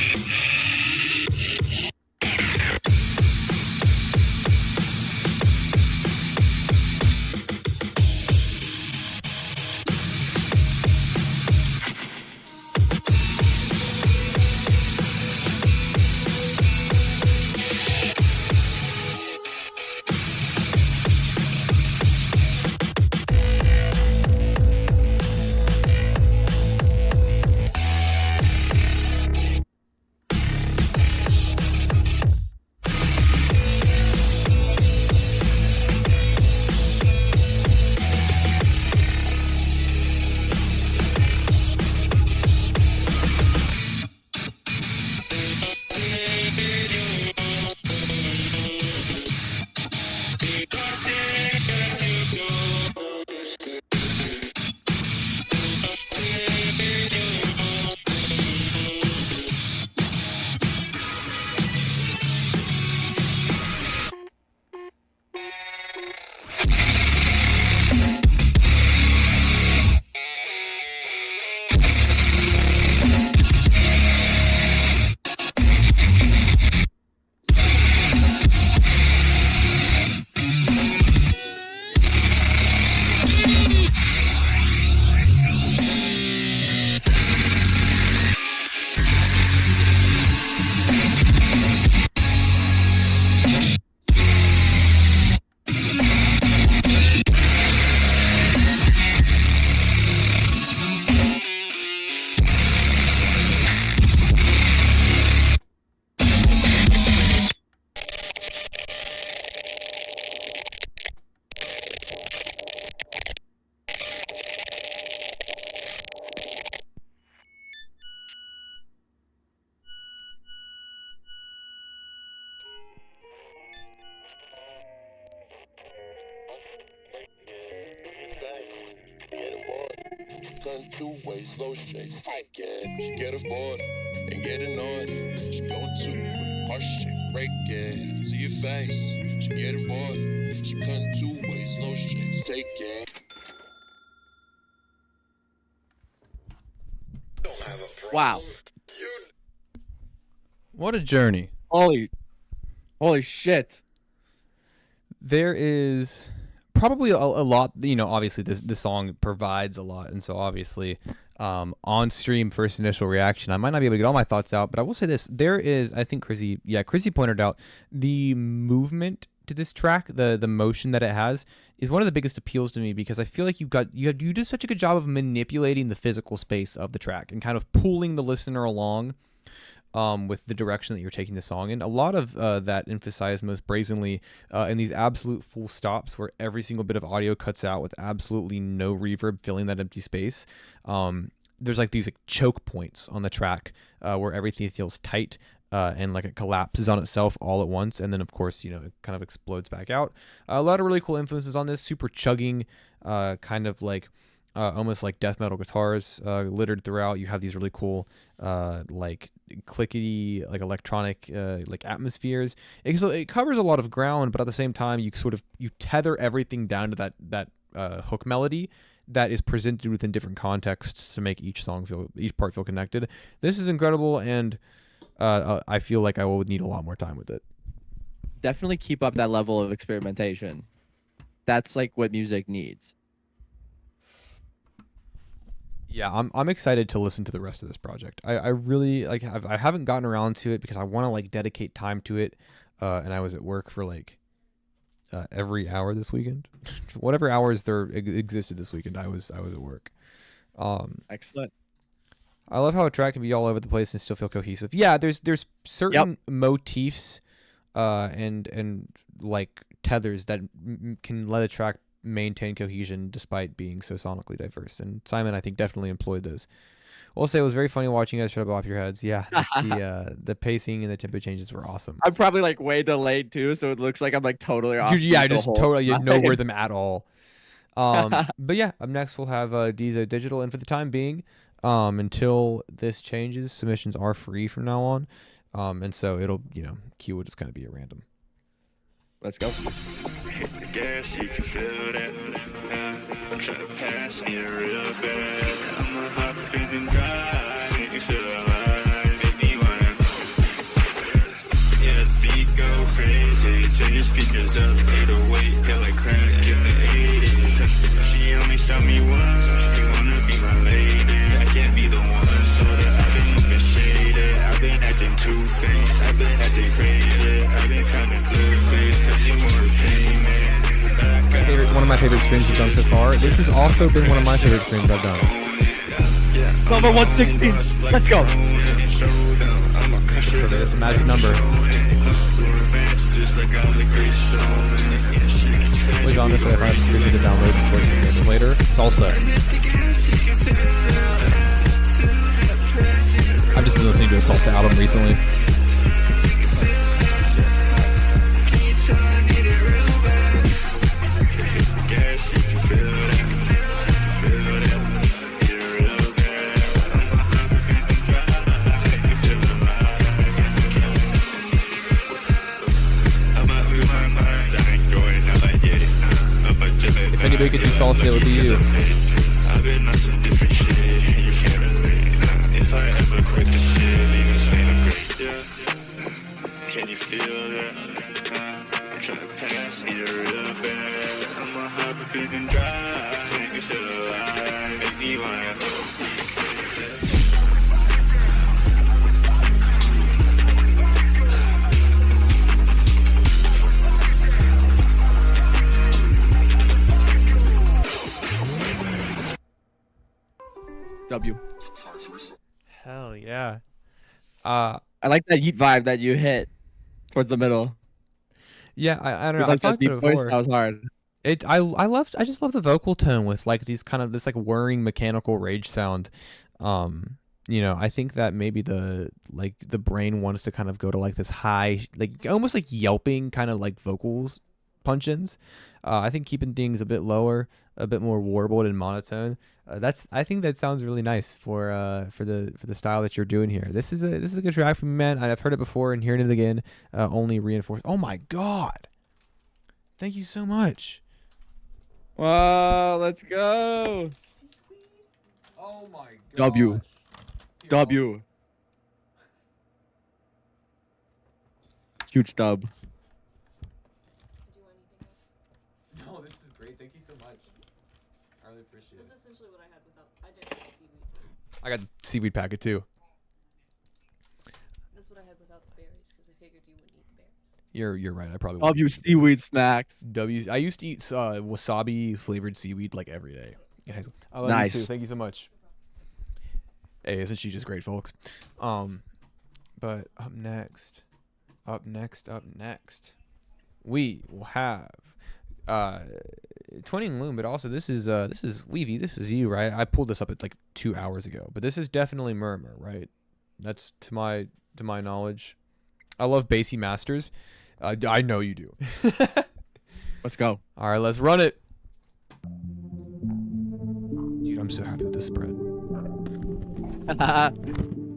couldn't two ways, low shades, tight game. She get a board and get it on. She going too quick, harsh shit, break it. See your face, she get a board. She couldn't two ways, low shades, take it. Wow. What a journey. Holy shit. There is probably a lot, obviously this song provides a lot, and so obviously on stream first initial reaction, I might not be able to get all my thoughts out, but I will say this. There is, I think Chrissy pointed out, the movement to this track, the motion that it has is one of the biggest appeals to me, because I feel like you do such a good job of manipulating the physical space of the track and kind of pulling the listener along with the direction that you're taking the song in. A lot of that emphasized most brazenly in these absolute full stops where every single bit of audio cuts out with absolutely no reverb filling that empty space. There's like these choke points on the track where everything feels tight and like it collapses on itself all at once, and then of course it kind of explodes back out. A lot of really cool influences on this, super chugging, kind of like almost like death metal guitars littered throughout. You have these really cool like clickety, like electronic like atmospheres. It covers a lot of ground, but at the same time you tether everything down to that hook melody that is presented within different contexts to make each part feel connected. This is incredible, and I feel like I will need a lot more time with it. Definitely keep up that level of experimentation. That's like what music needs. Yeah, I'm excited to listen to the rest of this project. I really like. I haven't gotten around to it because I want to like dedicate time to it, and I was at work for like every hour this weekend. Whatever hours there existed this weekend, I was at work. Excellent. I love how a track can be all over the place and still feel cohesive. Yeah, there's certain motifs and like tethers that can let a track maintain cohesion despite being so sonically diverse. And Simon, I think, definitely employed those. I'll say it was very funny watching you guys shut up off your heads. Yeah, the pacing and the tempo changes were awesome. I'm probably like way delayed too, so it looks like I'm like totally off. Yeah, I just totally no rhythm at all. But yeah, up next we'll have Diesel Digital, and for the time being, until this changes, submissions are free from now on. And so it'll, Q will just kind of be a random. Let's go. Hit the gas, you can feel that. I'm trying to pass it real fast. I'ma hop in and drive, make me feel alive, make me wanna. Yeah, the beat go crazy, turn your speakers up, 808, feel like crack in the 80s. She only saw me once, she wanna be my lady. I can't be the one, so that I've been even shaded. I've been acting two-faced, I've been acting crazy. I've been kinda blue-faced, cause you wanna pay me. One of my favorite streams we've done so far. This has also been one of my favorite streams I've done. Number 116. Let's go. That's a magic number. What genre should I find to download this later? Salsa. I've just been listening to a salsa album recently. If anybody could do salsa, it would be you. Can you feel that? I'm trying to pass it real bad. I'ma hop up in and drive, make me feel alive, make me wanna. W. Hell yeah. I like that yeet vibe that you hit towards the middle. Yeah, I don't know. Like I that deep voice, that was hard. I just love the vocal tone with like these kind of this like whirring mechanical rage sound. I think that maybe the brain wants to kind of go to like this high, like almost like yelping kind of like vocals punch-ins. I think keeping things a bit lower, a bit more warbled and monotone. I think that sounds really nice for the style that you're doing here. This is a good track from you, man. I've heard it before, and hearing it again only reinforced. Oh my god! Thank you so much. Wow, let's go. Oh my god. W. Huge dub. No, this is great. Thank you so much. I really appreciate it. That's essentially what I had without. I did have seaweed. I got the seaweed packet too. That's what I had without the berries because I figured you wouldn't eat the berries. You're right. I probably W seaweed snacks. I used to eat wasabi flavored seaweed like every day. Yeah, I love Nice. you too. Thank you so much. Hey, isn't she just great, folks? But up next, we will have 20 Loom, but also this is Weavy. This is you, right? I pulled this up at like 2 hours ago, but this is definitely Murmur, right? That's to my knowledge. I love bassy masters. I know you do. Let's go. All right, let's run it. Dude, I'm so happy with this spread.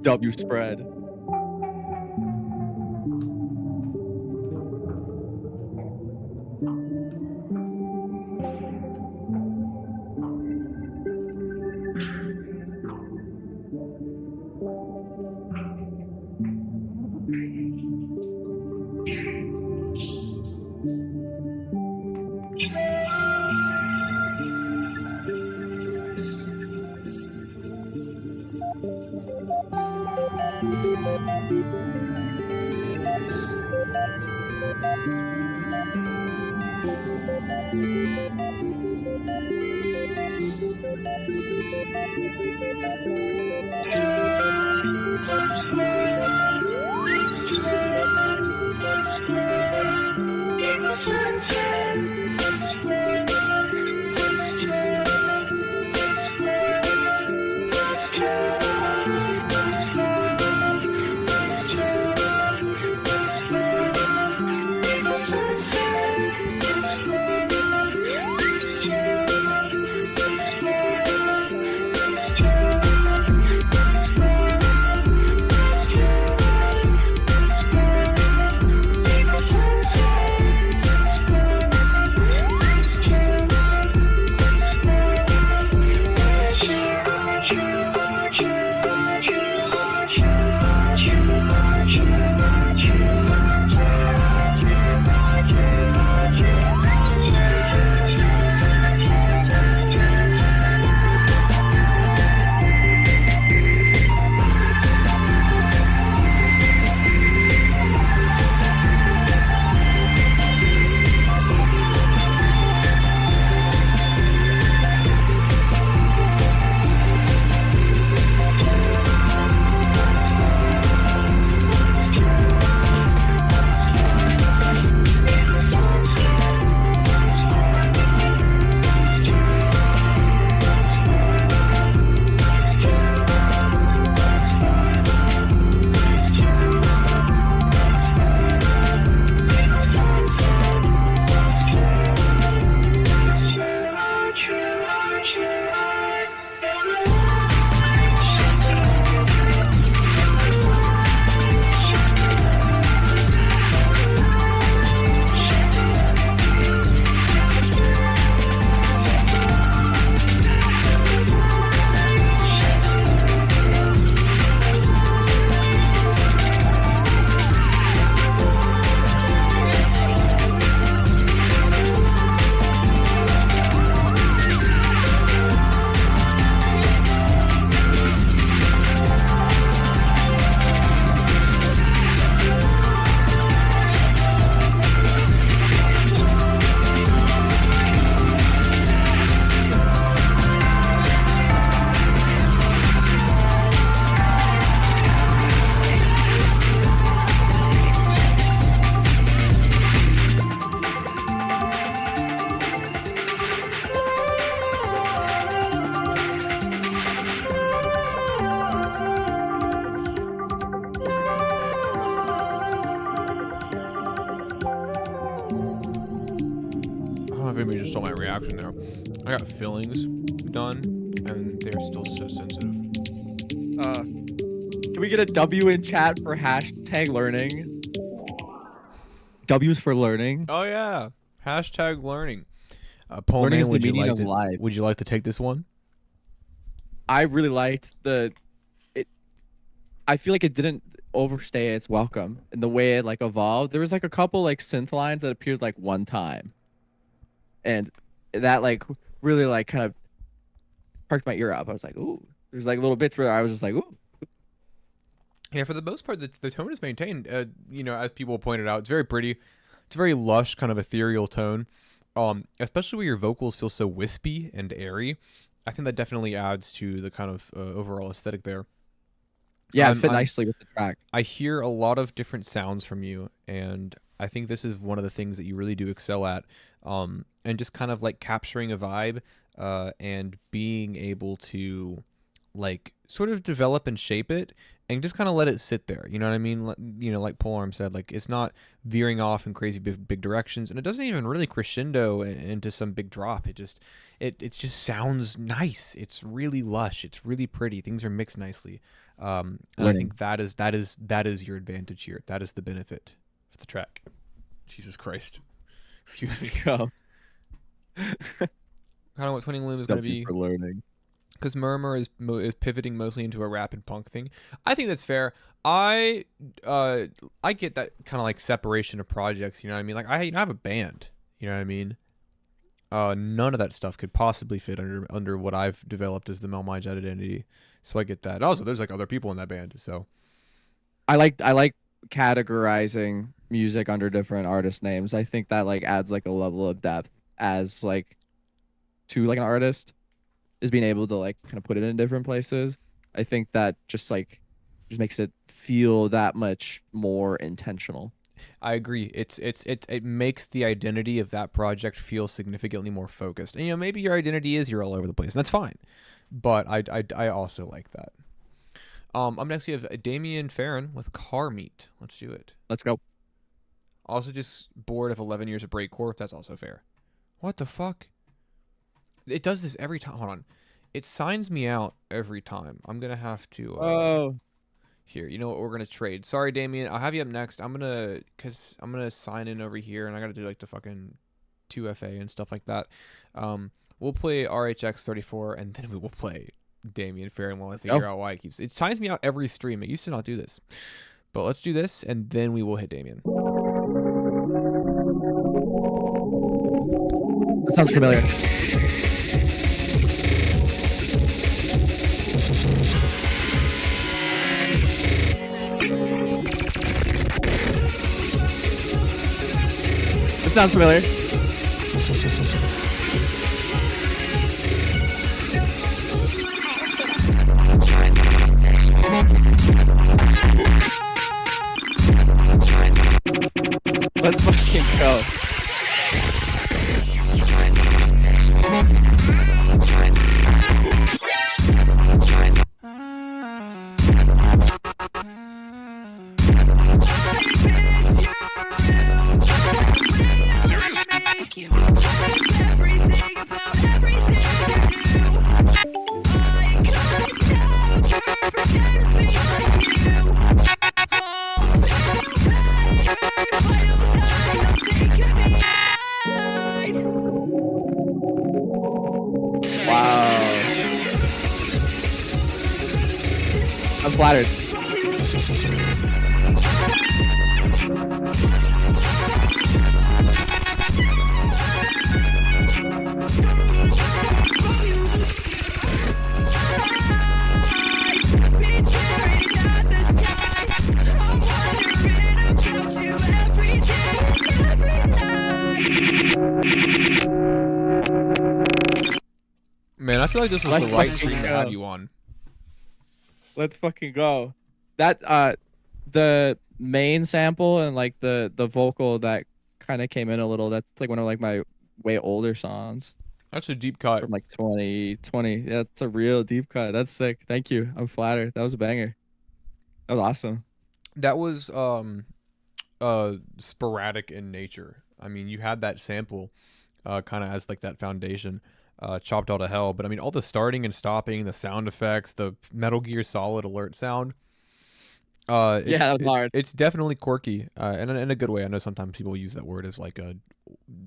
W spread. know if anybody just saw my reaction there. I got fillings done, and they're still so sensitive. Can we get a W in chat for hashtag learning? W's for learning. Oh yeah, hashtag learning. Paul, Learning man, is the would you meaning like of to? life. Would you like to take this one? I really liked I feel like it didn't overstay its welcome in the way it like evolved. There was like a couple like synth lines that appeared like one time, and that like really like kind of perked my ear up. I was like, ooh. There's like little bits where I was just like, ooh. Yeah, for the most part, the tone is maintained. You know, as people pointed out, it's very pretty. It's a very lush, kind of ethereal tone. Especially where your vocals feel so wispy and airy. I think that definitely adds to the kind of overall aesthetic there. Yeah, it fit nicely with the track. I hear a lot of different sounds from you, and I think this is one of the things that you really do excel at. And just kind of like capturing a vibe, and being able to like sort of develop and shape it and just kind of let it sit there. You know what I mean? You know, like POLEARM said, like it's not veering off in crazy big directions, and it doesn't even really crescendo into some big drop. It just sounds nice. It's really lush. It's really pretty. Things are mixed nicely. And I think that is your advantage here. That is the benefit for the track. Jesus Christ. Excuse me. Let's go. I don't know what Twinning Loom is going to be. For learning. Because Murmur is pivoting mostly into a rap and punk thing. I think that's fair. I get that kind of like separation of projects. You know what I mean? Like I have a band. You know what I mean? None of that stuff could possibly fit under what I've developed as the melmige identity. So I get that. Also, there's like other people in that band. So I like categorizing music under different artist names. I think that like adds like a level of depth as like to like an artist, is being able to like kind of put it in different places. I think that just makes it feel that much more intentional. I agree. It makes the identity of that project feel significantly more focused. And you know, maybe your identity is you're all over the place, and that's fine. But I also like that. Up next we have Damian Farron with Car Meat. Let's do it. Let's go. Also just bored of 11 years of breakcore, if that's also fair. What the fuck? It does this every time. Hold on. It signs me out every time. I'm going to have to... Here, you know what? We're going to trade. Sorry, Damien. I'll have you up next. I'm going to sign in over here, and I got to do like the fucking 2FA and stuff like that. We'll play RHX 34, and then we will play Damian Farron while I figure out why it keeps... It signs me out every stream. It used to not do this. But let's do this, and then we will hit Damien. That sounds familiar. It sounds familiar. Let's fucking go. I'm flattered. Man, I feel like this was the right stream to have you on. Let's fucking go. That the main sample and like the vocal that kind of came in a little, that's like one of like my way older songs. That's a deep cut. From like 2020. Yeah, that's a real deep cut. That's sick. Thank you. I'm flattered. That was a banger. That was awesome. That was sporadic in nature. I mean, you had that sample kind of as like that foundation, chopped all to hell. But I mean, all the starting and stopping, the sound effects, the Metal Gear Solid alert sound. That was hard. It's definitely quirky, and in a good way. I know sometimes people use that word as like a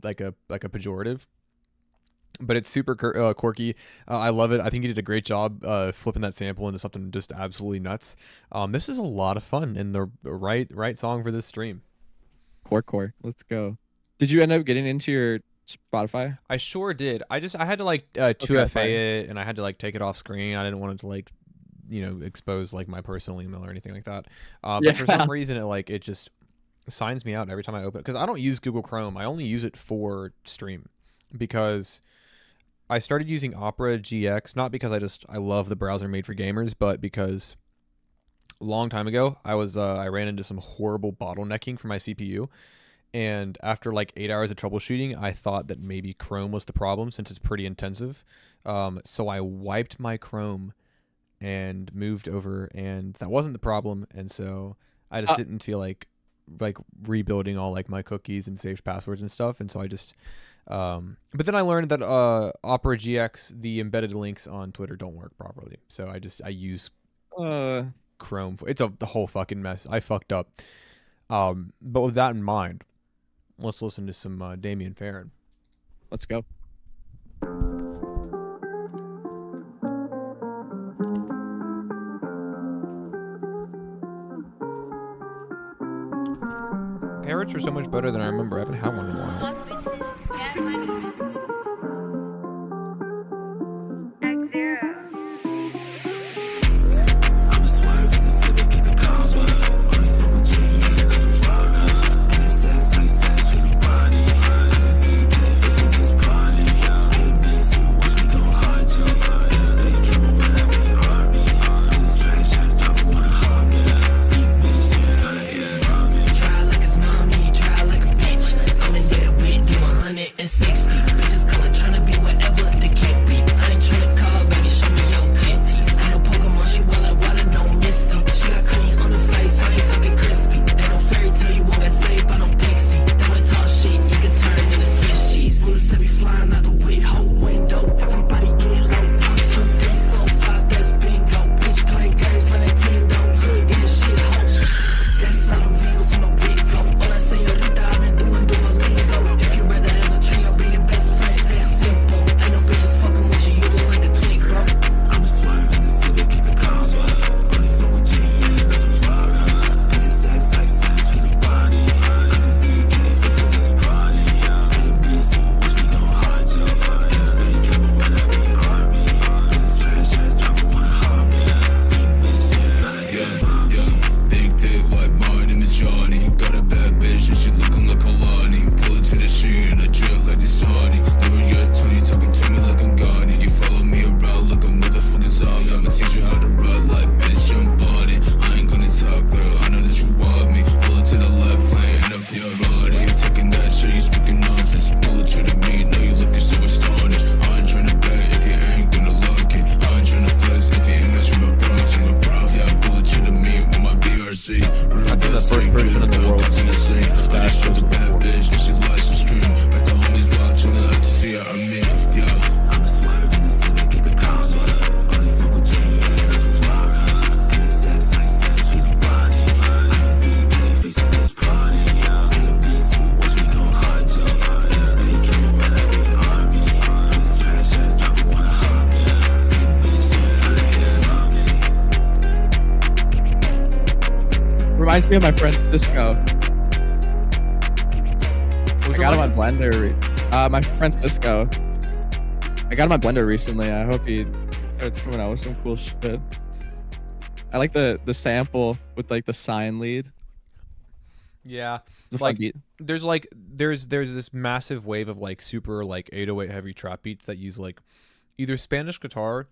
pejorative, but it's super quirky. I love it. I think he did a great job flipping that sample into something just absolutely nuts. This is a lot of fun and the right song for this stream. Core. Let's go. Did you end up getting into your Spotify? I sure did. I had to like 2FA it, and I had to like take it off screen. I didn't want it to like, expose like my personal email or anything like that. But for some reason it just signs me out every time I open it, because I don't use Google Chrome. I only use it for stream, because I started using Opera GX, not because I love the browser made for gamers, but because a long time ago I ran into some horrible bottlenecking for my CPU, and after like 8 hours of troubleshooting, I thought that maybe Chrome was the problem, since it's pretty intensive. So I wiped my Chrome and moved over, and that wasn't the problem. And so I just didn't feel like rebuilding all like my cookies and saved passwords and stuff. And so I just but then I learned that Opera GX, the embedded links on Twitter don't work properly, so I use Chrome. It's the whole fucking mess. I fucked up. But with that in mind, let's listen to some Damien Farron. Let's go. Carrots are so much better than I remember. I haven't had one in a while. I'm a swerve in the Civic, get the cars with it. Only fuck with G and the wildness. And it says, I says for the body. And the DK facing this party. ABC, watch me go hard, G. And this big came over like the army. And this trash ass driver wanna harm me. Big bitch, yeah, try to hit mommy. Try like it's mommy, try like a bitch. I'm in there with you 160. Bitches calling, tryna be whatever they can't be. I ain't tryna call, baby, show me your titties. I know Pokemon, she want like water, no Misty. She got cream on the face, I ain't talking crispy. Ain't no fairy tale, you won't get saved by no Dixie. That one tall shit, you can turn into Swiss cheese. Bullets that be flying out the whole window. Everybody get low. 1, 2, 3, 4, 5, that's bingo. Bitch play games like Nintendo. You ain't getting shit, hoes. That's all the wheels on my Rico. All I say, Rita, I've been doing Duolingo. If you rather have a tree, I'll be your best friend. That's simple. Ain't no bitches fucking with you, you look like a twink, bro. I'm a swerve in the Civic, get the cars with it. Only fuck with G and the wildness. And it says, I says for the body. And the DK facing this party. ABC, watch me go hard, G. And this big came over like the army. And this trash ass driver wanna harm me. Big bitch, yeah, try to hit mommy. Big dick like mine and it's Johnny. Got a bad bitch and she looking like Kalani. Pull it to the sheet and I drip like the Saudi. Never yet Tony talking to me like I'm Gotti. You follow me around like a motherfucking zombie. I'ma teach you how to run like bitch, jump on it. I ain't gonna talk, girl, I know that you want me. Pull it to the left lane of your body. You taking that shit, you speaking nonsense. Pull it to the meat, now you looking so astonished. I ain't tryna bet if you ain't gonna like it. I ain't tryna flex if you ain't matching my profit. Yeah, pull it to the meat with my BRC. I think the first person in the world Stash goes a bad bitch, but she likes to stream. Like the homies watching, I like to see her, I mean, yeah. I'm a swerve in the Civic, get the cars with it. Only fuck with G and the wildness. And it says, I says for the body. And the DK facing this party. ABC, watch me go hard, G. And this big came over like the army. And this trash ass driver wanna harm me. Big bitch, yeah, try to hit mommy. Reminds me of my friend Cisco. I got him on Blender. My friend Cisco. I got him on Blender recently. I hope he starts coming out with some cool shit. I like the sample with like the sign lead. Yeah, It's a fun beat. there's this massive wave of like super like 808 heavy trap beats that use like either Spanish guitar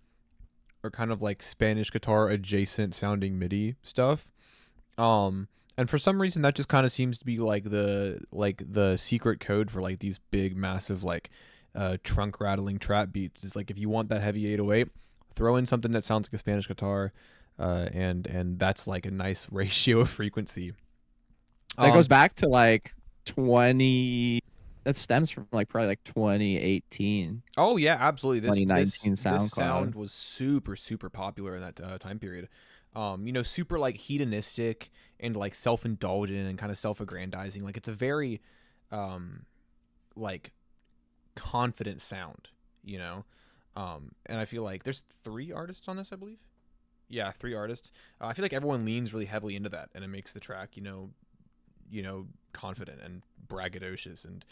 or kind of like Spanish guitar adjacent sounding MIDI stuff. And for some reason that just kind of seems to be like the secret code for like these big massive like trunk rattling trap beats. Is like if you want that heavy 808, throw in something that sounds like a Spanish guitar, and that's like a nice ratio of frequency. That goes back to like 20 that stems from like probably like 2018. Oh yeah, absolutely. This 2019 this SoundCloud. sound was super popular in that time period. You know, super like hedonistic and like self-indulgent and kind of self-aggrandizing. Like it's a very like confident sound, you know. And I feel like there's 3 artists on this, I believe. Yeah, 3 artists. I feel like everyone leans really heavily into that, and it makes the track, you know, confident and braggadocious, and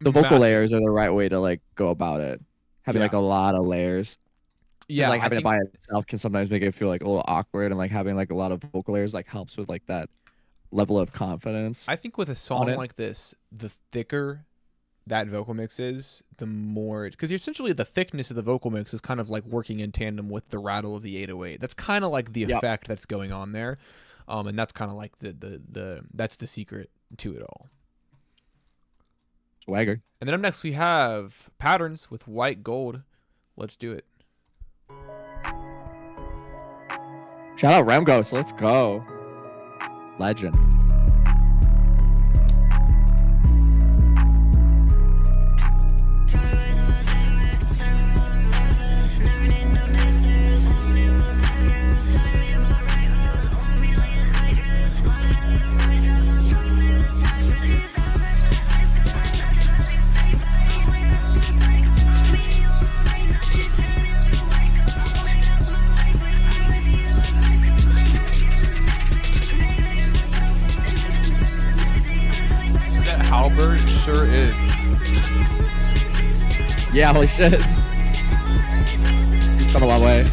The vocal massive. layers are the right way to like go about it. Having like a lot of layers. 'Cause, Yeah, like I having it think- by itself can sometimes make it feel like a little awkward, and like having like a lot of vocal layers like helps with like that level of confidence. I think with a song it. like this, the thicker that vocal mix is, the more, because essentially the thickness of the vocal mix is kind of like working in tandem with the rattle of the 808. That's kind of like the effect that's going on there, and that's kind of like the that's the secret to it all. Swagger. And then up next we have Patterns with White Gold. Let's do it. Shout out Remgos. Let's go. Legend. That halberd sure is. Yeah, holy shit. He's come a long way.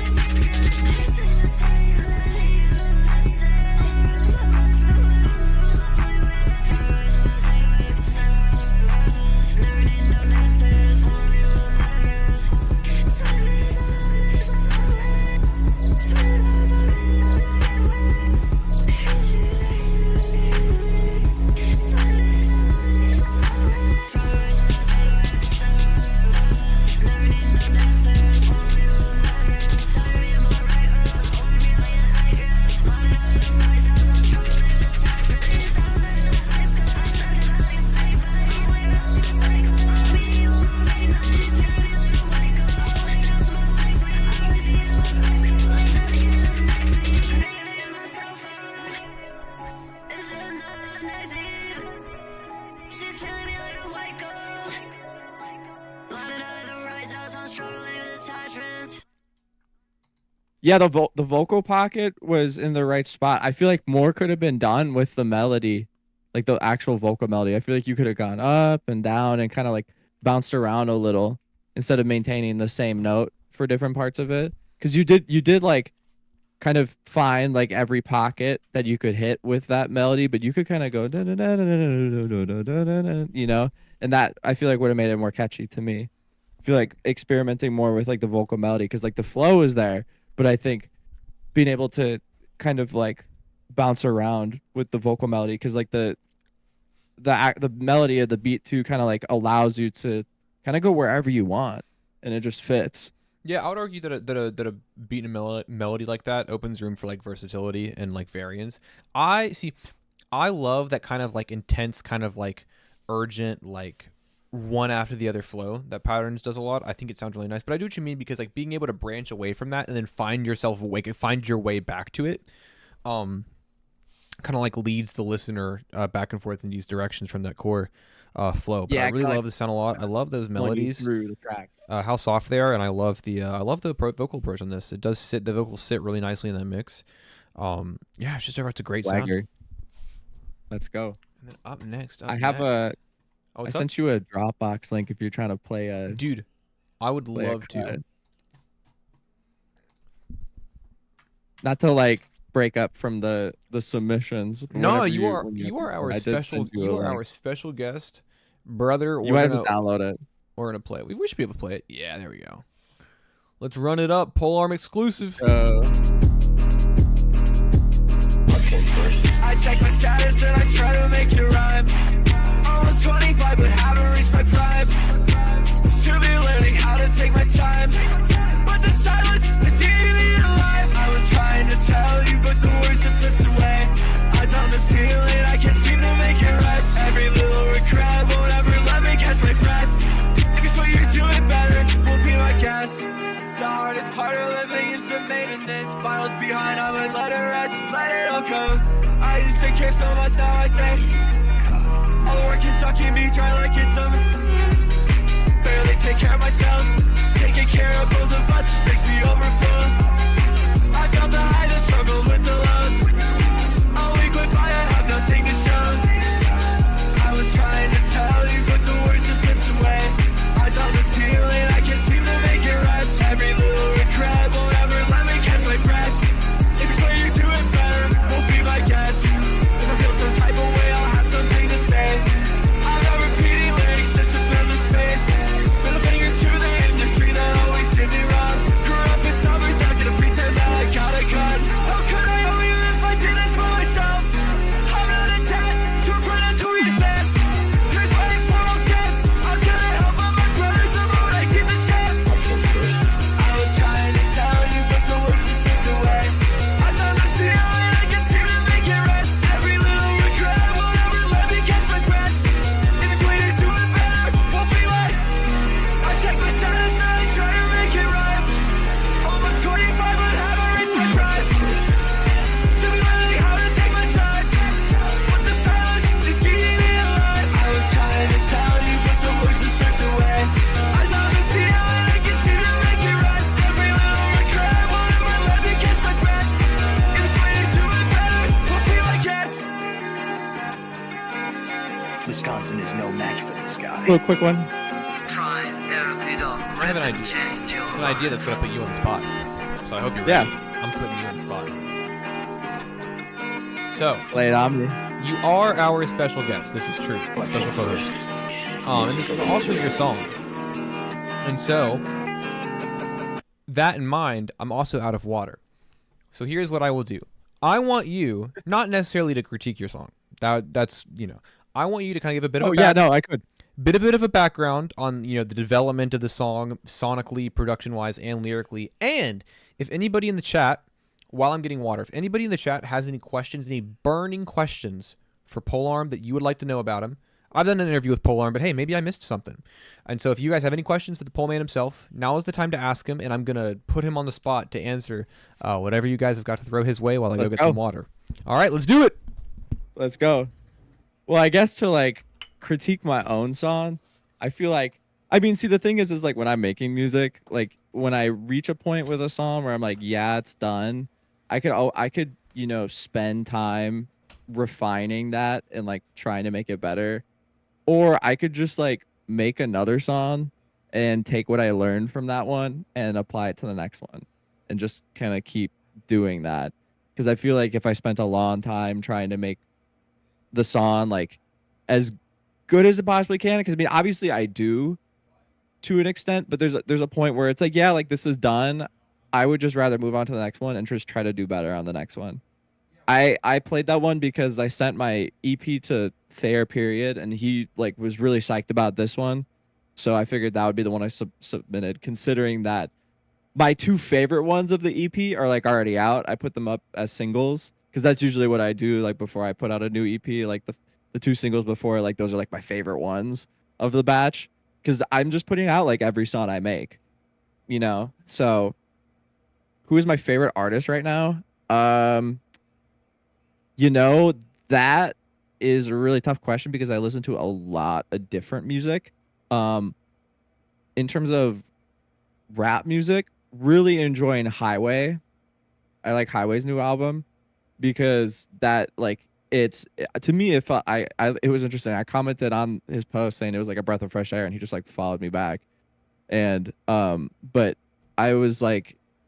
Yeah, the vocal pocket was in the right spot. I feel like more could have been done with the melody, like the actual vocal melody. I feel like you could have gone up and down and kind of like bounced around a little instead of maintaining the same note for different parts of it. Because you did like kind of find like every pocket that you could hit with that melody, but you could kind of go you know, and that I feel like would have made it more catchy to me. I feel like experimenting more with like the vocal melody because like the flow is there. But I think being able to kind of like bounce around with the vocal melody, because like the melody of the beat too kind of like allows you to kind of go wherever you want, and it just fits. Yeah, I would argue that a beat and melody like that opens room for like versatility and like variance. I love that kind of like intense, kind of like urgent, like one after the other flow that Patterns does a lot. I think it sounds really nice, but I do what you mean, because like being able to branch away from that and then find your way back to it, kind of like leads the listener back and forth in these directions from that core flow. But I really love the sound a lot. I love those melodies through the track. how soft they are, and I love the vocal approach on this. It does the vocals sit really nicely in that mix. Yeah, it's just it's a great Swagger. sound. Let's go. And then up next, I sent you a Dropbox link if you're trying to play a. Dude, I would love to. Not to like break up from the submissions. No, you are our special guest, brother. You might have to download it. We're gonna play it. We should be able to play it. Yeah, there we go. Let's run it up. POLEARM exclusive. I check my status and I try to make it rhyme. Almost 25 but haven't reached my prime. Should be learning how to take my time, but the silence is eating me alive. I was trying to tell you but the words just slipped away. Eyes on the ceiling, I can't seem to make it rest. Every little regret won't ever care so much now I say. All the work is sucking me dry like it's barely take care of myself. Taking care of both of us just makes me overflow. I felt the highs and struggled with the lows. A week went by, I have nothing to show. I was trying to tell you, but the words just slipped away. I felt the ceiling, I can't seem to make it rest. Every little regret won't ever let me catch my breath. If it's where you're doing better, won't be my guess. If I feel some type of way, I'll have something to say. I'm not repeating lyrics just to fill the space. Middle fingers to the industry that always did me wrong. Grew up in suburbs, not gonna pretend that I got a gun. How could I owe you if I did this for myself? I'm not a debt to a predatory advance. Here's my formal stance. I'm gonna help out my brothers the moment I get the chance. I was trying to tell you, but the words just slipped away. I saw the ceiling, I can seem to make it rest. Every little regret will never let me catch my breath. If it's way to do it better, won't be like. I check my status and I try to make it right. Almost 25, but haven't reached my prime. Should be learning how to take my time. But the silence is eating me alive. I was trying to tell you, but the words just slipped away. I saw the ceiling, I can seem to make it rest. Every little regret will never let me catch my breath. If it's way to do it better, won't be my guess. Wisconsin is no match for this guy. Real quick one. I have an idea. It's an idea that's gonna put you on the spot. So I hope you're Yeah. ready. I'm putting you on the spot. So Lay it on me. you are our special guest. This is true. Special co-host. And this is also your song. And so, that in mind, I'm also out of water. So here's what I will do. I want you, not necessarily to critique your song. That's, I want you to kind of give a bit of Oh yeah, no, I could. bit of a background on, the development of the song, sonically, production-wise, and lyrically. And if anybody in the chat, while I'm getting water, if anybody in the chat has any questions, any burning questions for POLEARM that you would like to know about him, I've done an interview with POLEARM, but hey, maybe I missed something. And so if you guys have any questions for the pole man himself, now is the time to ask him, and I'm going to put him on the spot to answer whatever you guys have got to throw his way while I go get some water. All right, let's do it. Let's go. Well, I guess to critique my own song, I feel like, see, the thing is like when I'm making music, like when I reach a point with a song where I'm like, yeah, it's done, I could spend time refining that and trying to make it better, or I could just make another song and take what I learned from that one and apply it to the next one and just kind of keep doing that, because I feel like if I spent a long time trying to make the song as good as it possibly can, because obviously I do to an extent, but there's a point where it's this is done, I would just rather move on to the next one and just try to do better on the next one. I played that one because I sent my EP to Thayer Period, and he was really psyched about this one, so I figured that would be the one I submitted, considering that my two favorite ones of the EP are already out. I put them up as singles because that's usually what I do before I put out a new EP. The two singles before, those are my favorite ones of the batch, because I'm just putting out every song I make, So who is my favorite artist right now? That is a really tough question because I listen to a lot of different music. In terms of rap music, really enjoying Highway. I like Highway's new album because that it's, to me, it was interesting. I commented on his post saying it was like a breath of fresh air, and he just followed me back. And but I was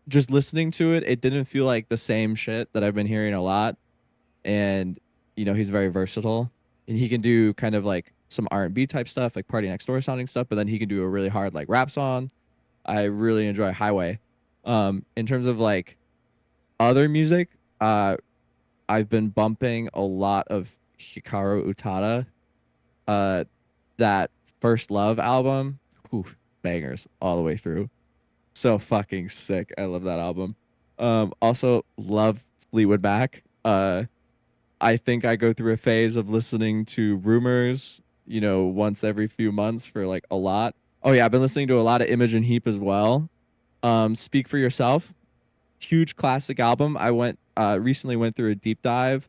just listening to it, it didn't feel like the same shit that I've been hearing a lot. And he's very versatile, and he can do kind of some R&B type stuff, Party Next Door sounding stuff, but then he can do a really hard rap song. I really enjoy Highway. In terms of other music, I've been bumping a lot of Hikaru Utada. That First Love album, bangers all the way through. So fucking sick. I love that album. Also love Fleetwood Mac. I think I go through a phase of listening to Rumors, once every few months for a lot. Oh yeah, I've been listening to a lot of Imogen Heap as well. Speak for Yourself, huge classic album. I recently went through a deep dive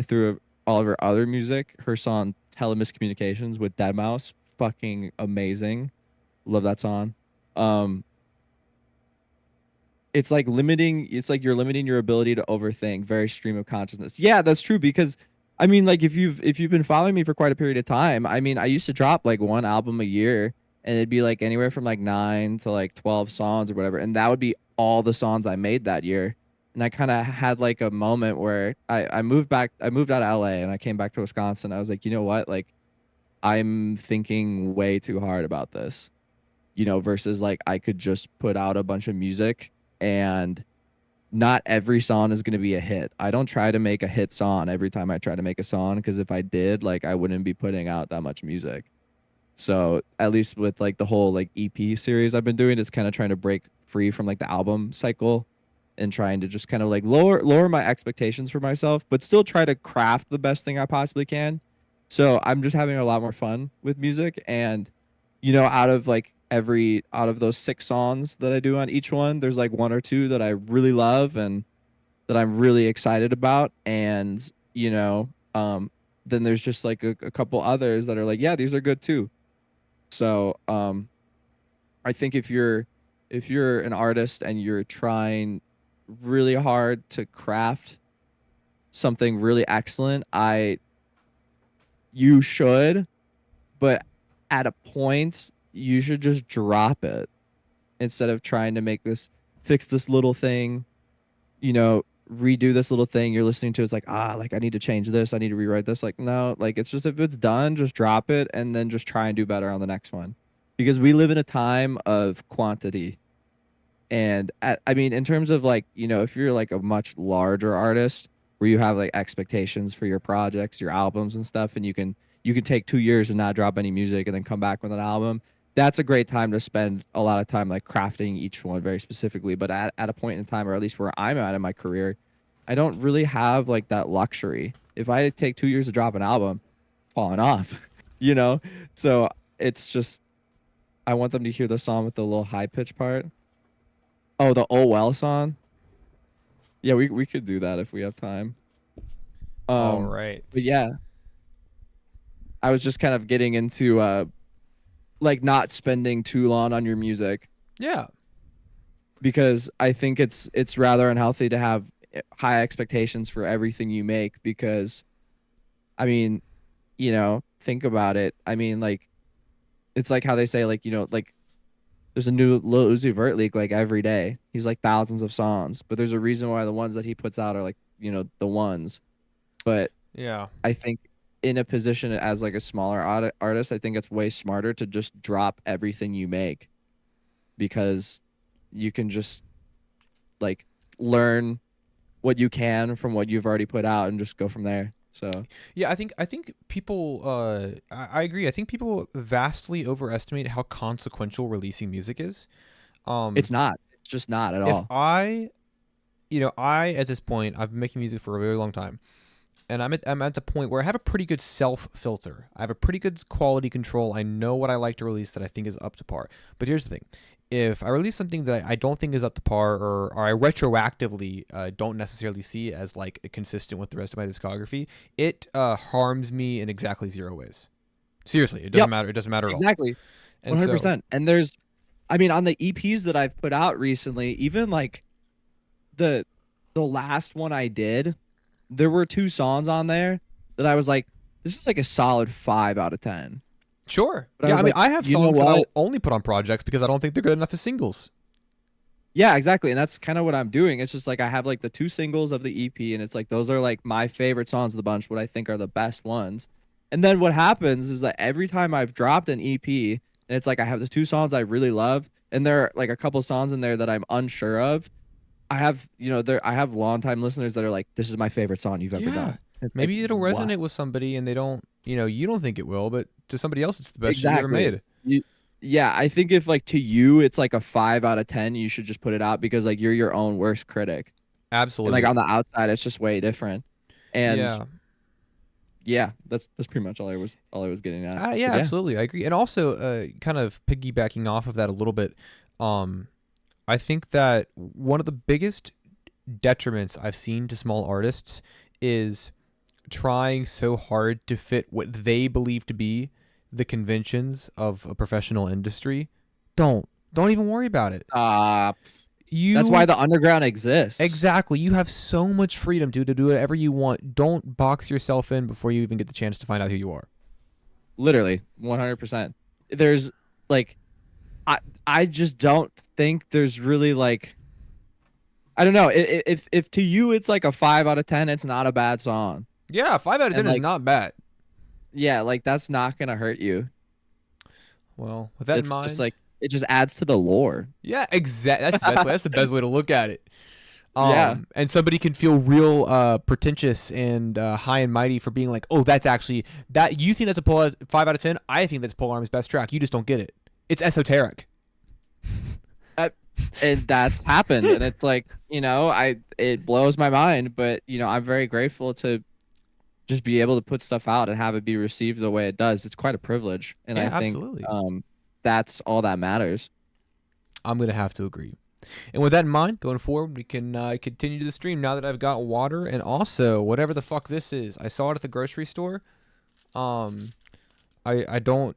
through all of her other music. Her song "Telemiscommunications" with Deadmau5, fucking amazing. Love that song. Um, it's like limiting. It's like you're limiting your ability to overthink. Very stream of consciousness. Yeah, that's true because. I mean, like if you've been following me for quite a period of time, I mean, I used to drop like one album a year, and it'd be like anywhere from like 9 to like 12 songs or whatever, and that would be all the songs I made that year. And I kind of had like a moment where I moved back, I moved out of LA, and I came back to Wisconsin. I was like, you know what, like I'm thinking way too hard about this, versus like I could just put out a bunch of music and not every song is going to be a hit. I don't try to make a hit song every time I try to make a song, because if I did, like I wouldn't be putting out that much music. So at least with like the whole like EP series I've been doing, it's kind of trying to break free from like the album cycle and trying to just kind of like lower my expectations for myself, but still try to craft the best thing I possibly can. So I'm just having a lot more fun with music, and out of those 6 songs that I do on each one, there's like 1 or 2 that I really love and that I'm really excited about, and then there's just like a couple others that are like, yeah, these are good too. So I think if you're an artist and you're trying really hard to craft something really excellent, you should, but at a point you should just drop it instead of trying to fix this little thing, redo this little thing you're listening to. It's like, like I need to change this, I need to rewrite this. Like, no, like it's just, if it's done, just drop it and then just try and do better on the next one, because we live in a time of quantity. And I mean, in terms of like, if you're like a much larger artist where you have like expectations for your projects, your albums and stuff, and you can take 2 years and not drop any music and then come back with an album, that's a great time to spend a lot of time like crafting each one very specifically. But at a point in time, or at least where I'm at in my career, I don't really have like that luxury. If I take 2 years to drop an album, falling off, so it's just, I want them to hear the song with the little high pitch part. Oh, the "Oh Well" song. Yeah, we could do that if we have time. All right. But yeah, I was just kind of getting into like not spending too long on your music, Yeah. because I think it's rather unhealthy to have high expectations for everything you make, because I mean, think about it. I mean, like it's like how they say, like, like there's a new Lil Uzi Vert leak like every day. He's like thousands of songs, but there's a reason why the ones that he puts out are like, the ones. But Yeah. I think in a position as like a smaller artist, I think it's way smarter to just drop everything you make, because you can just like learn what you can from what you've already put out and just go from there. So Yeah, I think people I agree. I think people vastly overestimate how consequential releasing music is. it's not. It's just not at If all. I at this point, I've been making music for a very long time, and I'm at the point where I have a pretty good self filter. I have a pretty good quality control. I know what I like to release that I think is up to par. But here's the thing: if I release something that I don't think is up to par, or I retroactively don't necessarily see as like consistent with the rest of my discography, it harms me in exactly 0 ways. Seriously, it doesn't Yep. matter. It doesn't matter at all. Exactly. And 100%. And there's, I mean, on the EPs that I've put out recently, even like the last one I did, there were 2 songs on there that I was like, this is like a solid 5 out of 10. Sure. But Yeah, was I mean, like, I have you know songs that I'll what? only put on projects because I don't think they're good enough as singles. Yeah, exactly. And that's kind of what I'm doing. It's just like I have like the 2 singles of the EP, and it's like those are like my favorite songs of the bunch, what I think are the best ones. And then what happens is that every time I've dropped an EP, and it's like I have the 2 songs I really love, and there are like a couple songs in there that I'm unsure of. I have, I have longtime listeners that are like, this is my favorite song you've ever Yeah. done. It's Maybe like, it'll what? resonate with somebody and they don't, you don't think it will, but to somebody else, it's the best shit you ever Exactly. made. Yeah, I think if like to you it's like a 5 out of 10, you should just put it out, because like you're your own worst critic. And Absolutely. like on the outside, it's just way different. And Yeah. yeah, that's pretty much all I was getting at. Yeah, But yeah. absolutely. I agree. And also, kind of piggybacking off of that a little bit, I think that one of the biggest detriments I've seen to small artists is trying so hard to fit what they believe to be the conventions of a professional industry, don't even worry about it. That's why the underground exists. Exactly. You have so much freedom to do whatever you want. Don't box yourself in before you even get the chance to find out who you are. Literally, 100%. There's like, I just don't think there's really like, I don't know. If to you it's like a 5 out of 10, it's not a bad song. Yeah, 5 out of 10 is not bad. Yeah, like that's not gonna hurt you. Well, with that in mind, just like it just adds to the lore. Yeah, exactly. That's the best way. That's the best way to look at it. Yeah. And somebody can feel real pretentious and high and mighty for being like, oh, that's actually that. You think that's a 5 out of 10? I think that's POLEARM's best track. You just don't get it. It's esoteric. And that's happened, and it's like, you know, it blows my mind, but you know, I'm very grateful to just be able to put stuff out and have it be received the way it does. It's quite a privilege, and Yeah, I think absolutely. that's all that matters. I'm gonna have to agree. And with that in mind, going forward, we can continue to the stream now that I've got water and also whatever the fuck this is. I saw it at the grocery store. I don't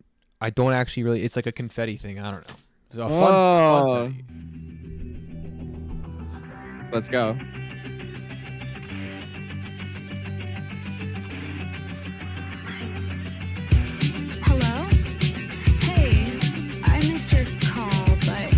actually really. It's like a confetti thing. I don't know. It's a fun confetti. Let's go. Hello? Hey, I missed your call, but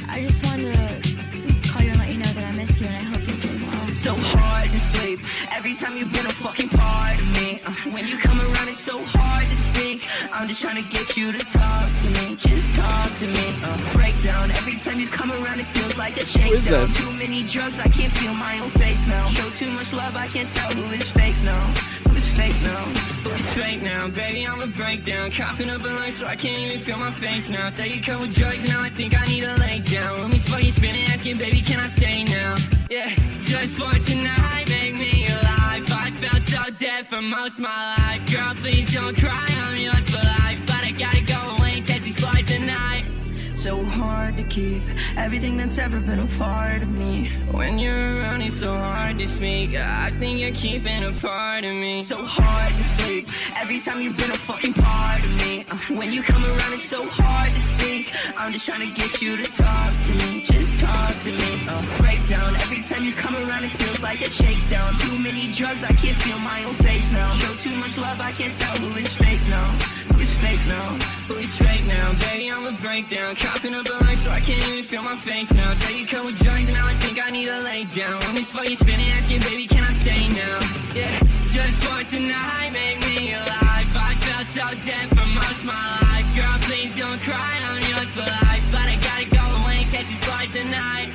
I just wanted to call you and let you know that I miss you and I hope you're doing well. So hard to sleep. Every time you've been a fucking part of me. When you come around, it's so hard to speak. I'm just trying to get you to talk to me. Just talk to me. Breakdown. Every time you come around, it feels like a shakedown. Too many drugs, I can't feel my own face now. Show too much love, I can't tell who is fake now. Who is fake now? Who is fake now? Baby, I'm a breakdown. Coughing up a line so I can't even feel my face now. Take a couple drugs, now I think I need to lay down. Let me fucking spinning, asking, baby, can I stay now? Yeah, just for tonight, make me alive. I felt so dead for most of my life. Girl, please don't cry, I'm yours for life. But I gotta go away, cause he's flight tonight. So hard to keep everything that's ever been a part of me. When you're around, it's so hard to speak. I think you're keeping a part of me. So hard to sleep every time you've been a fucking part of me. When you come around, it's so hard to speak. I'm just trying to get you to talk to me. Just talk to me. Breakdown. Every time you come around, it feels like a shakedown. Too many drugs, I can't feel my own face now. Show too much love, I can't tell who is fake now. Who is fake now? Who is fake now? Baby, I'm a breakdown. Coughing up a line so I can't even feel my face now. Take a couple drugs, now I think I need to lay down. When this fucking spinning, asking, baby, can I stay now? Yeah, just for tonight, make me alive. I felt so dead for most of my life. Girl, please don't cry, I'm yours for life. But I gotta go away, cause she's flight tonight.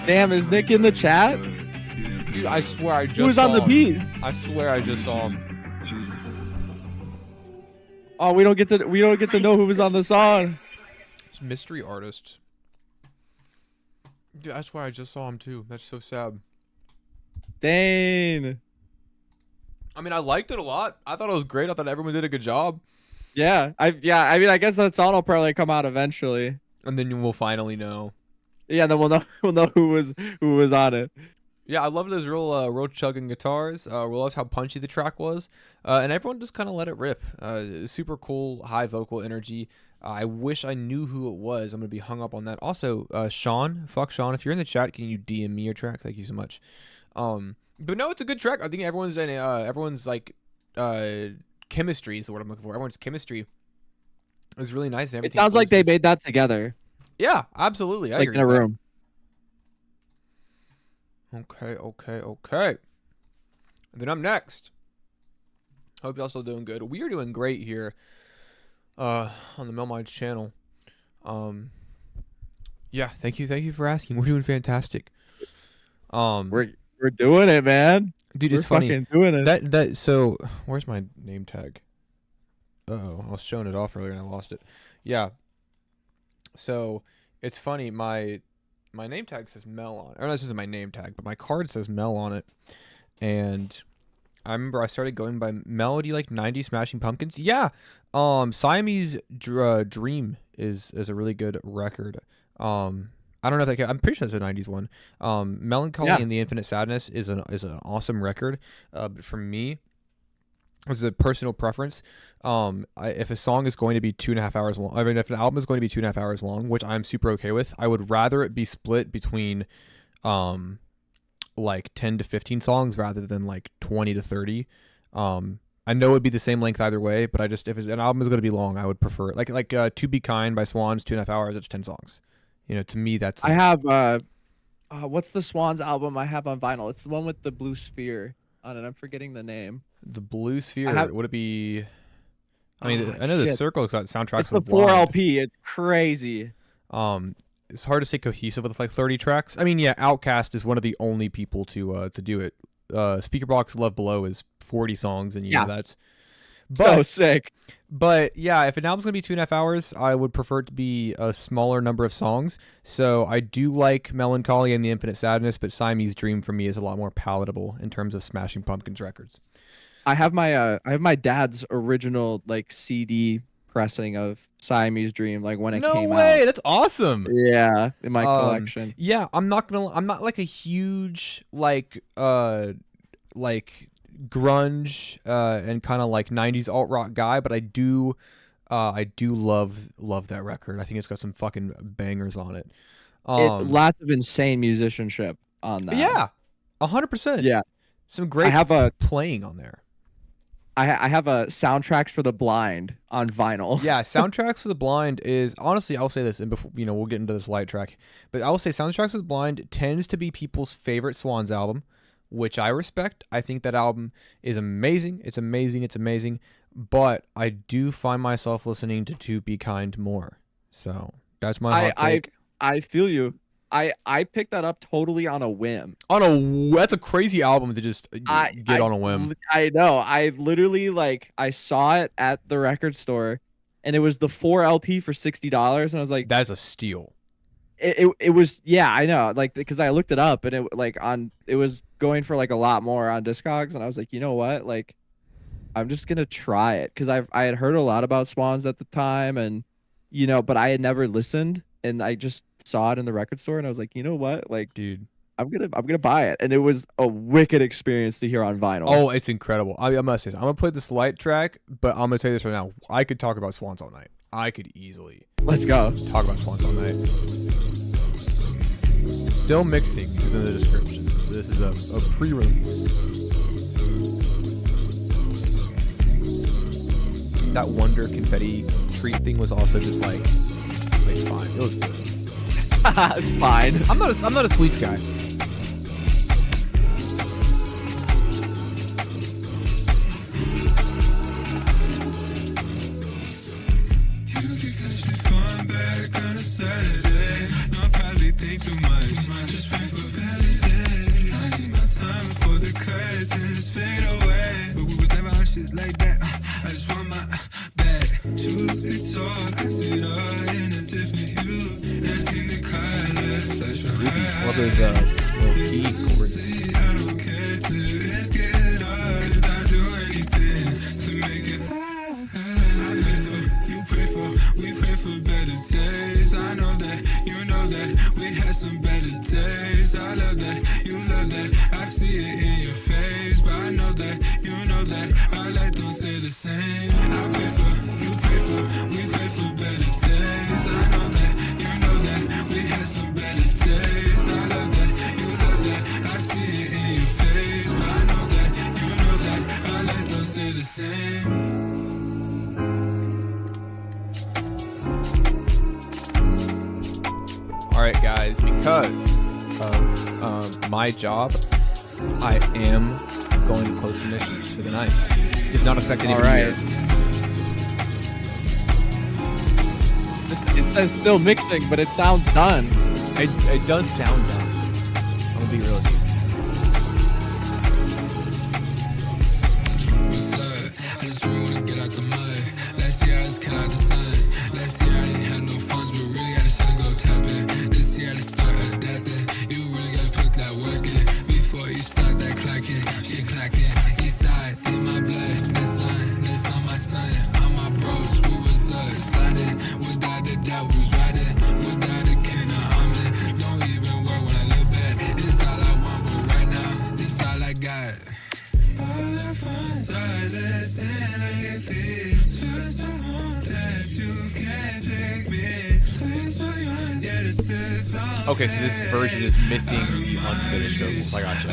Damn, is Nick in the chat? Dude, I swear I just Who was on the saw him. beat? I swear I just saw him. Oh, we don't get to know who was on the song. It's mystery artist. Dude, I swear I just saw him too. That's so sad. Dang. I mean, I liked it a lot. I thought it was great. I thought everyone did a good job. Yeah, I mean, I guess that song will probably come out eventually. And then we'll finally know. Yeah, then we'll know who was on it. Yeah, I love those real chugging guitars. Realized how punchy the track was, and everyone just kind of let it rip. Super cool, high vocal energy. I wish I knew who it was. I'm gonna be hung up on that. Also, Sean, fuck Sean, if you're in the chat, can you DM me your track? Thank you so much. But no, it's a good track. I think everyone's like chemistry is the word I'm looking for. Everyone's chemistry was really nice. And It sounds like they made that together. Yeah, absolutely. I Like agree in a with that. room. Okay. And then I'm next. Hope y'all still doing good. We are doing great here on the melmige channel. Yeah, thank you for asking. We're doing fantastic. We're doing it, man. Dude, We're it's funny. fucking doing it. So where's my name tag? Uh-oh, I was showing it off earlier and I lost it. Yeah. So it's funny, my name tag says Mel on it. Or no, this isn't my name tag, but my card says Mel on it. And I remember I started going by Mel. Do you like 90s Smashing Pumpkins? Yeah. Siamese Dream is a really good record. I don't know if I'm pretty sure it's a 90s one. Melancholy Yeah. and the Infinite Sadness is an awesome record. But for me, as a personal preference, if a song is going to be 2.5 hours long, I mean, if an album is going to be 2.5 hours long, which I'm super okay with, I would rather it be split between, like 10 to 15 songs rather than like 20 to 30. I know it'd be the same length either way, but if an album is going to be long, I would prefer it. Like To Be Kind by Swans, 2.5 hours, it's 10 songs. You know, to me, that's. I have what's the Swans album I have on vinyl? It's the one with the blue sphere on it. I'm forgetting the name. The Blue Sphere. Would it be? I mean, Oh, I know the shit. Circle got soundtracks. It's the with 4 Blind. LP. It's crazy. It's hard to say cohesive with like 30 tracks. I mean, yeah, Outkast is one of the only people to do it. Speakerbox Love Below is 40 songs, and that's So sick. But yeah, if an album's gonna be 2.5 hours, I would prefer it to be a smaller number of songs. So I do like Melancholy and the Infinite Sadness, but Siamese Dream for me is a lot more palatable in terms of Smashing Pumpkins records. I have my dad's original like CD pressing of Siamese Dream, like when it came No way, out. that's awesome. Yeah, in my collection. Yeah, I'm not like a huge like grunge and kind of like 90s alt rock guy, but I do love that record. I think it's got some fucking bangers on it. Lots of insane musicianship on that. Yeah, 100%. Yeah, some great playing on there. I have a Soundtracks for the Blind on vinyl. Yeah, Soundtracks for the Blind is honestly, I'll say this, and before we'll get into this light track, but I will say Soundtracks for the Blind tends to be people's favorite Swans album, which I respect. I think that album is amazing. It's amazing. But I do find myself listening to Be Kind more. So that's my hot take. I feel you. I picked that up totally on a whim. That's a crazy album to just get on a whim. I know. I literally I saw it at the record store, and it was the 4 LP for $60, and I was like, "That's a steal." It was, yeah, I know, because I looked it up, and it was going for a lot more on Discogs, and I was like, you know what, I'm just gonna try it, because I had heard a lot about Swans at the time, and but I had never listened, and I just saw it in the record store, and I was like, you know what, dude, I'm gonna buy it, and it was a wicked experience to hear on vinyl. Oh, it's incredible. I must say, I'm gonna play this light track, but I'm gonna tell you this right now, I could talk about Swans all night. I could easily. Let's go. Talk about Swans all night. Still mixing is in the description. So this is a pre-release. That Wonder confetti treat thing was also just it's fine. It was good. It's fine. I'm not a sweets guy. Love those little key chords. We pray for better days. I know that, you know that we had some better days. I love that, you love that. I see it in your face, but I know that, you know that our life don't stay the same. I pray for, you pray for, we pray for better days. I know that, you know that we had some better days. I love that, you love that. I see it in your face, but I know that, you know that our life don't stay the same. Alright guys, because of my job, I am going to close submissions for the night. Does not affect any Alright. It says still mixing, but it sounds done. It does sound done. I'm gonna be real with you. I just really wanna get out the mud. Last year I just cut out the sun. Last year I didn't have no funds, but really I just had to go tap in. This year I just start adapting. You really gotta put that work in before you start that clacking. Shit clacking. East side in my blood. That's on my son. On my bros, we was sliding. Without a doubt, we was riding. Without a care, now I'm in. Okay, so this version is missing the unfinished vocals. I gotcha.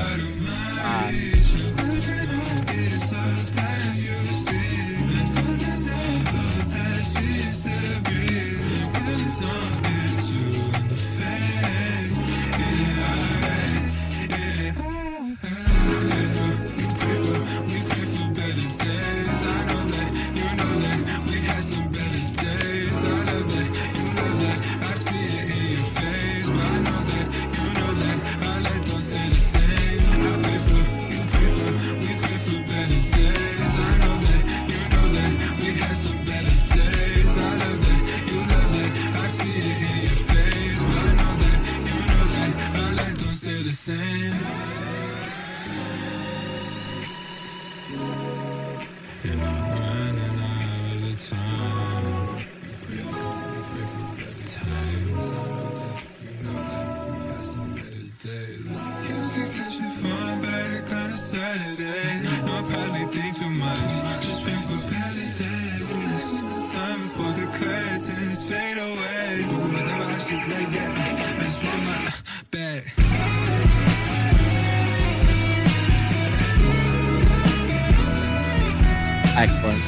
Excellent.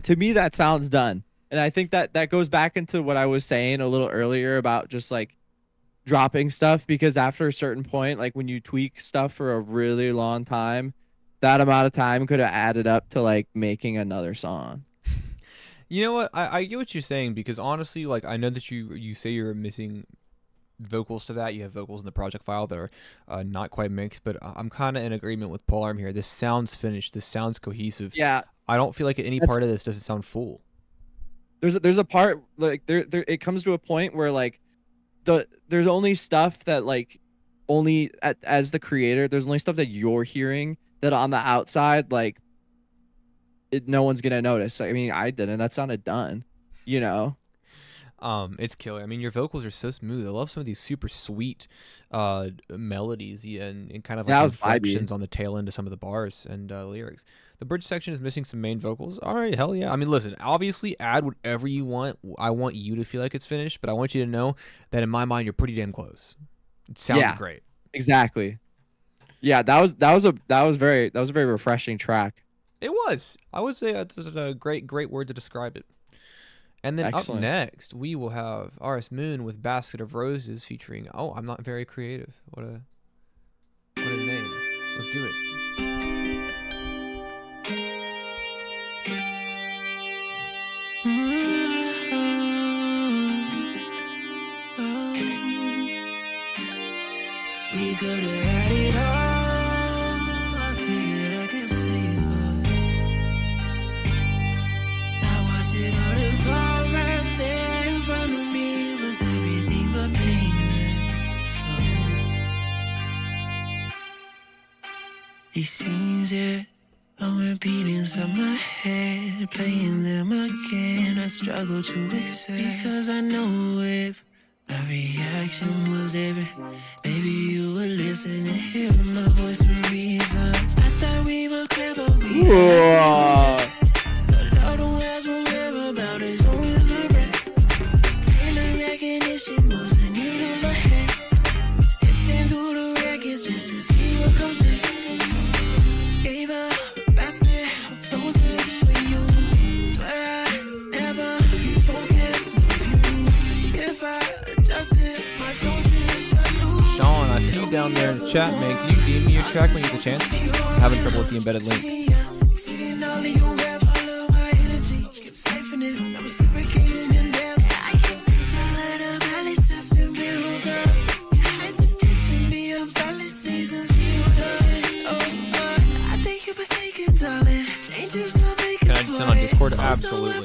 To me that sounds done. And I think that goes back into what I was saying a little earlier about just like dropping stuff, because after a certain point, like when you tweak stuff for a really long time, that amount of time could have added up to like making another song. You know what? I get what you're saying, because honestly, like I know that you say you're missing vocals to that. You have vocals in the project file that are not quite mixed, but I'm kind of in agreement with POLEARM here. This sounds finished. This sounds cohesive. Yeah. I don't feel like any part of this doesn't sound full. There's a part like there it comes to a point where like there's only stuff that like only as the creator, there's only stuff that you're hearing that on the outside like no one's gonna notice. I mean, I didn't. That sounded done, you know. It's killer. I mean, your vocals are so smooth. I love some of these super sweet melodies, and kind of like inflections on the tail end of some of the bars and lyrics. The bridge section is missing some main vocals. All right, hell yeah. I mean, listen, obviously add whatever you want. I want you to feel like it's finished, but I want you to know that in my mind you're pretty damn close. It sounds great. Exactly. Yeah, that was a very refreshing track. It was. I would say that's a great word to describe it. And then Excellent. Up next, we will have RS Moon with Basket of Roses featuring, oh, I'm Not Very Creative. What a name. Let's do it. We could have had it all. I figured I could save us. I watched it all. It's all right there in front of me. It was everything but painless. These scenes, yeah, I'm repeating inside my head, playing them again. I struggle to accept because I know if my reaction was different, maybe you would listen and hear my voice for reason. I thought we were clever, we but love don't last forever, about as long as a breath. Taylor recognition was the need of my head. Sifting through the records just to see what comes next. Gave up a basket of roses for you. Swear I never focused on you. If I Sean, I see you down there in the chat, man. Can you DM me your track when you get a chance? I'm having trouble with the embedded link. Can I just send on Discord? Absolutely.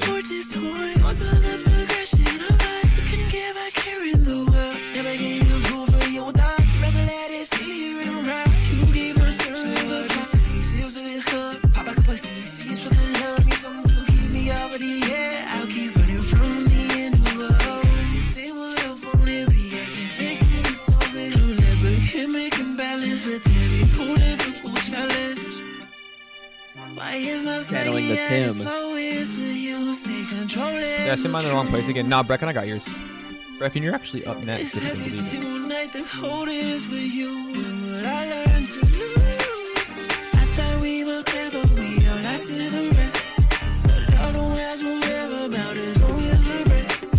Channeling the Tim. Yeah, I sent mine in the wrong place again. Nah, Brecken, I got yours. Brecken, you're actually up next. If you can believe it.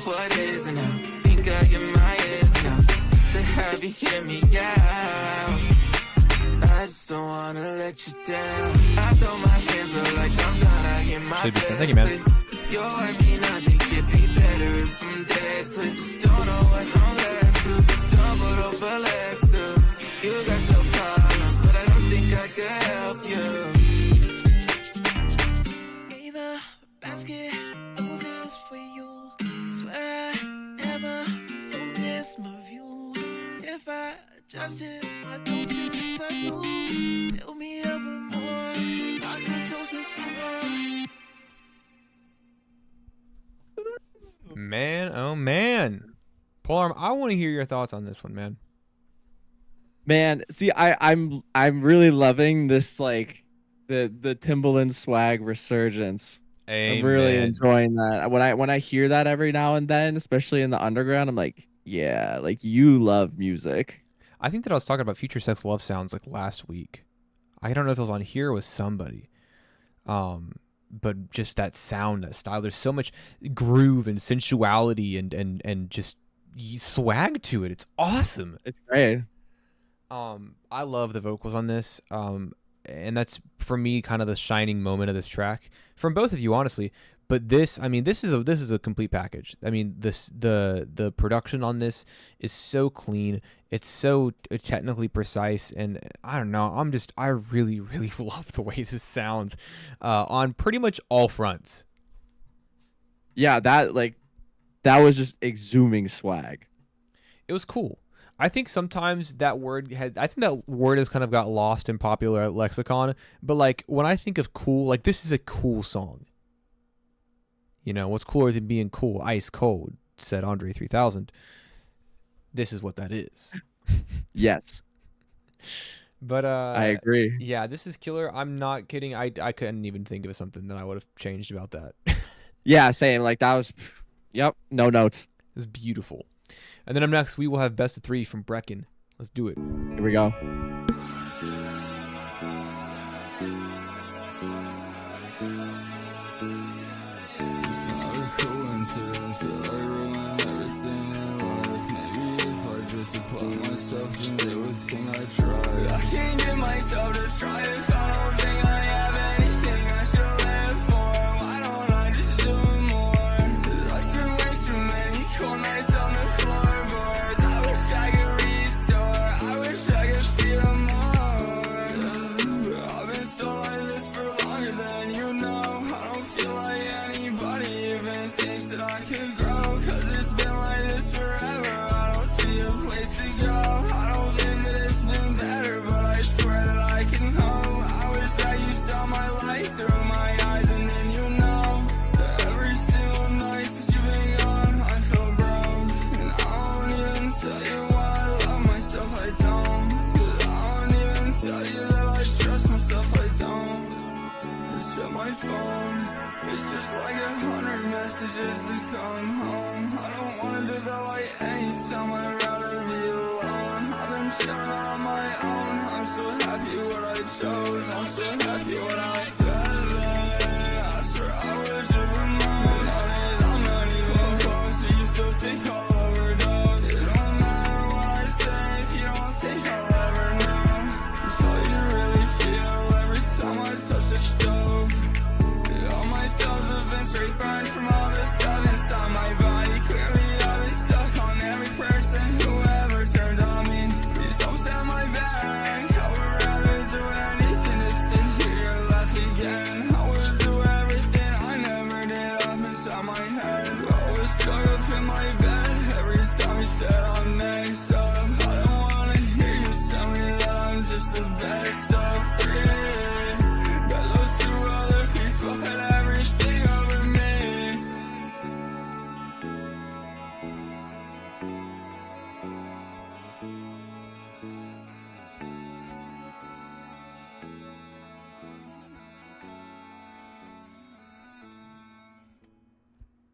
What is and I think I get my ears now just to have you hear me out. I just don't wanna let you down. I throw my hands up like I'm done. I get my best. Thank you, man. You're me, not think it'd be better if I'm dead. So just don't know what I'm left to. Stumbled over left to. You got your problems, but I don't think I could help you. Gave a basket roses for you. Swear I never focus my view. If I adjusted my doses, I lose. Fill me up with more. Oxytocin's poor. Man, oh man. POLEARM, I want to hear your thoughts on this one, man. Man, see, I'm really loving this, like the Timbaland swag resurgence. Amen. I'm really enjoying that. When I hear that every now and then, especially in the underground, I'm like, yeah, like you love music. I think that I was talking about Future Sex Love Sounds like last week. I don't know if it was on here or with somebody. But just that sound, that style, there's so much groove and sensuality and just swag to it. It's awesome. It's great. I love the vocals on this. And that's for me kind of the shining moment of this track from both of you, honestly. But this, I mean, this is a complete package. I mean, the production on this is so clean. It's so technically precise, and I don't know. I really, really love the way this sounds on pretty much all fronts. Yeah, that was just exhuming swag. It was cool. I think sometimes that word has kind of got lost in popular lexicon. But like when I think of cool, like this is a cool song. You know, what's cooler than being cool? Ice cold, said Andre 3000. This is what that is. Yes. But I agree. Yeah, this is killer. I'm not kidding. I couldn't even think of something that I would have changed about that. Yeah, same. Like that was, yep, no notes. It was beautiful. And then up next, we will have Best of 3 from Brecken. Let's do it. Here we go. I can't get myself to try if I don't think I have anything I should live for. Why don't I just do it more? 'Cause I spent way too many cold nights on the floorboards. I wish I could restore. I wish I could feel more. I've been still like this for longer than you know. I don't feel like anybody even thinks that I could grow. 'Cause it's been like this forever. I don't see a place to go. I don't think that it's been better, but I swear that I can hope. I wish that you saw my light through my eyes, and then you know that every single night since you've been gone, I feel broke. And I don't even tell you why I love myself, I don't. 'Cause I don't even tell you that I trust myself, I don't. It's at my phone, it's just like 100 messages to come home. I don't wanna do that like anytime, I'd rather be alone. I've been chilling on my own, I'm so happy what I chose. I'm so happy what I said. I swear I would do the most. I'm not even close, but you still think I'll overdose. It don't matter what I say if you don't think I'll ever know. It's all you really feel every time I touch the stove. All my cells have been straight burned from all the stuff inside my body. Clearly I've been stuck on every person who ever turned on me. Please don't stand my back. I would rather do anything to sit here left again.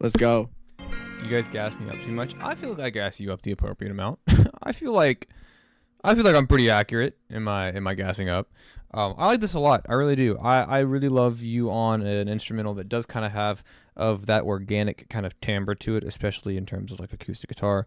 Let's go. You guys gas me up too much. I feel like I gas you up the appropriate amount. I feel like I'm pretty accurate in my gassing up. I like this a lot. I really do. I really love you on an instrumental that does kind of have of that organic kind of timbre to it, especially in terms of like acoustic guitar.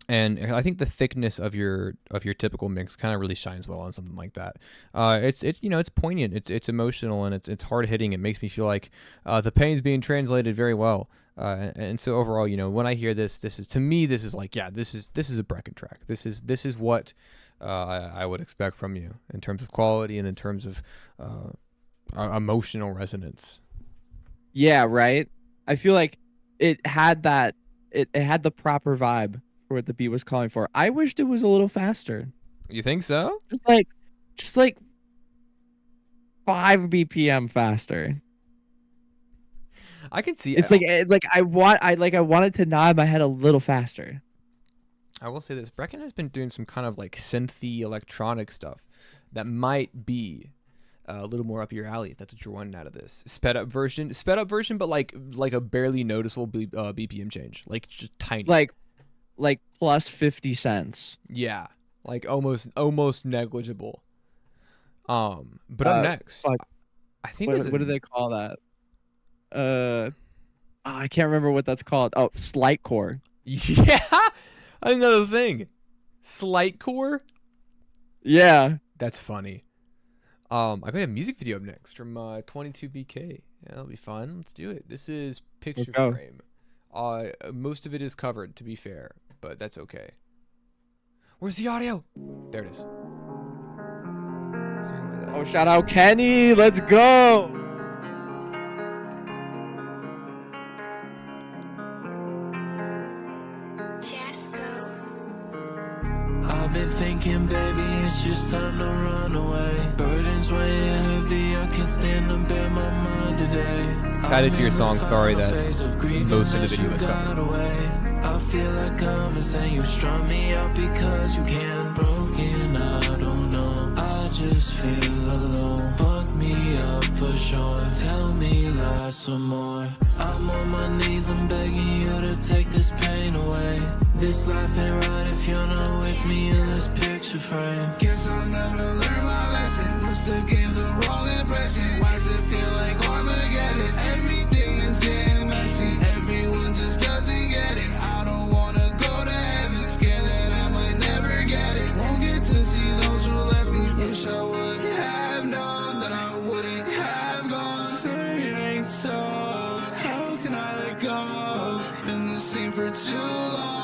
And I think the thickness of your typical mix kind of really shines well on something like that. It's it's poignant, it's emotional, and it's hard hitting. It makes me feel like the pain's being translated very well. And so overall, when I hear this is, to me, this is like, yeah, this is a Brecken track. This is what I would expect from you in terms of quality and in terms of emotional resonance. Yeah, right. I feel like it had that. It had the proper vibe for what the beat was calling for. I wished it was a little faster. You think so? Just like 5 BPM faster. I can see. It's I wanted to nod my head a little faster. I will say this: Brecken has been doing some kind of like synthy electronic stuff that might be a little more up your alley. If that's what you're wanting out of this sped up version, but like a barely noticeable BPM change, like just tiny, like plus 50 cents. Yeah, like almost negligible. But up next, I think what do they call that? I can't remember what that's called. Oh, slight core. Yeah, another thing, slight core. Yeah, that's funny. I got a music video up next from 22BK. Yeah, that'll be fun. Let's do it. This is Picture Frame. Most of it is covered, to be fair, but that's okay. Where's the audio? There it is. Oh, shout out Kenny. Let's go. I've been thinking, baby, it's just time to run away. Burdens weigh heavy, I can't stand to bear my mind today. Excited for your song. Sorry that most of the video is covered. I feel like I'm insane. You strung me out because you can't. Broken, I don't know. I just feel alone. Fuck me up for sure. Tell me lies some more. I'm on my knees, I'm begging you to take this pain away. This life ain't right if you're not with me in this picture frame. Guess I'll never learn my lesson. Must've gave the wrong impression. Why does it feel like Armageddon? Everything is getting messy. Everyone just doesn't get it. I don't wanna go to heaven. Scared that I might never get it. Won't get to see those who left me. Wish I would have known that I wouldn't have gone. Say it ain't so. How can I let go? Been the same for too long.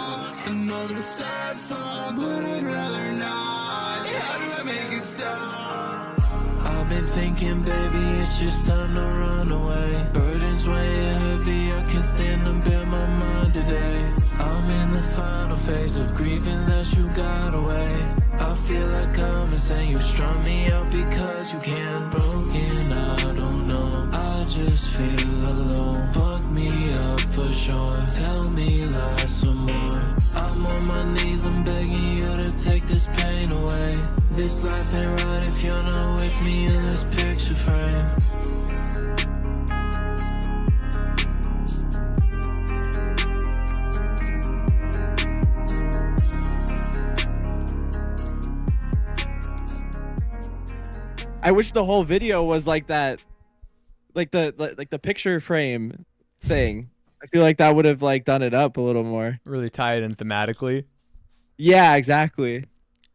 Another sad song, but I'd rather not. How do I make it stop? I've been thinking, baby, it's just time to run away. Burdens weigh heavy, I can't stand to bear my mind today. I'm in the final phase of grieving that you got away. I feel like I'm insane. You strung me out because you can't. Broken, I don't know. I just feel alone. Fuck me up for sure. Tell me lies some more. I'm on my knees, I'm begging you to take this pain away. This life ain't right if you're not with me in this picture frame. I wish the whole video was like that, like the picture frame thing. I feel like that would have like done it up a little more. Really tie it in thematically. Yeah, exactly.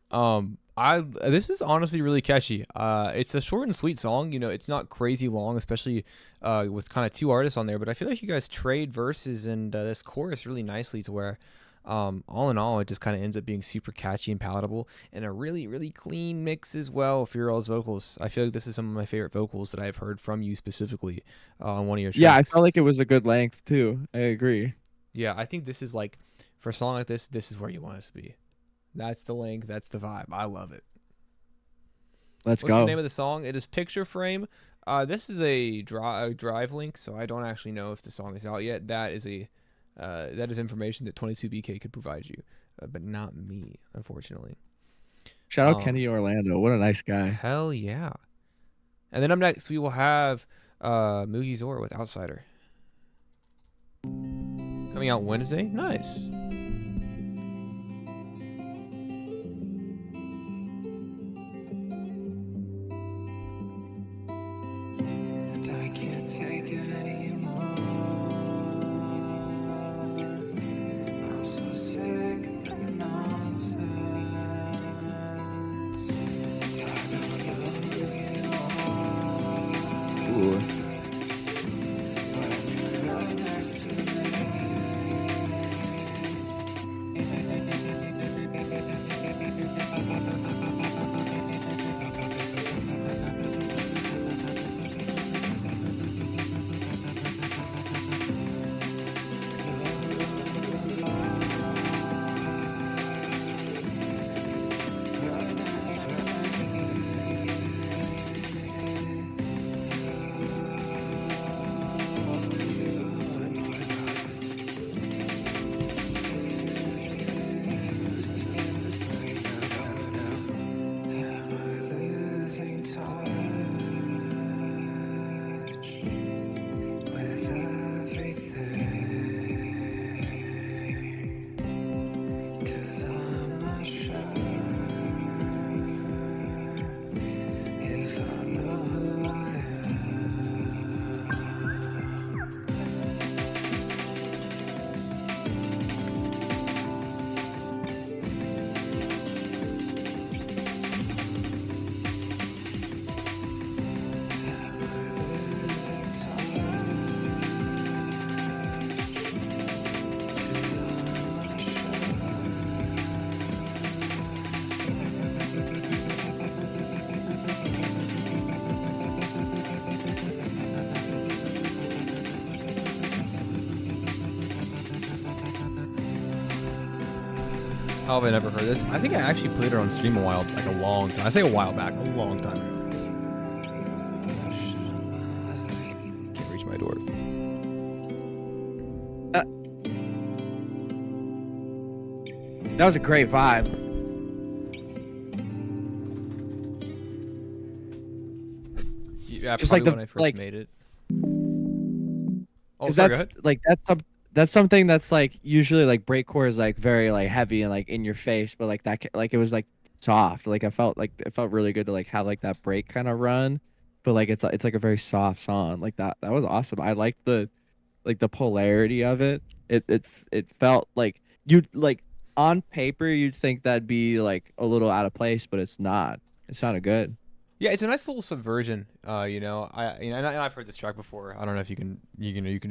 This is honestly really catchy. It's a short and sweet song. It's not crazy long, especially with kind of two artists on there. But I feel like you guys trade verses and this chorus really nicely to where, all in all, it just kind of ends up being super catchy and palatable, and a really, really clean mix as well for your all's vocals. I feel like this is some of my favorite vocals that I've heard from you specifically on one of your tracks. Yeah, I felt like it was a good length too. I agree. Yeah, I think this is like, for a song like this is where you want us to be. That's the length, that's the vibe. I love it. What's the name of the song? It is Picture Frame. This is a drive link, so I don't actually know if the song is out yet. That is information that 22BK could provide you, but not me, unfortunately. Shout out Kenny Orlando. What a nice guy. Hell yeah. And then up next, we will have Mugi Zora with Outsider. Coming out Wednesday. Nice. And I can't take it anymore. I'm so sick of the nonsense. I don't know who you are. Ooh. But you're right next to me. Am I losing touch with everything? 'Cause I'm not sure if I know who I How have I never heard this? I think I actually played it on stream a long time. I say a while back, a long time ago. Can't reach my door. That was a great vibe. Yeah, Just probably like the- when I first like- made it. Oh, 'Cause sorry, go that's ahead. like that's something that's like usually like breakcore is like very like heavy and like in your face, but like that like it was like soft. Like I felt like it felt really good to like have like that break kind of run, but like it's like a very soft song. Like that was awesome. I liked the polarity of it. It felt like you'd like on paper you'd think that'd be like a little out of place, but it's not. It sounded good. Yeah, it's a nice little subversion. And I've heard this track before. I don't know if you can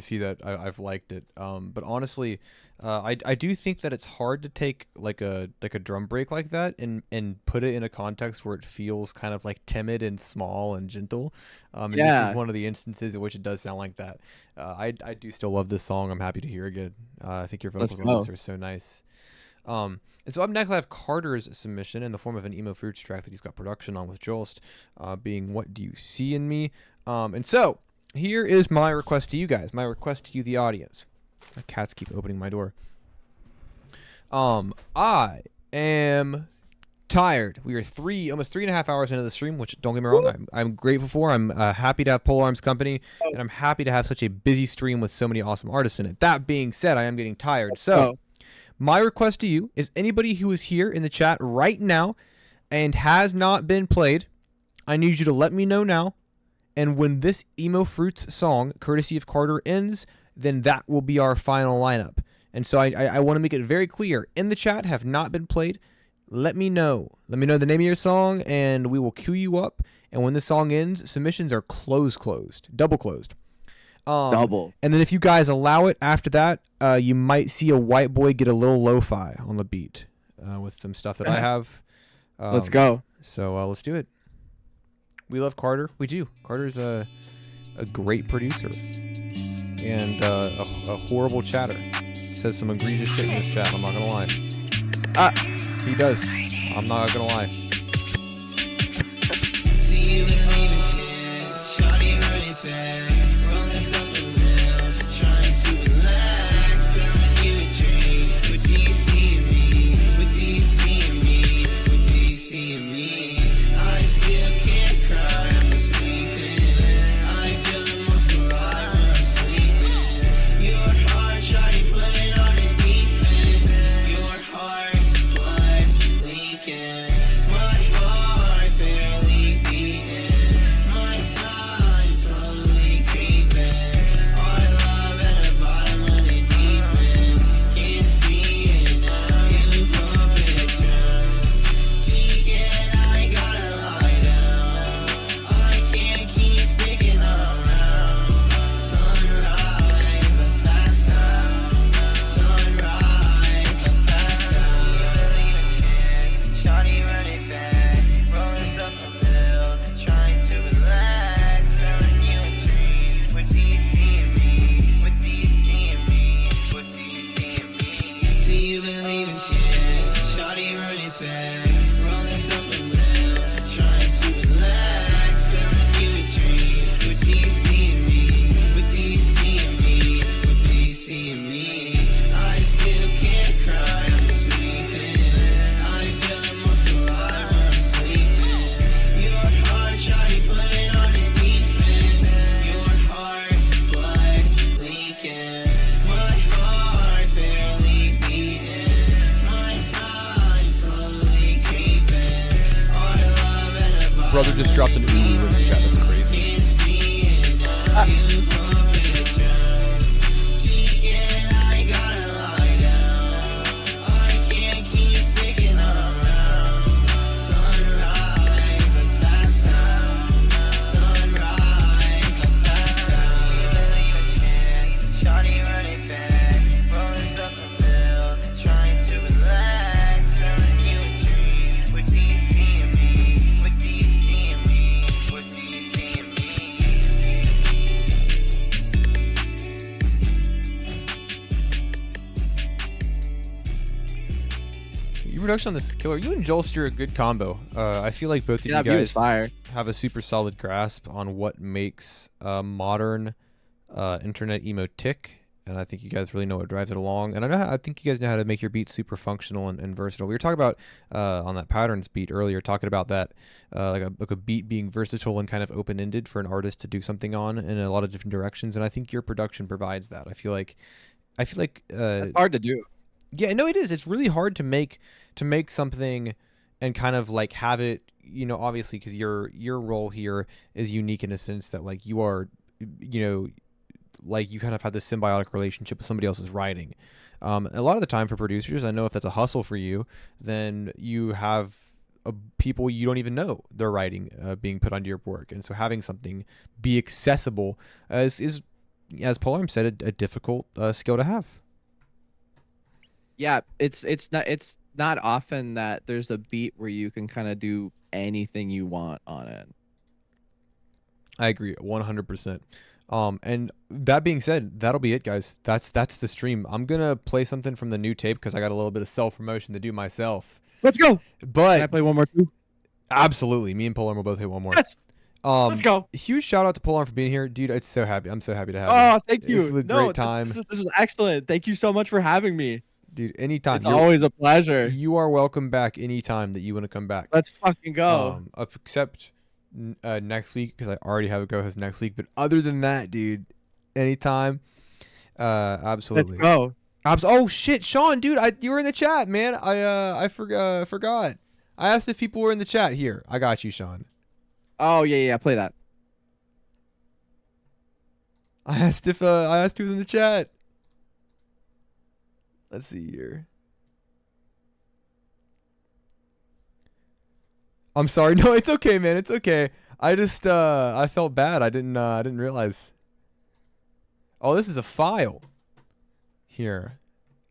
see that I've liked it. But honestly, I do think that it's hard to take like a drum break like that and put it in a context where it feels kind of like timid and small and gentle. And this Yeah. is one of the instances in which it does sound like that. I do still love this song. I'm happy to hear again. I think your Let's vocals on this go. are so nice. And so up next, I have Carter's submission in the form of an Emo Fruits track that he's got production on with Jost, being What Do You See in Me? And so here is my request to you guys, my request to you, the audience. My cats keep opening my door. I am tired. We are almost 3.5 hours into the stream, which don't get me wrong, I'm grateful for. I'm happy to have POLEARM's company, and I'm happy to have such a busy stream with so many awesome artists in it. That being said, I am getting tired. So my request to you is anybody who is here in the chat right now and has not been played, I need you to let me know now. And when this Emo Fruits song, courtesy of Carter, ends, then that will be our final lineup. And so I want to make it very clear. In the chat, have not been played. Let me know. Let me know the name of your song, and we will queue you up. And when the song ends, submissions are closed. Double closed. Double. And then if you guys allow it after that, you might see a white boy get a little lo-fi on the beat with some stuff that I have. Let's go. So let's do it. We love Carter. We do. Carter's a great producer and a horrible chatter. Says some egregious shit in this chat. I'm not gonna lie. He does. I'm not gonna lie. See you in leaving shit. Shawty running fast. Rolling something little. Trying to relax. Selling you a dream. What do you see in me? What do you see in me? What do you see in me? I still can't cry. I'm sleeping. I feel the most alive when I'm sleeping. Your heart, shawty, play bed, rolling something little, trying to relax, telling you a dream. What do you see in me? What do you see in me? What do you see in me? I still can't cry, I'm sleeping. I'm feeling most alive when I'm sleeping. Your heart, shawty, putting on the defense. Your heart, blood leaking. My heart barely beating. My time slowly creeping. Our love and a Brother just dropped an ooh in the chat. That's crazy. Your production on this is killer. You and Jolster are a good combo. I feel like both of Yeah, you beat was guys fire. have a super solid grasp on what makes modern internet emo tick, and I think you guys really know what drives it along. And I think you guys know how to make your beats super functional and versatile. We were talking about on that patterns beat earlier, talking about that like a beat being versatile and kind of open-ended for an artist to do something on in a lot of different directions. And I think your production provides that. I feel like It's hard to do. yeah, no, it is. It's really hard to make something and kind of like have it, you know, obviously because your role here is unique in a sense that like you are, you know, like you kind of have this symbiotic relationship with somebody else's writing. A lot of the time for producers, I know if that's a hustle for you, then you have people you don't even know their writing being put onto your work, and so having something be accessible is as POLEARM said, a difficult skill to have. Yeah, it's not often that there's a beat where you can kind of do anything you want on it. I agree 100%. And that being said, that'll be it, guys. That's the stream. I'm gonna play something from the new tape because I got a little bit of self promotion to do myself. Let's go. But Can I play one more too? Absolutely, me and POLEARM will both hit one more. Yes. Let's go. Huge shout out to POLEARM for being here, dude. I'm so happy to have you. Oh, thank you. This was a great time, This was excellent. Thank you so much for having me. dude. Anytime. It's always a pleasure. You are welcome back anytime that you want to come back. Let's fucking go. Except next week because I already have a go-host next week. But other than that, dude, anytime. Absolutely. Let's go. Oh shit, Sean, dude, you were in the chat, man. I forgot. I asked if people were in the chat here. I got you, Sean. Oh yeah, play that. I asked who was in the chat. Let's see here. I'm sorry. No, it's okay, man. It's okay. I just I felt bad. I didn't realize. Oh, this is a file. Here.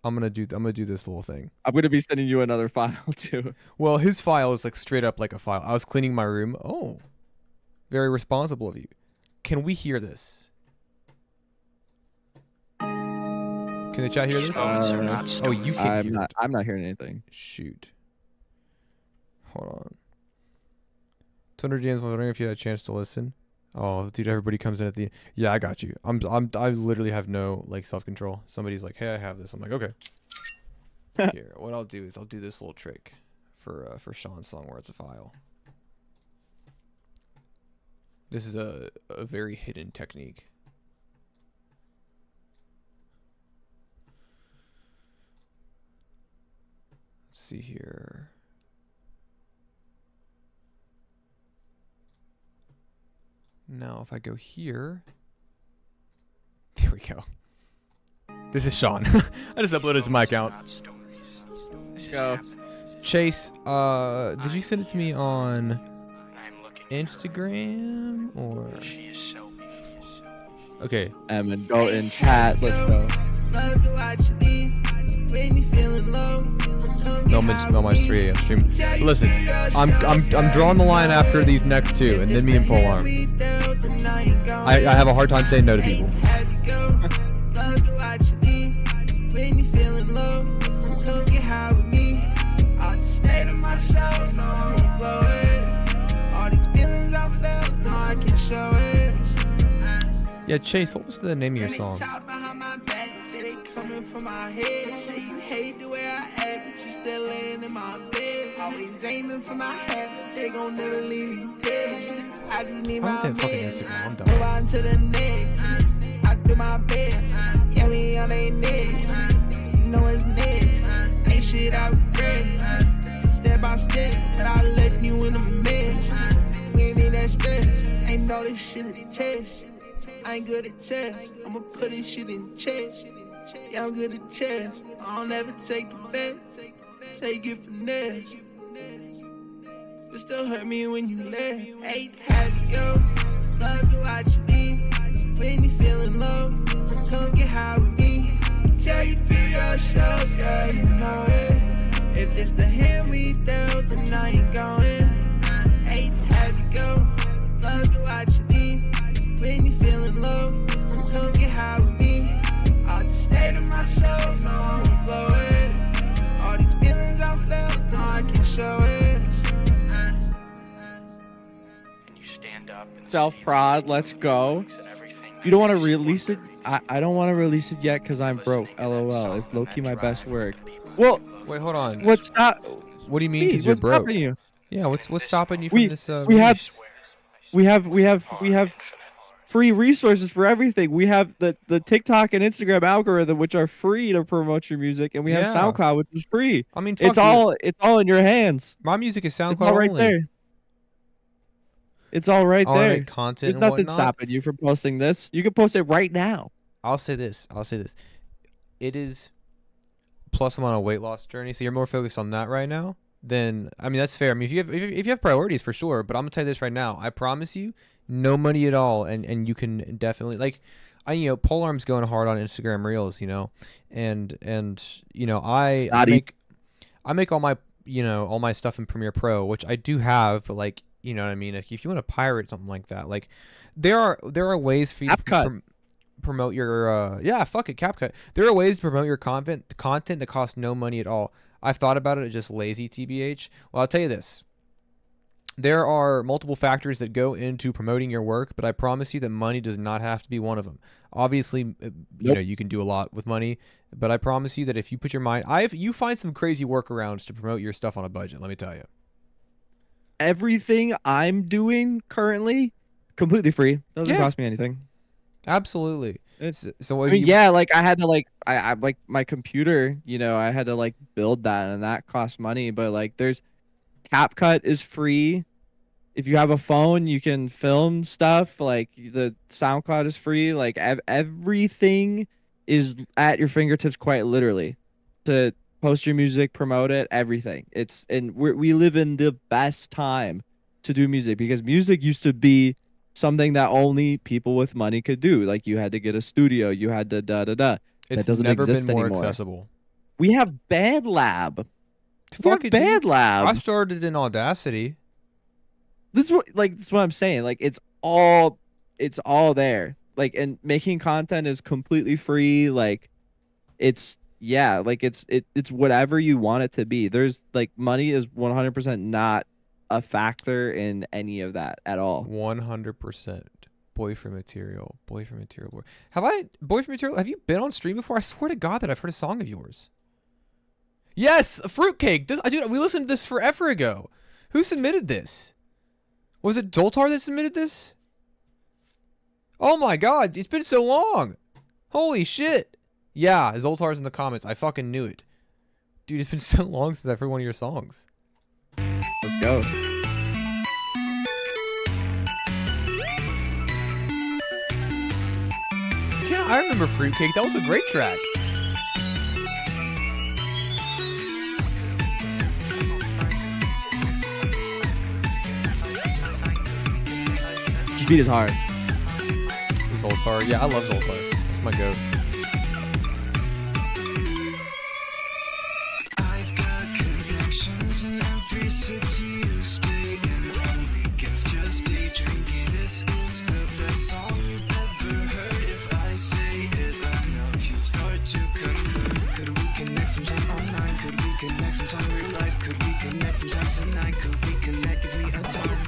I'm gonna do this little thing. I'm gonna be sending you another file too. Well, his file is like straight up like a file. I was cleaning my room. Oh, very responsible of you. Can we hear this? Can the chat hear this? Oh, you can't hear it. I'm not hearing anything. Shoot. Hold on. 200 James was wondering if you had a chance to listen. Oh, dude, everybody comes in at the. Yeah, I got you. I literally have no like self-control. Somebody's like, "Hey, I have this." I'm like, "Okay." Here, what I'll do is I'll do this little trick for Sean's song where it's a file. This is a very hidden technique. Let's see here. Now, if I go here, there we go. This is Sean. I just uploaded it to my account. Go. Chase, did you send it to me on Instagram or? Okay. And go in chat. Let's go. Melmige 3 a.m. stream. Listen, I'm drawing the line after these next two, and then me and POLEARM. I have a hard time saying no to people. When you feeling low, come get high with me. I'll just stay to myself. Yeah, Chase, what was the name of your They song? talk behind my back, say they coming for my head. Say you hate the way I act, but you still laying in my bed. Always aiming for my head, but they gon' never leave me dead. I just need I'm my dead fucking meds. Instagram. I'm Move done. on to the next. I do my best. Yeah, me on they next. You know it's next. Ain't shit I regret. Step by step, but I let you in the mess. We ain't need that stress. Ain't know this shit is a test. I ain't good at test. I'ma put this shit in chest. Yeah, I'm good at chess. I don't ever take the bet. Take it finesse. But still hurt me when you left. Hate to have you go. Love to watch you leave. When you feeling low, come get high with me. Tell you feel yourself, yeah, you know it. If it's the hand we dealt, then I ain't going. Hate to have you go. Love to watch you leave. When you feeling low, come get high with me. I'll just stay to myself, no I won't blow it. All these feelings I felt, no I can't show it. Self-prod, let's go. You don't want to release it? I don't want to release it yet because I'm broke. LOL. It's low-key my best work. Well, Wait, hold on. what's not? What do you mean? Me, Because you're what's broke. stopping you? Yeah, what's stopping you from this? We have release? free resources for everything. We have the TikTok and Instagram algorithm, which are free to promote your music, and we have Yeah. SoundCloud, which is free. I mean, fuck it's you. all in your hands. My music is SoundCloud It's all right only. there. It's all right All there. right, content There's and nothing whatnot. stopping you from posting this. You can post it right now. I'll say this. It is. Plus, I'm on a weight loss journey, so you're more focused on that right now. Then, I mean, that's fair. I mean, if you have priorities for sure, but I'm gonna tell you this right now. I promise you, no money at all, and you can definitely POLEARM's going hard on Instagram Reels, and I make all my stuff in Premiere Pro, which I do have, but like, you know what I mean. Like, if you want to pirate something like that, like, there are ways for you to promote your CapCut. There are ways to promote your content that costs no money at all. I've thought about it. It's just lazy, TBH. Well, I'll tell you this. There are multiple factors that go into promoting your work, but I promise you that money does not have to be one of them. Obviously, you can do a lot with money, but I promise you that if you put your mind, you find some crazy workarounds to promote your stuff on a budget. Let me tell you. Everything I'm doing currently, completely free. Doesn't cost me anything. Absolutely. So what like I had to I like my computer, I had to build that, and that costs money. But there's CapCut is free. If you have a phone, you can film stuff. Like the SoundCloud is free. Like everything is at your fingertips, quite literally, to post your music, promote it, everything. We live in the best time to do music, because music used to be something that only people with money could do. Like, you had to get a studio, you had to that doesn't never exist been more anymore. accessible. We have Bad Lab. I started in Audacity. This is what I'm saying. Like, it's all there. Like, and making content is completely free. Like, it's whatever you want it to be. There's money is 100% not a factor in any of that at all. 100% boyfriend material. Boyfriend material? Have you been on stream before? I swear to God that I've heard a song of yours. Yes, Fruitcake. Dude, we listened to this forever ago. Who submitted this? Was it Zoltar that submitted this? Oh my God, it's been so long. Holy shit. Yeah, Zoltar's in the comments. I fucking knew it. Dude, it's been so long since I've heard one of your songs. Let's go. Yeah, I remember Fruitcake. That was a great track. This beat is hard. Zoltar. Yeah, I love Zoltar. That's my goat. I've got connections in every city you stay in. On weekends, just day drinking. This is the best song you've ever heard. If I say it enough, you start to concur. Could we connect sometime online? Could we connect sometime real life? Could we connect sometime tonight? Could we connect? Give me a time.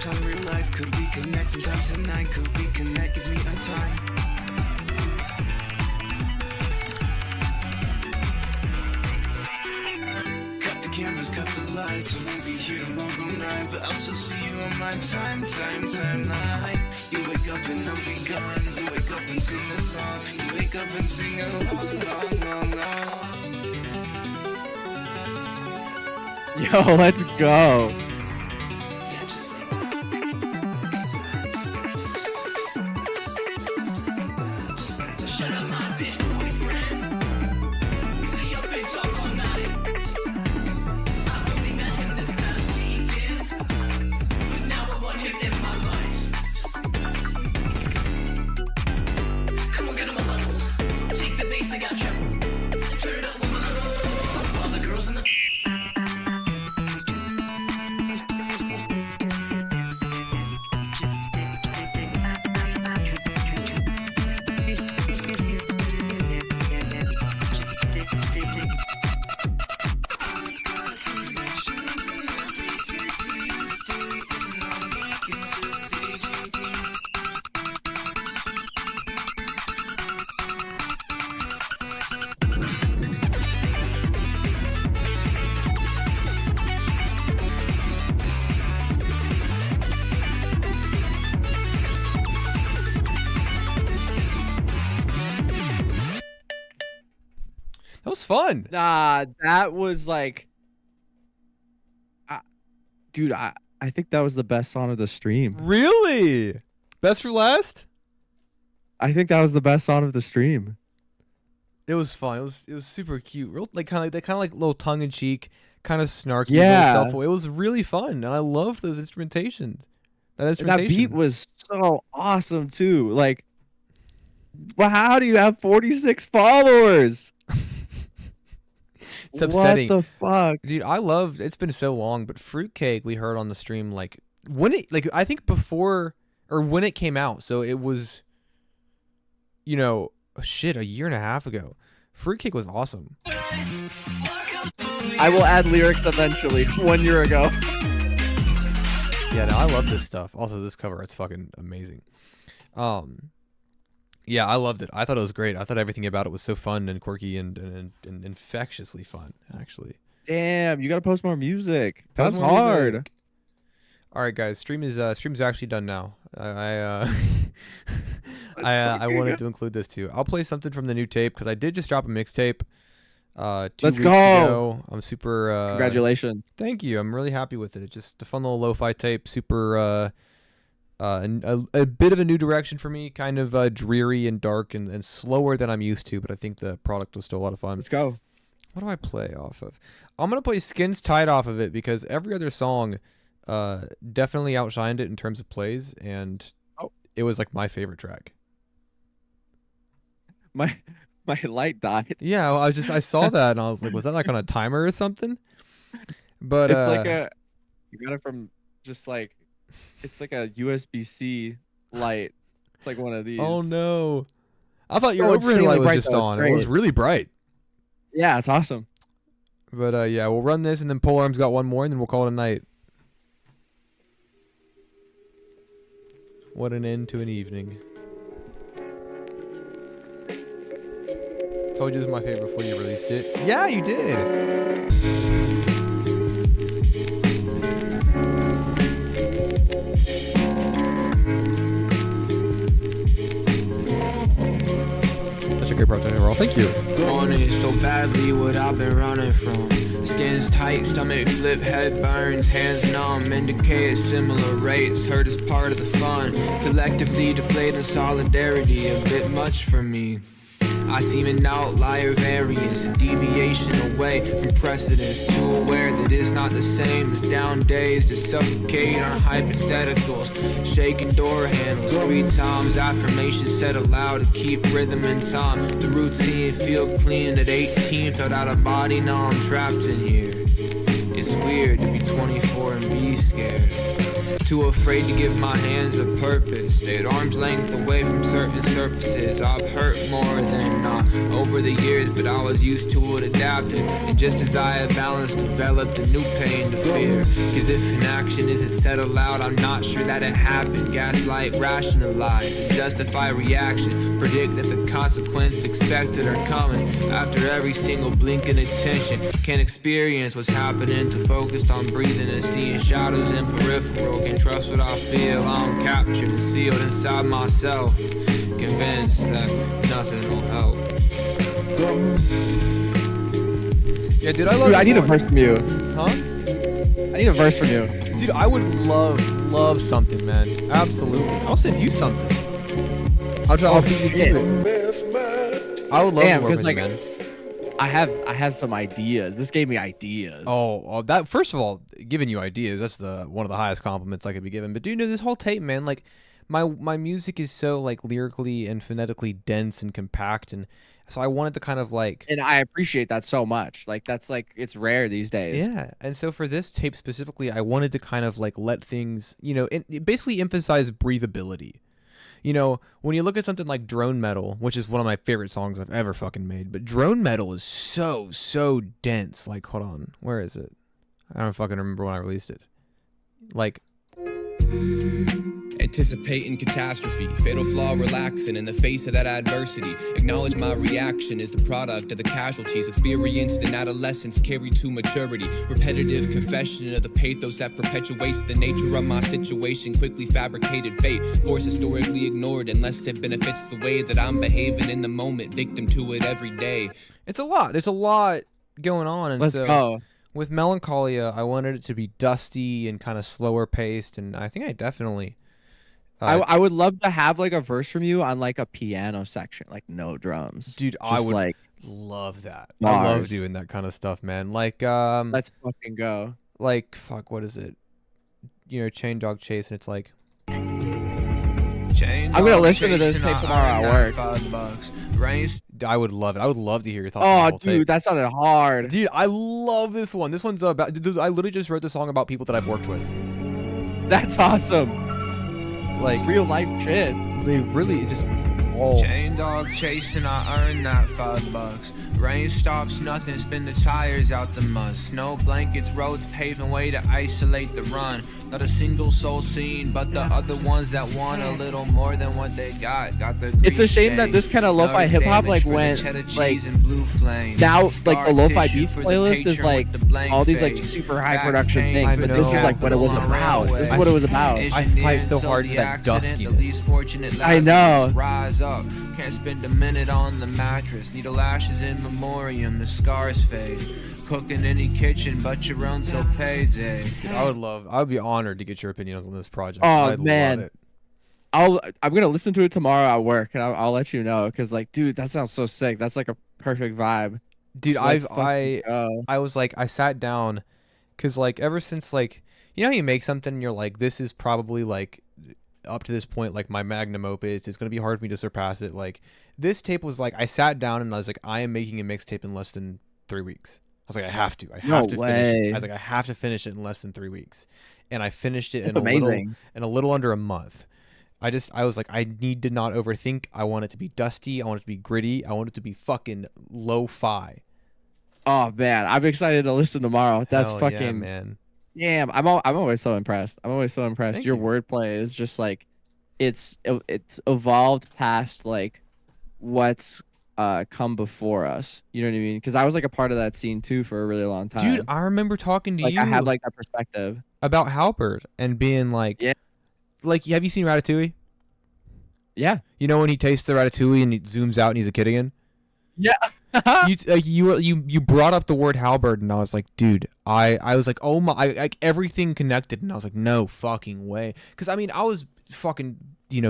sometime real life. Could we connect sometime tonight? Could we connect? Give me a time. Cut the cameras, cut the lights. I won't be here tomorrow night, but I'll still see you on my timeline. You wake up and I'll be gone. You wake up and sing a song. You wake up and sing along. Yo, let's go. That was fun. Nah, that was like, dude, I think that was the best song of the stream. Really? Best for last? I think that was the best song of the stream. It was fun. It was super cute. Real like kind of like little tongue in cheek, kind of snarky. Yeah. Self-aware. It was really fun, and I loved those instrumentations. And that beat was so awesome too. Like, well, how do you have 46 followers? It's upsetting. What the fuck, dude? I love. It's been so long, but Fruitcake we heard on the stream like when it I think before or when it came out. So it was, you know, shit, a year and a half ago. Fruitcake was awesome. I will add lyrics eventually. 1 year ago. Yeah, no, I love this stuff. Also, this cover, it's fucking amazing. Yeah, I loved it. I thought it was great. I thought everything about it was so fun and quirky and infectiously fun, actually. Damn, you gotta post more music. Post That's more hard. music. All right, guys, stream's actually done now. I wanted to include this too. I'll play something from the new tape because I did just drop a mixtape. 2 Let's weeks go. ago. I'm super. Congratulations. Thank you. I'm really happy with it. Just a fun little lo-fi tape. Super. A bit of a new direction for me. Kind of dreary and dark and slower than I'm used to. But I think the product was still a lot of fun. Let's go. What do I play off of? I'm gonna play Skins Tied off of it because every other song, definitely outshined it in terms of plays, and it was like my favorite track. My light died. Yeah, well, I saw that and I was like, was that like on a timer or something? But it's like you got it from just like, it's like a USB-C light. It's like one of these. Oh no! I thought your Oh, it's overhead light insanely was bright, just though. on. It's It was great. really bright. Yeah, it's awesome. But yeah, we'll run this and then POLEARM's got one more and then we'll call it a night. What an end to an evening. Told you this was my favorite before you released it. Yeah, you did. That's a great project overall. Thank you. Want it so badly, what I've been running from. Skin's tight, stomach flip, head burns, hands numb, indicate at similar rates. Hurt is part of the fun. Collectively deflating solidarity, a bit much for me. I seem an outlier variance, a deviation away from precedence. Too aware that it's not the same as down days to suffocate on hypotheticals. Shaking door handles, 3 times affirmation said aloud to keep rhythm in time. The routine feel clean at 18, felt out of body, now I'm trapped in here. It's weird to be 24 and be scared. Too afraid to give my hands a purpose. Stayed arm's length away from certain surfaces. I've hurt more than over the years, but I was used to it, adapted. And just as I have balanced, developed a new pain to fear. Cause if inaction isn't said aloud, I'm not sure that it happened. Gaslight, rationalize, and justify reaction. Predict that the consequences expected are coming. After every single blink and attention, can't experience what's happening. Too focused on breathing and seeing shadows in peripheral. Can't trust what I feel, I'm captured and sealed inside myself. Convinced that nothing will help. Yeah, dude, I love. Dude, I need a verse from you. Huh? I need a verse from you. Dude, I would love something, man. Absolutely. I'll send you something. I'll beat you to it. I would love Damn, to work because with like, you, man. I have some ideas. This gave me ideas. Oh, that first of all, giving you ideas, that's one of the highest compliments I could be given. But dude, this whole tape, man, like my music is so like lyrically and phonetically dense and compact, and so I wanted to kind of like, and I appreciate that so much. Like that's like it's rare these days. yeah. And so for this tape specifically, I wanted to kind of like let things, basically emphasize breathability. When you look at something like drone metal, which is one of my favorite songs I've ever fucking made, but drone metal is so dense. Like, hold on, where is it? I don't fucking remember when I released it. Like, anticipating catastrophe, fatal flaw relaxing in the face of that adversity. Acknowledge my reaction is the product of the casualties experienced in adolescence carried to maturity. Repetitive confession of the pathos that perpetuates the nature of my situation. Quickly fabricated fate, force historically ignored unless it benefits the way that I'm behaving in the moment. Victim to it every day. it's a lot. There's a lot going on, and Let's go. With Melancholia, I wanted it to be dusty and kind of slower paced, and I think I definitely. I would love to have like a verse from you on like a piano section, like no drums. Dude, I would like love that. bars. I love doing that kind of stuff, man. Like, let's fucking go. like, fuck, what is it? Chain Dog Chase, and it's like, I'm gonna listen to this tape tomorrow at work. I would love it. I would love to hear your thoughts. Oh, on the whole dude, tape. that sounded hard. Dude, I love this one. This one's about. Dude, I literally just wrote the song about people that I've worked with. That's awesome. Like real life shit. They really just all. Chain dog chasing, I earned that $5. Rain stops, nothing, spin the tires out the mud. Snow blankets, roads paving way to isolate the run. Not a single soul seen, but the other ones that want a little more than what they got the It's a shame that this kind of lo-fi hip-hop like went like now like the lo-fi beats playlist is like all these like super high production things, but this is like what it was about. This is what it was about. I fight so hard for that dustiness. I know. Rise up, can't spend a minute on the mattress. Needle lashes in memoriam, the scars fade. Cooking any kitchen but your own till payday. Dude, I would be honored to get your opinions on this project. Oh I'd man, love it. I'm gonna listen to it tomorrow at work, and I'll let you know. Cause like, dude, that sounds so sick. That's like a perfect vibe. Dude, Let's I was like, I sat down, cause like ever since like, how you make something and you're like, this is probably like up to this point like my magnum opus. It's gonna be hard for me to surpass it. Like this tape was like, I sat down and I was like, I am making a mixtape in less than 3 weeks. I was like, I have to finish it. I was like, I have to finish it in less than 3 weeks, and I finished it in a little under a month. I was like, I need to not overthink. I want it to be dusty. I want it to be gritty. I want it to be fucking lo-fi. Oh man, I'm excited to listen tomorrow. That's Hell fucking yeah, man. Damn, I'm always so impressed. I'm always so impressed. Thank Your you. wordplay is just like, it's evolved past like what's come before us. You know what I mean? Because I was like a part of that scene too for a really long time. Dude, I remember talking to like you I had like that perspective about Halberd and being like, yeah, like, have you seen Ratatouille? Yeah. You know when he tastes the ratatouille and he zooms out and he's a kid again? Yeah. you brought up the word halberd and I was like, dude, I was like, oh my, like everything connected, and I was like, no fucking way. Because I mean, I was fucking,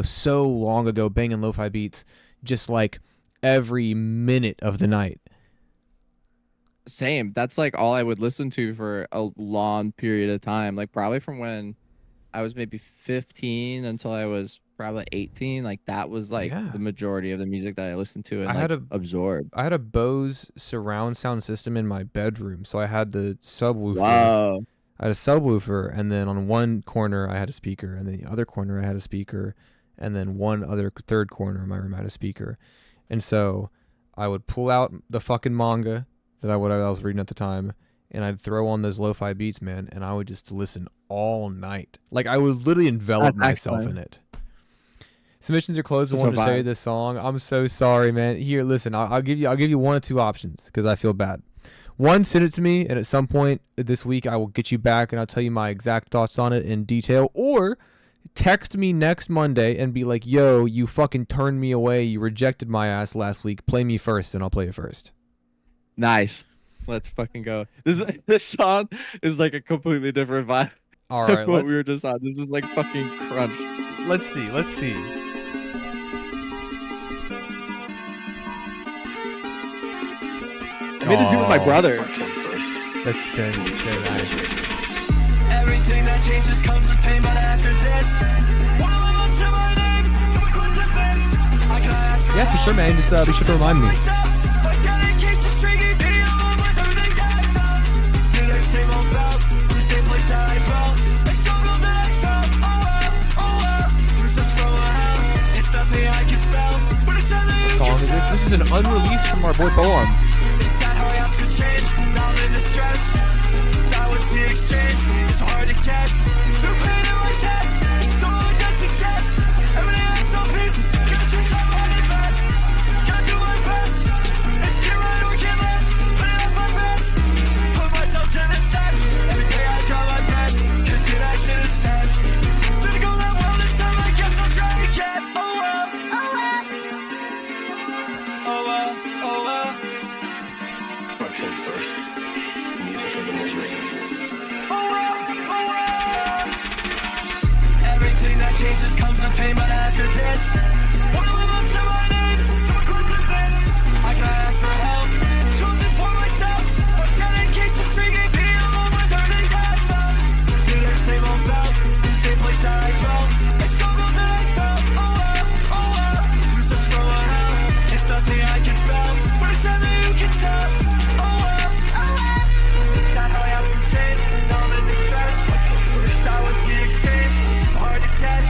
so long ago banging lo-fi beats just like every minute of the night. Same. That's like all I would listen to for a long period of time. Like probably from when I was maybe 15 until I was probably 18. Like that was like Yeah. the majority of the music that I listened to and I had absorbed. I had a Bose surround sound system in my bedroom, so I had the subwoofer. Wow. I had a subwoofer, and then on one corner I had a speaker, and then the other corner I had a speaker, and then one other third corner of my room I had a speaker. And so I would pull out the fucking manga that I was reading at the time, and I'd throw on those lo-fi beats, man, and I would just listen all night. Like I would literally envelop myself in it. Submissions are closed. I wanted to show you this song. I'm so sorry, man. Here, listen. I'll give you one of two options because I feel bad. One, send it to me, and at some point this week I will get you back and I'll tell you my exact thoughts on it in detail. Or text me next Monday and be like, "Yo, you fucking turned me away. You rejected my ass last week. Play me first, and I'll play it first." Nice. Let's fucking go. This song is like a completely different vibe. All right, what we were just on. This is like fucking crunch. Let's see. Let's see. I made this beat with my brother. That's so nice. Everything that changes comes with pain, but after this, wanna live up to my name? Yeah, for sure, man. Just be sure to remind me. What song is this? This is an unreleased from our boy POLEARM. That was the exchange. It's hard to catch. Who paid in my chest? Don't look at success. Everything ain't so peace. Gotta choose my heart and best. Gotta do my best. It's get right or get left. Put it up my best. Put myself to the test. Every day I try my best. Cause in action is dead. Didn't go that well this time. I guess I'll try again. Oh well. Oh well. Oh well. Oh well. Okay, first. Music of the misery. Everything that changes comes with pain, but after this, wanna live up to my name? I gotta ask for help, choosing for myself. Dedicate to stringing me along with everything I felt. In the same old belt, the same place that I dwelt. I struggled that I felt. Oh well, oh well. Through such from a hell, it's nothing I can spell, but it's something you can tell. Oh well, oh well. Not how I have to think, now I'm in the best. That was the extreme, hard to catch.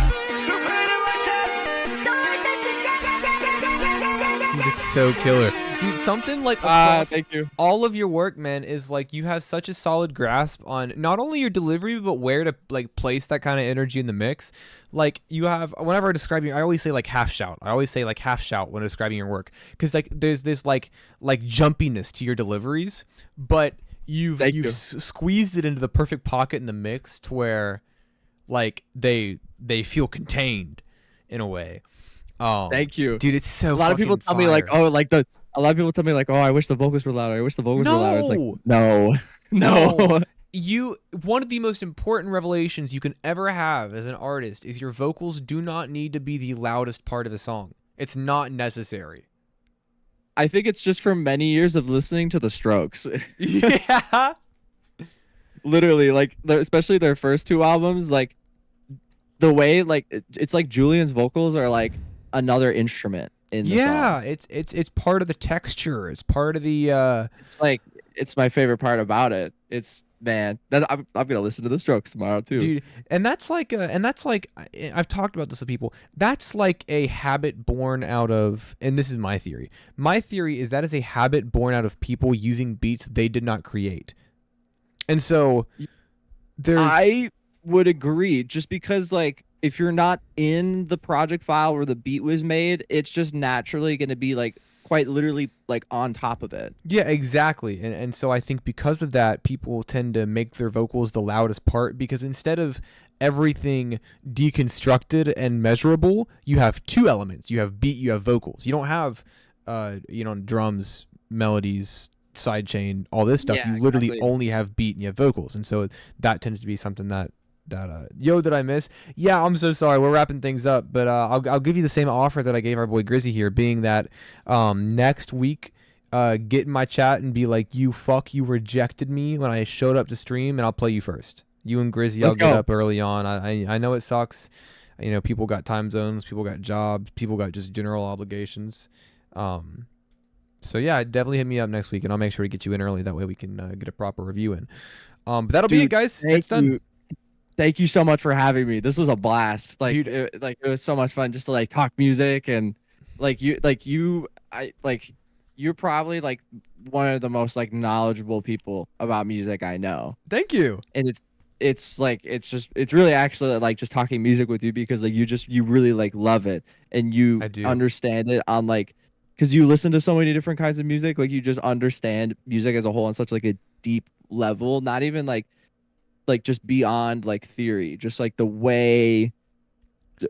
Who paid in my chest? Dude, it's so killer. Dude, something like across Thank you. all of your work, man, is like you have such a solid grasp on not only your delivery but where to like place that kind of energy in the mix. Like you have, whenever I describe you, I always say like half shout. I always say like half shout when describing your work because like there's this like jumpiness to your deliveries, but you've squeezed it into the perfect pocket in the mix to where like they feel contained in a way. Thank you, dude. It's so. A lot of people tell me like, oh, like a lot of people tell me like, oh, I wish the vocals were louder. I wish the vocals were louder. It's like, no. One of the most important revelations you can ever have as an artist is your vocals do not need to be the loudest part of a song. It's not necessary. I think it's just from many years of listening to the Strokes. Yeah. Literally, like especially their first two albums, like the way like it's like Julian's vocals are like another instrument in the song. It's part of the texture. It's part of the It's like it's my favorite part about it. It's man, that I'm gonna listen to the Strokes tomorrow too, dude. And that's like I've talked about this with people. That's like a habit born out of, and this is my theory. My theory is that is a habit born out of people using beats they did not create. And so I would agree, just because like if you're not in the project file where the beat was made, it's just naturally going to be like quite literally like on top of it. Yeah, exactly. And so I think because of that, people tend to make their vocals the loudest part because instead of everything deconstructed and measurable, you have two elements. You have beat, you have vocals. You don't have drums, melodies, sidechain, all this stuff. You literally only have beat and you have vocals. And so that tends to be something that did I miss? Yeah, I'm so sorry. We're wrapping things up, but I'll give you the same offer that I gave our boy Grizzy here, being that next week get in my chat and be like, you rejected me when I showed up to stream, and I'll play you first. You and Grizzy, I'll get up early on. I know it sucks. You know, people got time zones, people got jobs, people got just general obligations. So yeah, definitely hit me up next week, and I'll make sure to get you in early. That way we can get a proper review in. But that'll be it, guys. It's done. Thank you so much for having me. This was a blast. Like, Dude. it was so much fun just to like talk music and you're probably like one of the most like knowledgeable people about music I know. Thank you. And it's really actually like just talking music with you because like you really like love it and you understand it on like because you listen to so many different kinds of music, like you just understand music as a whole on such like a deep level, not even like just beyond like theory, just like the way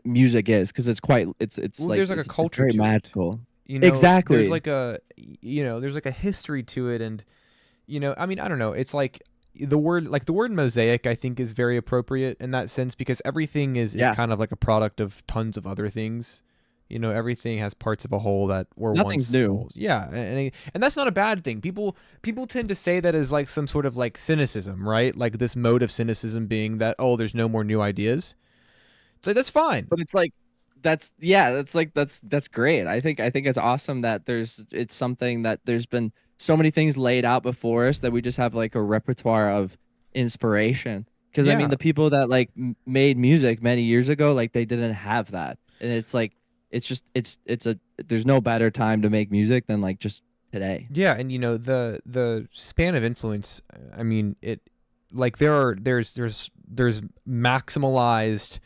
music is, because it's quite it's Well, like there's like a culture very to it. magical. You know, Exactly. There's like a there's like a history to it, and I mean, I don't know. It's like the word mosaic, I think, is very appropriate in that sense because everything is kind of like a product of tons of other things. You know, everything has parts of a whole that were Nothing's once new. wholes. Yeah, and that's not a bad thing. People tend to say that as like some sort of like cynicism, right? Like this mode of cynicism being that, oh, there's no more new ideas. It's like that's fine. But it's like that's great. I think it's awesome that it's something that there's been so many things laid out before us that we just have like a repertoire of inspiration. Because I mean, the people that like made music many years ago, like they didn't have that, and it's like there's no better time to make music than like just today. Yeah, and the span of influence. I mean, it like there's maximalized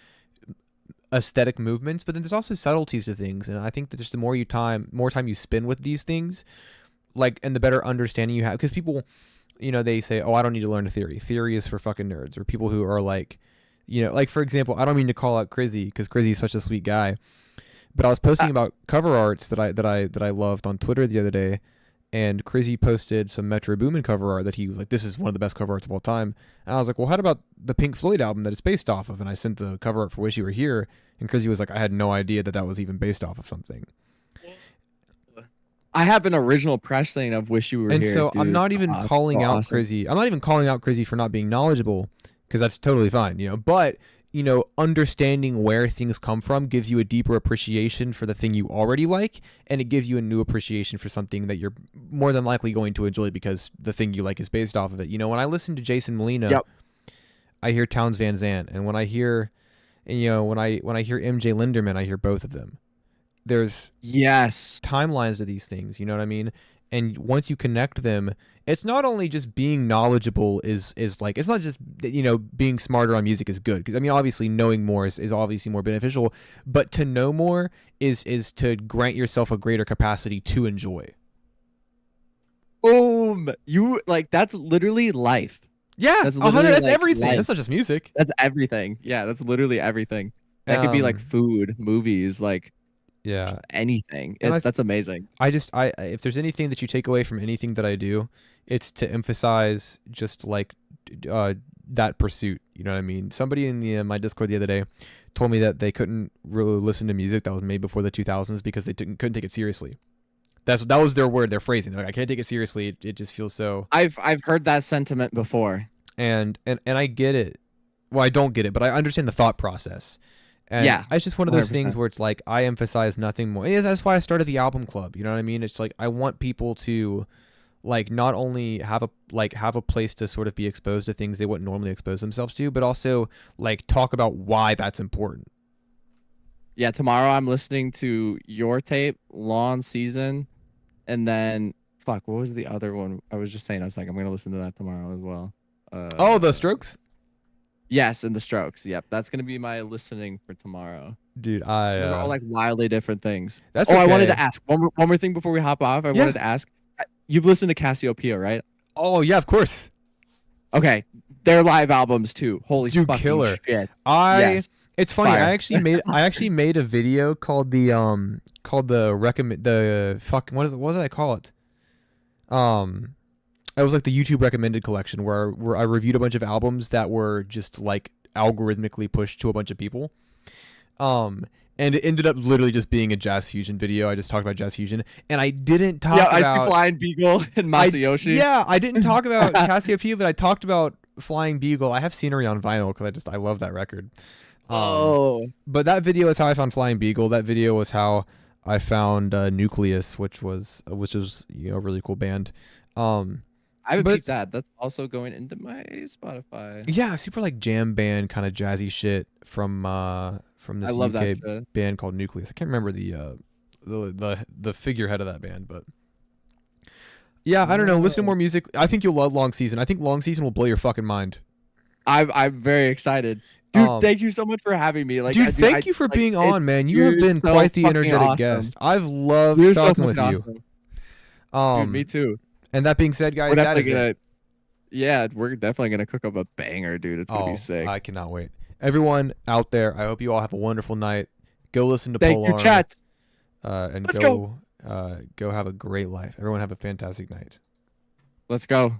aesthetic movements, but then there's also subtleties to things, and I think that just the more time you spend with these things, like, and the better understanding you have, because people, they say, oh, I don't need to learn a theory. Theory is for fucking nerds, or people who are like, like for example, I don't mean to call out Crizzy because Crizzy is such a sweet guy. But I was posting about cover arts that I loved on Twitter the other day, and Crizzy posted some Metro Boomin cover art that he was like, this is one of the best cover arts of all time. And I was like, well, how about the Pink Floyd album that it's based off of? And I sent the cover art for Wish You Were Here, and Crizzy was like, I had no idea that was even based off of something. I have an original pressing of Wish You Were Here. And so dude. I'm not even calling out Crizzy. I'm not even calling out Crizzy for not being knowledgeable, because that's totally fine, but understanding where things come from gives you a deeper appreciation for the thing you already like, and it gives you a new appreciation for something that you're more than likely going to enjoy because the thing you like is based off of it. When I listen to Jason Molina, I hear Townes Van Zandt, and when I hear when I hear MJ Linderman, I hear both of them. There's timelines to these things, you know what I mean? And once you connect them, it's not only just being knowledgeable is like, it's not just, being smarter on music is good. Because, I mean, obviously knowing more is obviously more beneficial. But to know more is to grant yourself a greater capacity to enjoy. Boom! That's literally life. Yeah, that's everything. Life. That's not just music. That's everything. Yeah, that's literally everything. That could be like food, movies, like... Yeah, anything. That's amazing. If there's anything that you take away from anything that I do, it's to emphasize just like that pursuit. You know what I mean? Somebody in my Discord the other day told me that they couldn't really listen to music that was made before the 2000s because they couldn't take it seriously. That was their word, their phrasing. They're like, I can't take it seriously. It just feels so. I've heard that sentiment before, and I get it. Well, I don't get it, but I understand the thought process. And it's just one of those 100%. things where it's like, I emphasize nothing more. That's why I started the album club. You know what I mean? It's like, I want people to like not only have a place to sort of be exposed to things they wouldn't normally expose themselves to, but also like talk about why that's important. Yeah, tomorrow I'm listening to your tape, Lawn Season, and then what was the other one? I was just saying, I'm going to listen to that tomorrow as well. The Strokes? Yes, and the Strokes. Yep, that's gonna be my listening for tomorrow. Dude, those are all like wildly different things. That's I wanted to ask one more thing before we hop off. I wanted to ask, you've listened to Cassiopeia, right? Oh yeah, of course. Okay, their live albums too. Holy fucking killer. shit! It's funny. Fire. I actually made a video called what did I call it? It was like the YouTube recommended collection where I reviewed a bunch of albums that were just like algorithmically pushed to a bunch of people. And it ended up literally just being a jazz fusion video. I just talked about jazz fusion, and I didn't talk about... I see Flying Beagle and Masayoshi. I didn't talk about Cassiopeia, but I talked about Flying Beagle. I have scenery on vinyl because I love that record. But that video is how I found Flying Beagle. That video was how I found Nucleus, which was a really cool band. I would beat that. That's also going into my Spotify. Yeah, super like jam band kind of jazzy shit from this I love UK that shit. band called Nucleus. I can't remember the figurehead of that band, but yeah, I don't know. Listen to more music. I think you'll love Long Season. I think Long Season will blow your fucking mind. I'm very excited. Dude, thank you so much for having me. Like, dude, thank you for being on, man. You have been quite the energetic guest. I've loved talking with you. Dude, me too. And that being said, guys, that is it. Yeah, we're definitely gonna cook up a banger, dude. It's gonna be sick. I cannot wait. Everyone out there, I hope you all have a wonderful night. Go listen to Thank POLEARM. you, chat. And Let's go have a great life. Everyone have a fantastic night. Let's go.